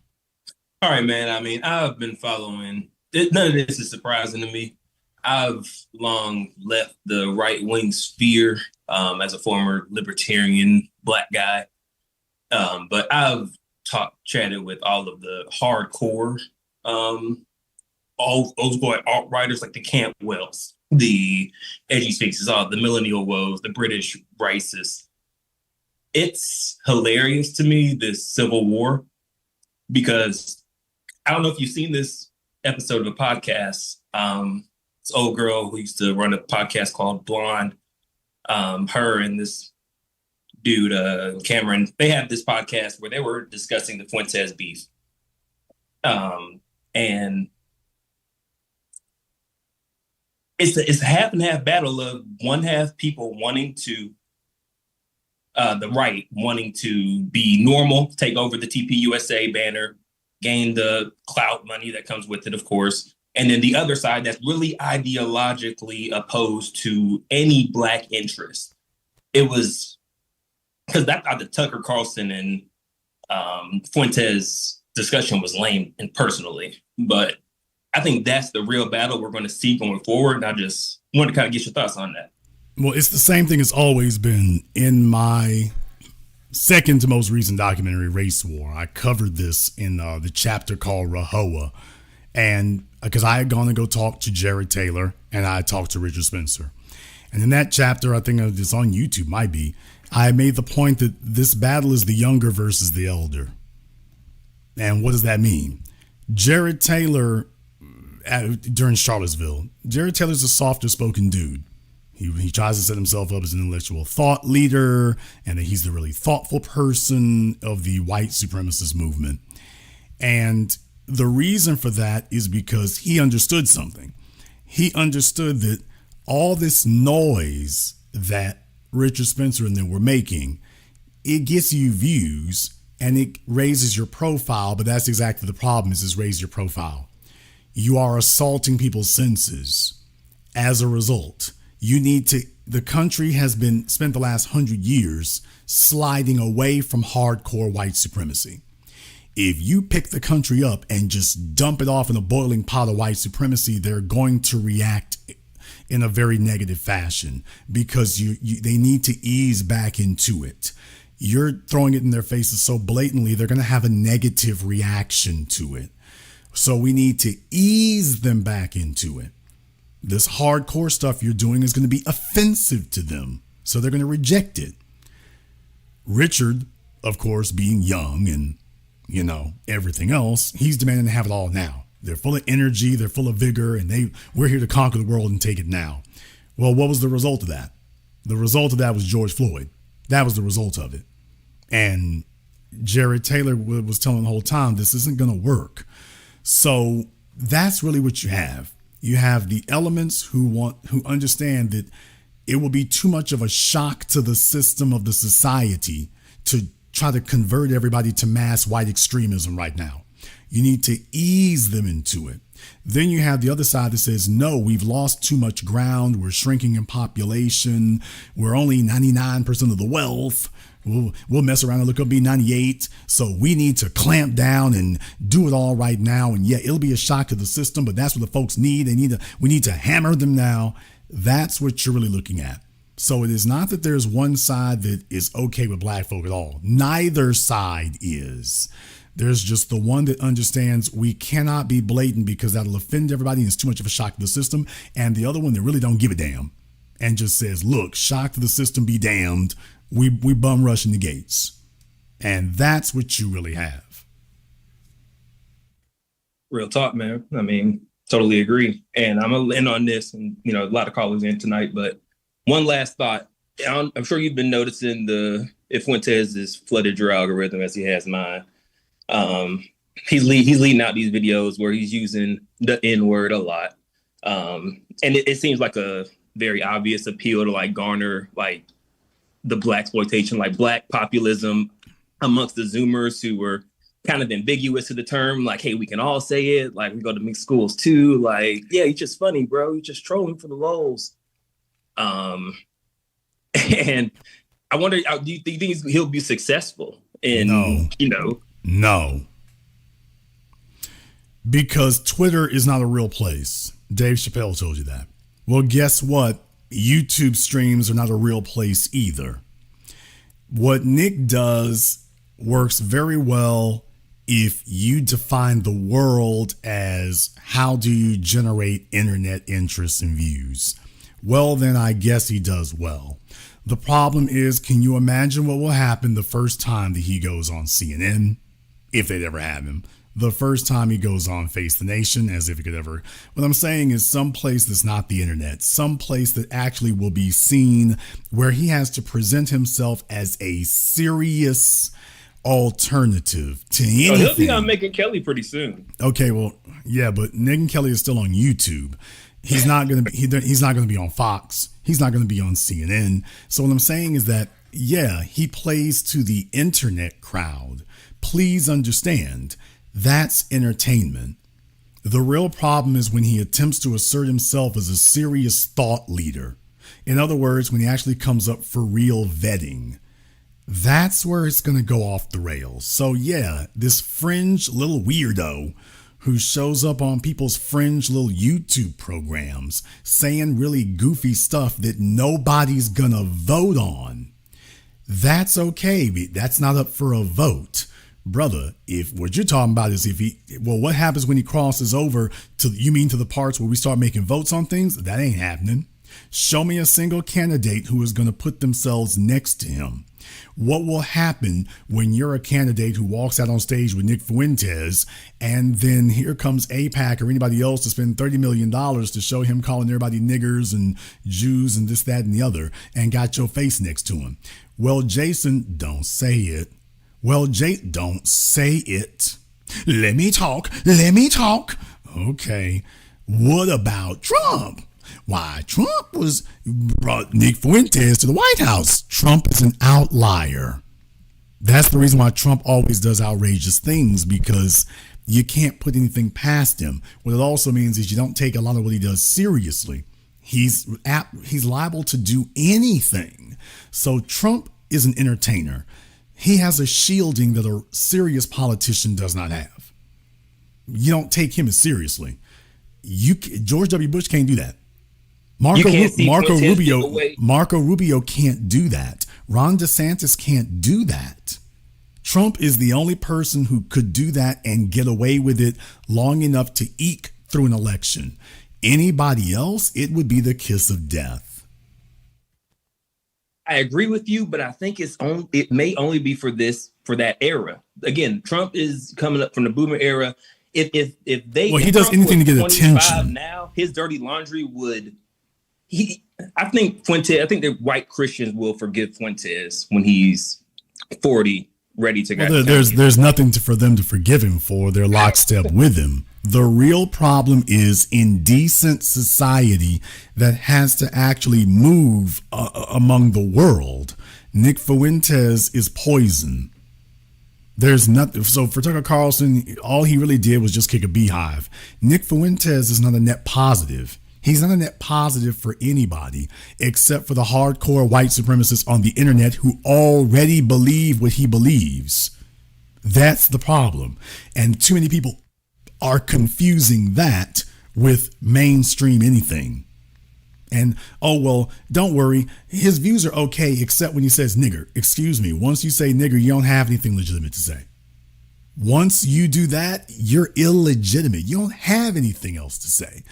All right, man. I mean, I've been following. None of this is surprising to me. I've long left the right-wing sphere as a former libertarian Black guy. But I've chatted with all of the hardcore all those boy alt writers like the Campwells, the Edgy Sphinxes, all the millennial woes, the British racists. It's hilarious to me, this Civil War, because I don't know if you've seen this episode of a podcast. This old girl who used to run a podcast called Blonde, her and this dude, Cameron, they had this podcast where they were discussing the Fuentes beef. And it's a half and half battle of one half people wanting to, the right wanting to be normal, take over the TPUSA banner, gain the clout money that comes with it, of course. And then the other side that's really ideologically opposed to any Black interest. It was because I thought the Tucker Carlson and Fuentes discussion was lame and personally, but I think that's the real battle we're going to see going forward. And I just wanted to kind of get your thoughts on that. Well, it's the same thing it's always been in my second to most recent documentary, Race War. I covered this in the chapter called Rahowa. And because I had gone to go talk to Jared Taylor and I talked to Richard Spencer. And in that chapter, I think it's on YouTube, might be, I made the point that this battle is the younger versus the elder. And what does that mean? Jared Taylor, during Charlottesville, Jared Taylor's a softer spoken dude. He tries to set himself up as an intellectual thought leader and that he's the really thoughtful person of the white supremacist movement. And the reason for that is because he understood something. He understood that all this noise that Richard Spencer and them were making, it gets you views and it raises your profile, but that's exactly the problem is raise your profile. You are assaulting people's senses. As a result, the country has been spent the last 100 years sliding away from hardcore white supremacy. If you pick the country up and just dump it off in a boiling pot of white supremacy, they're going to react in a very negative fashion because they need to ease back into it. You're throwing it in their faces so blatantly, they're going to have a negative reaction to it. So we need to ease them back into it. This hardcore stuff you're doing is going to be offensive to them, so they're going to reject it. Richard, of course, being young and, everything else, he's demanding to have it all now. They're full of energy, they're full of vigor, and we're here to conquer the world and take it now. Well, what was the result of that? The result of that was George Floyd. That was the result of it. And Jared Taylor was telling the whole time, this isn't going to work. So that's really what you have. You have the elements who understand that it will be too much of a shock to the system of the society to try to convert everybody to mass white extremism right now. You need to ease them into it. Then you have the other side that says, no, we've lost too much ground. We're shrinking in population. We're only 99% of the wealth. We'll mess around and look up be 98. So we need to clamp down and do it all right now. And yeah, it'll be a shock to the system, but that's what the folks need. We need to hammer them now. That's what you're really looking at. So it is not that there's one side that is okay with black folk at all. Neither side is. There's just the one that understands we cannot be blatant because that'll offend everybody and it's too much of a shock to the system. And the other one that really don't give a damn and just says, look, shock to the system be damned. We bum rushing the gates. And that's what you really have. Real talk, man. I mean, totally agree. And I'm going to end on this and, a lot of callers in tonight, but one last thought. I'm sure you've been noticing if Fuentes has flooded your algorithm as he has mine. He's leading out these videos where he's using the N-word a lot. And it seems like a very obvious appeal to garner the black exploitation, Black populism amongst the Zoomers who were kind of ambiguous to the term. Hey, we can all say it. We go to mixed schools too. Yeah, he's just funny, bro. He's just trolling for the lols. And I wonder, do you think he'll be successful in, No. Because Twitter is not a real place. Dave Chappelle told you that. Well, guess what? YouTube streams are not a real place either. What Nick does works very well if you define the world as how do you generate internet interest and views, well, then I guess he does well. The problem is, can you imagine what will happen the first time that he goes on CNN, if they'd ever have him? The first time he goes on Face the Nation, as if he could ever. What I'm saying is some place that's not the internet, some place that actually will be seen where he has to present himself as a serious alternative to anything. Oh, he'll be on Megyn Kelly pretty soon. Okay, well, yeah, but Megyn Kelly is still on YouTube. He's not going to be. He's not going to be on Fox. He's not going to be on CNN. So what I'm saying is that, yeah, he plays to the internet crowd. Please understand, that's entertainment. The real problem is when he attempts to assert himself as a serious thought leader. In other words, when he actually comes up for real vetting. That's where it's going to go off the rails. So yeah, this fringe little weirdo who shows up on people's fringe little YouTube programs saying really goofy stuff that nobody's going to vote on. That's okay. That's not up for a vote. Brother, if what you're talking about is what happens when he crosses over to the parts where we start making votes on things? That ain't happening. Show me a single candidate who is going to put themselves next to him. What will happen when you're a candidate who walks out on stage with Nick Fuentes and then here comes AIPAC or anybody else to spend $30 million to show him calling everybody niggers and Jews and this, that, and the other and got your face next to him? Well, Jason, don't say it. Well, don't say it. Let me talk. Okay. What about Trump? Why, Trump brought Nick Fuentes to the White House. Trump is an outlier. That's the reason why Trump always does outrageous things, because you can't put anything past him. What it also means is you don't take a lot of what he does seriously. He's liable to do anything. So Trump is an entertainer. He has a shielding that a serious politician does not have. You don't take him as seriously. George W. Bush can't do that. Marco Rubio can't do that. Ron DeSantis can't do that. Trump is the only person who could do that and get away with it long enough to eke through an election. Anybody else, it would be the kiss of death. I agree with you, but I think it may only be for that era. Again, Trump is coming up from the boomer era. If he does anything to get attention now, his dirty laundry would. I think the white Christians will forgive Fuentes when he's 40, ready to go. Well, there's nothing for them to forgive him for. They're lockstep with him. The real problem is indecent society that has to actually move among the world. Nick Fuentes is poison. There's nothing. So for Tucker Carlson, all he really did was just kick a beehive. Nick Fuentes is not a net positive. He's not a net positive for anybody except for the hardcore white supremacists on the internet who already believe what he believes. That's the problem. And too many people are confusing that with mainstream anything. And, oh, well, don't worry. His views are okay, except when he says nigger. Excuse me. Once you say nigger, you don't have anything legitimate to say. Once you do that, you're illegitimate. You don't have anything else to say.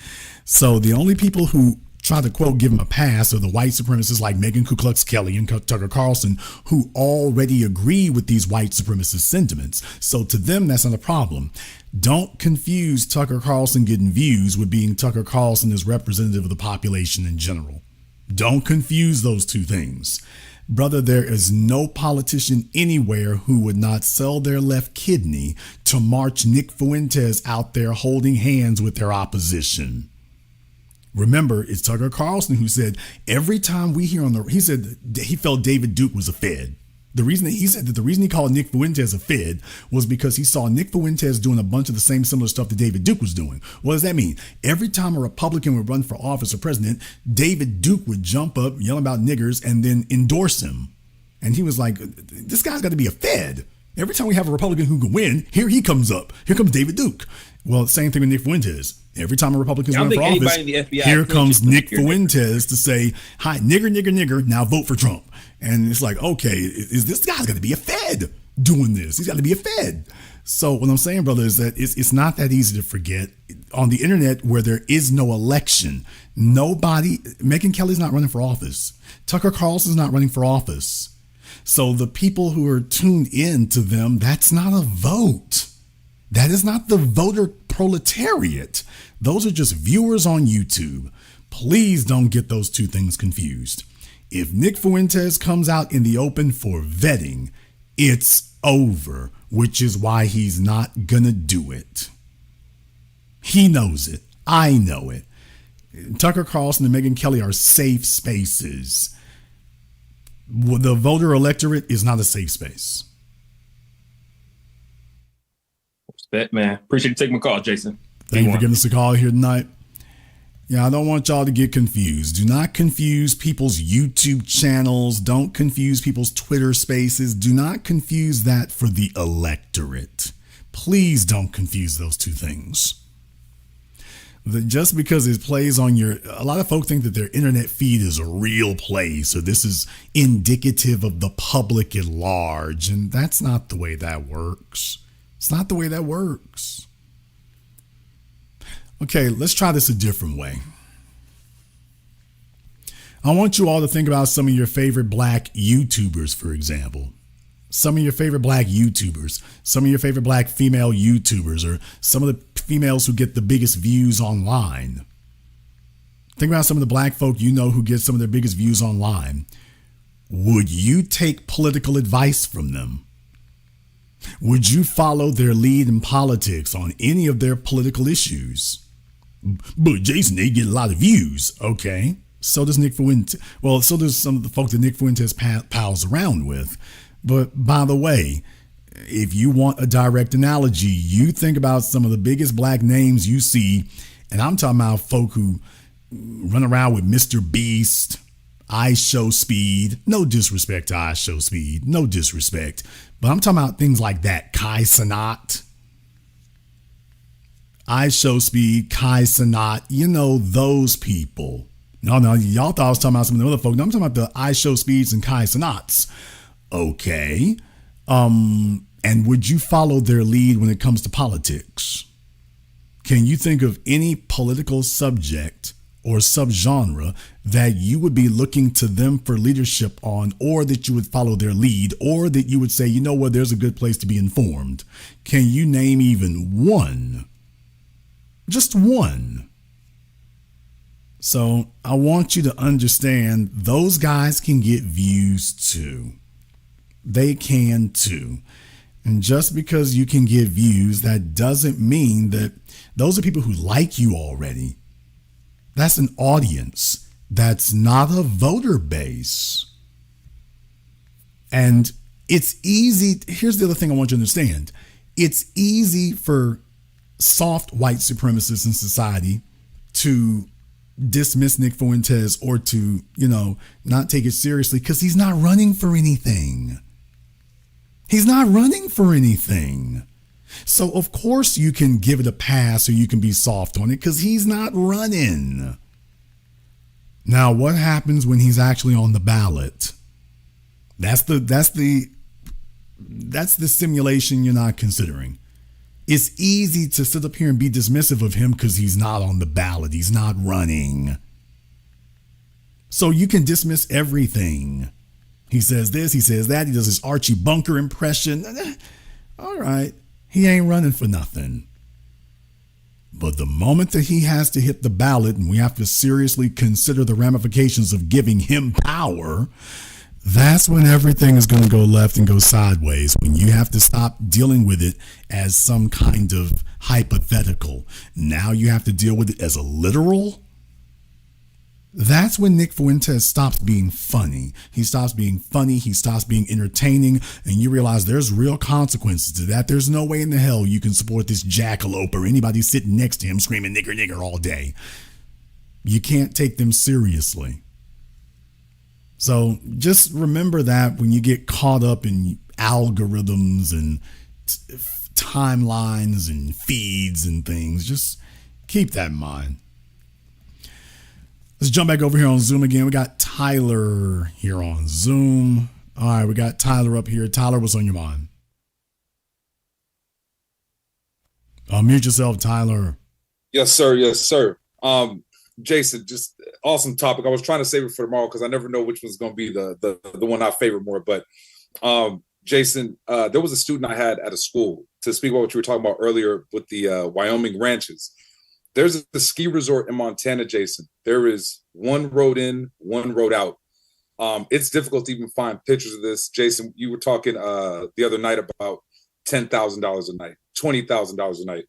So the only people who try to, quote, give him a pass are the white supremacists like Megyn Ku Klux Kelly and Tucker Carlson, who already agree with these white supremacist sentiments. So to them, that's not a problem. Don't confuse Tucker Carlson getting views with being Tucker Carlson as representative of the population in general. Don't confuse those two things. Brother, there is no politician anywhere who would not sell their left kidney to march Nick Fuentes out there holding hands with their opposition. Remember, it's Tucker Carlson who said every time we hear he said he felt David Duke was a Fed. The reason he called Nick Fuentes a Fed was because he saw Nick Fuentes doing a bunch of the same similar stuff that David Duke was doing. What does that mean? Every time a Republican would run for office or president, David Duke would jump up, yell about niggers, and then endorse him. And he was like, this guy's got to be a Fed. Every time we have a Republican who can win, here he comes up. Here comes David Duke. Well, same thing with Nick Fuentes. Every time a Republican's running for office, here comes Nick Fuentes to say, hi, nigger, now vote for Trump. And it's like, okay, is this guy's got to be a Fed doing this? He's got to be a Fed. So what I'm saying, brother, is that it's not that easy to forget. On the internet, where there is no election, Megyn Kelly's not running for office. Tucker Carlson's not running for office. So the people who are tuned in to them, that's not a vote. That is not the voter proletariat. Those are just viewers on YouTube. Please don't get those two things confused. If Nick Fuentes comes out in the open for vetting, it's over, which is why he's not gonna do it. He knows it. I know it. Tucker Carlson and Megyn Kelly are safe spaces. The voter electorate is not a safe space. Respect, man. Appreciate you taking my call, Jason. Thank you for giving us a call here tonight. Yeah, I don't want y'all to get confused. Do not confuse people's YouTube channels. Don't confuse people's Twitter spaces. Do not confuse that for the electorate. Please don't confuse those two things. Just because it plays on a lot of folks think that their internet feed is a real place, or this is indicative of the public at large. And that's not the way that works. It's not the way that works. Okay, let's try this a different way. I want you all to think about some of your favorite black YouTubers, for example. Some of your favorite black YouTubers, some of your favorite black female YouTubers, or some of the females who get the biggest views online. Think about some of the black folk you know who get some of their biggest views online. Would you take political advice from them? Would you follow their lead in politics on any of their political issues? But Jason, they get a lot of views. Okay. So does Nick Fuentes. Well, so does some of the folk that Nick Fuentes pals around with. But by the way, if you want a direct analogy, you think about some of the biggest black names you see, and I'm talking about folk who run around with Mr. Beast, I Show Speed. No disrespect to I Show Speed. No disrespect. But I'm talking about things like that. Kai Cenat. I Show Speed, Kai Cenat. You know, those people. No, y'all thought I was talking about some of the other folk. No, I'm talking about the I Show Speeds and Kai Cenats. Okay. And would you follow their lead when it comes to politics? Can you think of any political subject or subgenre that you would be looking to them for leadership on, or that you would follow their lead, or that you would say, you know what, there's a good place to be informed? Can you name even one? Just one. So I want you to understand those guys can get views too. They can too. And just because you can get views, that doesn't mean that those are people who like you already. That's an audience. That's not a voter base. And it's easy. Here's the other thing I want you to understand. It's easy for soft white supremacists in society to dismiss Nick Fuentes or to, not take it seriously because he's not running for anything. He's not running for anything. So, of course, you can give it a pass or you can be soft on it because he's not running. Now, what happens when he's actually on the ballot? That's the simulation you're not considering. It's easy to sit up here and be dismissive of him because he's not on the ballot. He's not running. So you can dismiss everything. He says this, he says that, he does his Archie Bunker impression. All right, he ain't running for nothing. But the moment that he has to hit the ballot and we have to seriously consider the ramifications of giving him power, that's when everything is going to go left and go sideways, when you have to stop dealing with it as some kind of hypothetical. Now you have to deal with it as a literal. That's when Nick Fuentes stops being funny. He stops being funny. He stops being entertaining. And you realize there's real consequences to that. There's no way in the hell you can support this jackalope or anybody sitting next to him screaming nigger, nigger all day. You can't take them seriously. So just remember that when you get caught up in algorithms and timelines and feeds and things, just keep that in mind. Let's jump back over here on Zoom again. We got Tyler here on Zoom. All right, we got Tyler up here. Tyler, what's on your mind? Mute yourself, Tyler. Yes, sir. Yes, sir. Jason, just awesome topic. I was trying to save it for tomorrow because I never know which one's going to be the one I favor more. But Jason, there was a student I had at a school, to speak about what you were talking about earlier with the Wyoming ranches. There's a ski resort in Montana, Jason. There is one road in, one road out. It's difficult to even find pictures of this. Jason, you were talking the other night about $10,000 a night, $20,000 a night.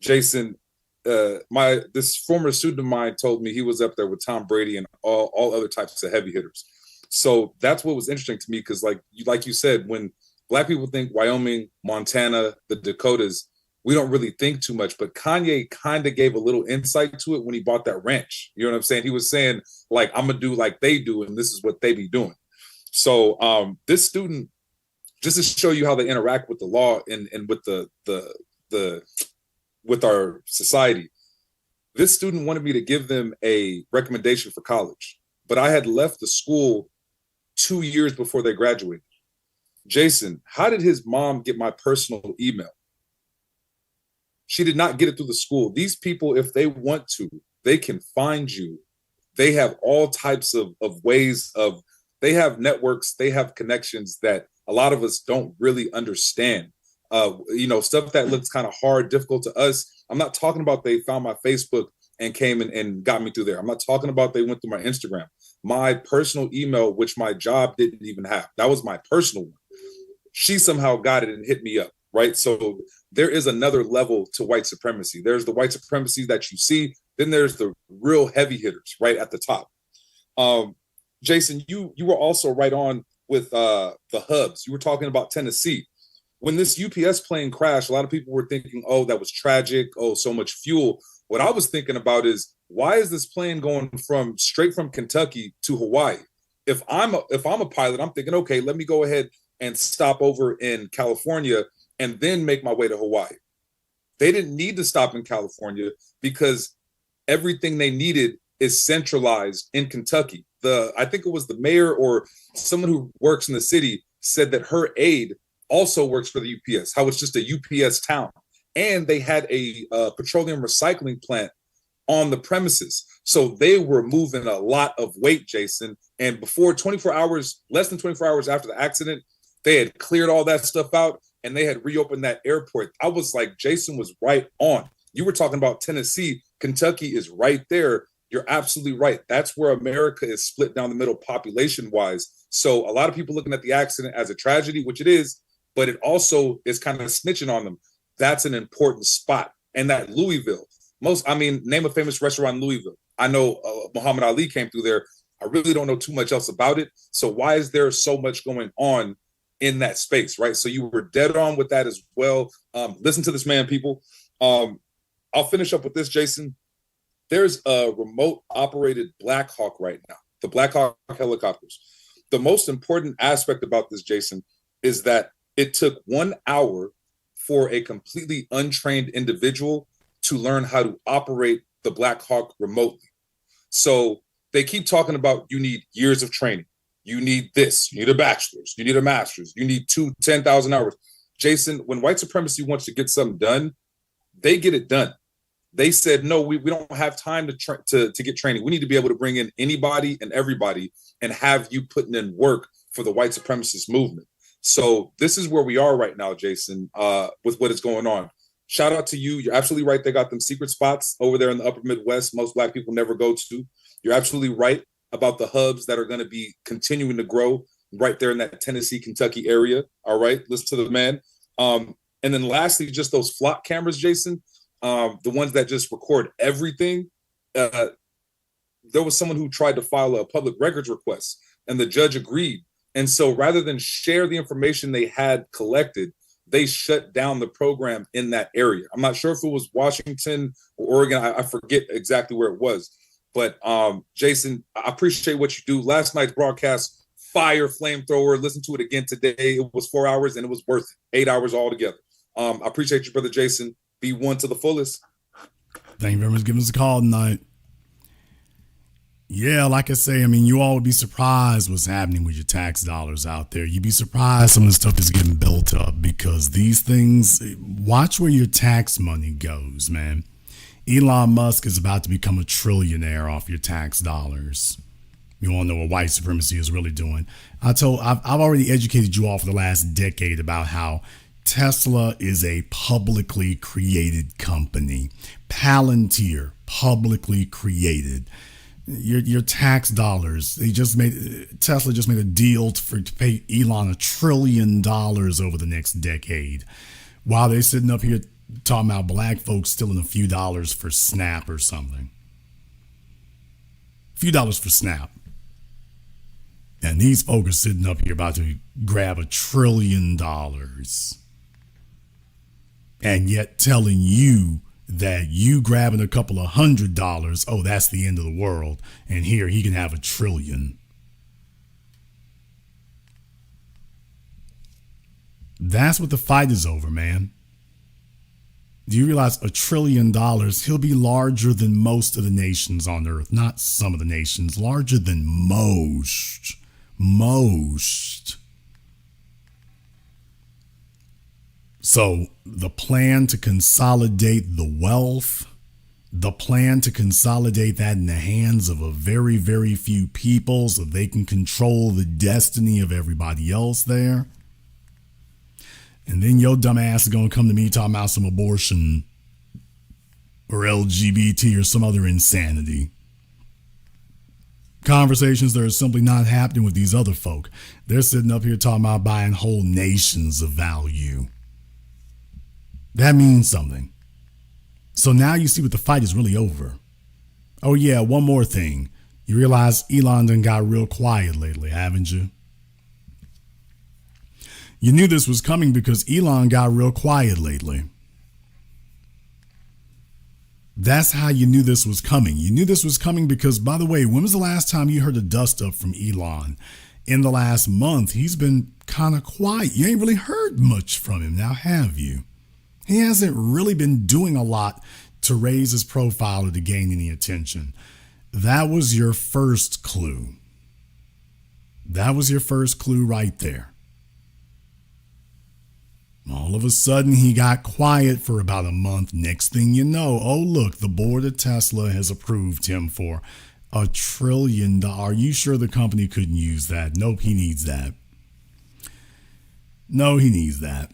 Jason, this former student of mine told me he was up there with Tom Brady and all other types of heavy hitters. So that's what was interesting to me, because like you said, when Black people think Wyoming, Montana, the Dakotas, we don't really think too much. But Kanye kind of gave a little insight to it when he bought that ranch. You know what I'm saying? He was saying, like, I'm going to do like they do, and this is what they be doing. So this student, just to show you how they interact with the law and with with our society, this student wanted me to give them a recommendation for college, but I had left the school 2 years before they graduated. Jason, how did his mom get my personal email? She did not get it through the school. These people, if they want to, they can find you. They have all types of ways of, they have networks, they have connections that a lot of us don't really understand. Stuff that looks kind of hard, difficult to us. I'm not talking about they found my Facebook and came and got me through there. I'm not talking about they went through my Instagram. My personal email, which my job didn't even have, that was my personal one. She somehow got it and hit me up, right? So there is another level to white supremacy. There's the white supremacy that you see. Then there's the real heavy hitters right at the top. Jason, you were also right on with the hubs. You were talking about Tennessee. When this UPS plane crashed, a lot of people were thinking, oh, that was tragic. Oh, so much fuel. What I was thinking about is, why is this plane going straight from Kentucky to Hawaii? If I'm a pilot, I'm thinking, okay, let me go ahead and stop over in California and then make my way to Hawaii. They didn't need to stop in California because everything they needed is centralized in Kentucky. I think it was the mayor or someone who works in the city said that her aide also works for the UPS, how it's just a UPS town. And they had a petroleum recycling plant on the premises. So they were moving a lot of weight, Jason. And before 24 hours, less than 24 hours after the accident, they had cleared all that stuff out and they had reopened that airport. I was like, Jason was right on. You were talking about Tennessee. Kentucky is right there. You're absolutely right. That's where America is split down the middle population-wise. So a lot of people looking at the accident as a tragedy, which it is, but it also is kind of snitching on them. That's an important spot. And that Louisville, name a famous restaurant in Louisville. I know Muhammad Ali came through there. I really don't know too much else about it. So why is there so much going on in that space, right? So you were dead on with that as well. Listen to this man, people. I'll finish up with this, Jason. There's a remote operated Black Hawk right now, the Black Hawk helicopters. The most important aspect about this, Jason, is that it took 1 hour for a completely untrained individual to learn how to operate the Black Hawk remotely. So they keep talking about you need years of training. You need this, you need a bachelor's, you need a master's, you need 10,000 hours. Jason, when white supremacy wants to get something done, they get it done. They said, no, we don't have time to get training. We need to be able to bring in anybody and everybody and have you putting in work for the white supremacist movement. So this is where we are right now, Jason, with what is going on. Shout out to you. You're absolutely right. They got them secret spots over there in the upper Midwest most Black people never go to. You're absolutely right about the hubs that are going to be continuing to grow right there in that Tennessee, Kentucky area. All right, listen to the man. And then lastly, just those flock cameras, Jason, the ones that just record everything. There was someone who tried to file a public records request and the judge agreed. And so rather than share the information they had collected, they shut down the program in that area. I'm not sure if it was Washington or Oregon. I forget exactly where it was. But Jason, I appreciate what you do. Last night's broadcast, fire flamethrower. Listen to it again today. It was 4 hours and it was worth it. 8 hours altogether. I appreciate you, Brother Jason. Be one to the fullest. Thank you very much for giving us a call tonight. Yeah, like I say, I mean, you all would be surprised what's happening with your tax dollars out there. You'd be surprised some of the stuff is getting built up because these things, watch where your tax money goes, man. Elon Musk is about to become a trillionaire off your tax dollars. You all know what white supremacy is really doing. I've already educated you all for the last decade about how Tesla is a publicly created company. Palantir, publicly created. Your tax dollars. Tesla just made a deal to pay Elon $1 trillion over the next decade, while they're sitting up here talking about black folks stealing a few dollars for Snap or something. A few dollars for Snap. And these folks are sitting up here about to grab $1 trillion. And yet telling you that you grabbing a couple of $100, oh, that's the end of the world. And here he can have $1 trillion. That's what the fight is over, man. Do you realize $1 trillion, he'll be larger than most of the nations on earth, not some of the nations, larger than most. So the plan to consolidate the wealth, the plan to consolidate that in the hands of a very, very few people so they can control the destiny of everybody else there. And then your dumb ass is going to come to me talking about some abortion or LGBT or some other insanity. Conversations that are simply not happening with these other folk. They're sitting up here talking about buying whole nations of value. That means something. So now you see what the fight is really over. Oh yeah, one more thing. You realize Elon done got real quiet lately, haven't you? You knew this was coming because Elon got real quiet lately. That's how you knew this was coming. You knew this was coming because, by the way, when was the last time you heard a dust up from Elon? In the last month, he's been kind of quiet. You ain't really heard much from him now, have you? He hasn't really been doing a lot to raise his profile or to gain any attention. That was your first clue. That was your first clue right there. All of a sudden, he got quiet for about a month. Next thing you know, oh, look, the board of Tesla has approved him for $1 trillion. Are you sure the company couldn't use that? Nope, he needs that. No, he needs that.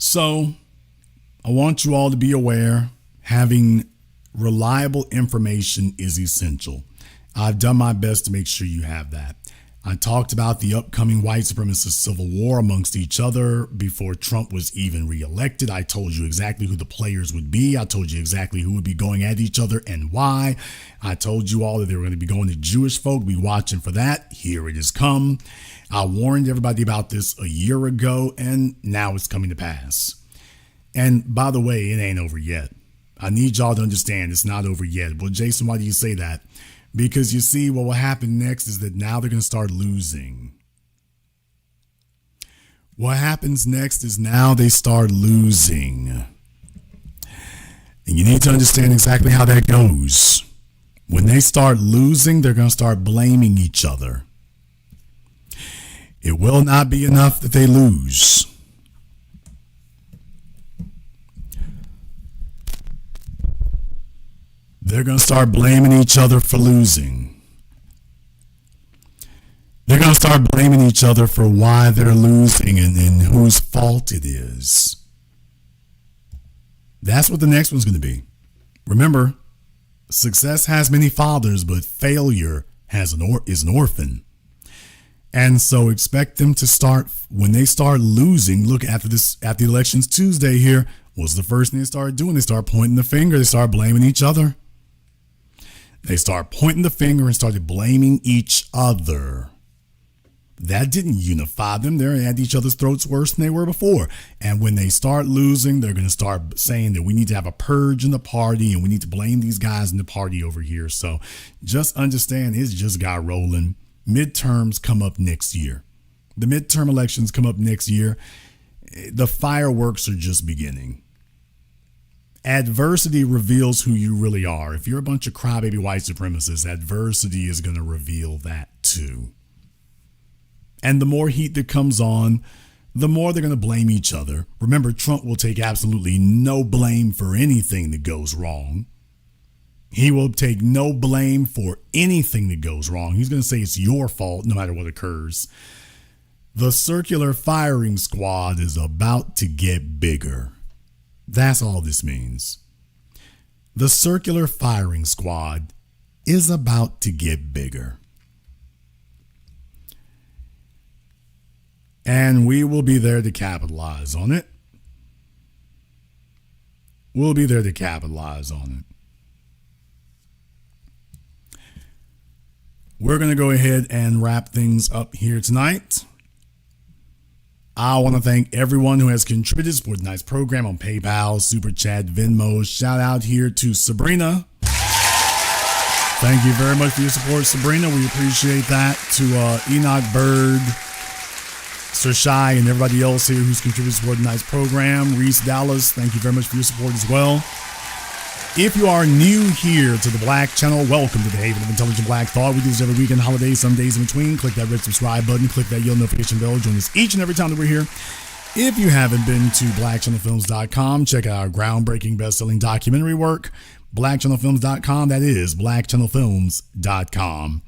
So, I want you all to be aware, having reliable information is essential. I've done my best to make sure you have that. I talked about the upcoming white supremacist civil war amongst each other before Trump was even reelected. I told you exactly who the players would be. I told you exactly who would be going at each other and why. I told you all that they were going to be going to Jewish folk. Be watching for that. Here it has come. I warned everybody about this a year ago, and now it's coming to pass. And by the way, it ain't over yet. I need y'all to understand it's not over yet. Well, Jason, why do you say that? Because you see, what will happen next is that now they're going to start losing. What happens next is now they start losing. And you need to understand exactly how that goes. When they start losing, they're going to start blaming each other. It will not be enough that they lose. They're going to start blaming each other for losing. They're going to start blaming each other for why they're losing and whose fault it is. That's what the next one's going to be. Remember, success has many fathers, but failure is an orphan. And so expect them to start, when they start losing, look at the elections Tuesday here, what's the first thing they started doing? They start pointing the finger. They start blaming each other. They start pointing the finger and started blaming each other. That didn't unify them. They're at each other's throats worse than they were before. And when they start losing, they're going to start saying that we need to have a purge in the party and we need to blame these guys in the party over here. So just understand it's just got rolling. Midterms come up next year. The midterm elections come up next year. The fireworks are just beginning. Adversity reveals who you really are. If you're a bunch of crybaby white supremacists, adversity is going to reveal that too. And the more heat that comes on, the more they're going to blame each other. Remember, Trump will take absolutely no blame for anything that goes wrong. He will take no blame for anything that goes wrong. He's going to say it's your fault no matter what occurs. The circular firing squad is about to get bigger. That's all this means. The circular firing squad is about to get bigger. And we will be there to capitalize on it. We'll be there to capitalize on it. We're going to go ahead and wrap things up here tonight. I want to thank everyone who has contributed to tonight's program on PayPal, Super Chat, Venmo. Shout out here to Sabrina. Thank you very much for your support, Sabrina. We appreciate that. To Enoch Bird, Sir Shai, and everybody else here who's contributed to tonight's program. Reese Dallas, thank you very much for your support as well. If you are new here to the Black Channel, welcome to the Haven of Intelligent Black Thought. We do this every weekend, holidays, some days in between. Click that red subscribe button, click that yellow notification bell. Join us each and every time that we're here. If you haven't been to blackchannelfilms.com, check out our groundbreaking best-selling documentary work, blackchannelfilms.com. That is blackchannelfilms.com.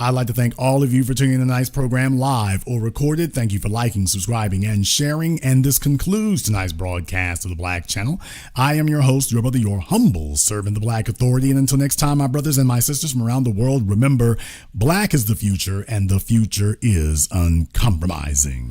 I'd like to thank all of you for tuning in to tonight's program live or recorded. Thank you for liking, subscribing, and sharing. And this concludes tonight's broadcast of the Black Channel. I am your host, your brother, your humble servant, the Black Authority. And until next time, my brothers and my sisters from around the world, remember, black is the future, and the future is uncompromising.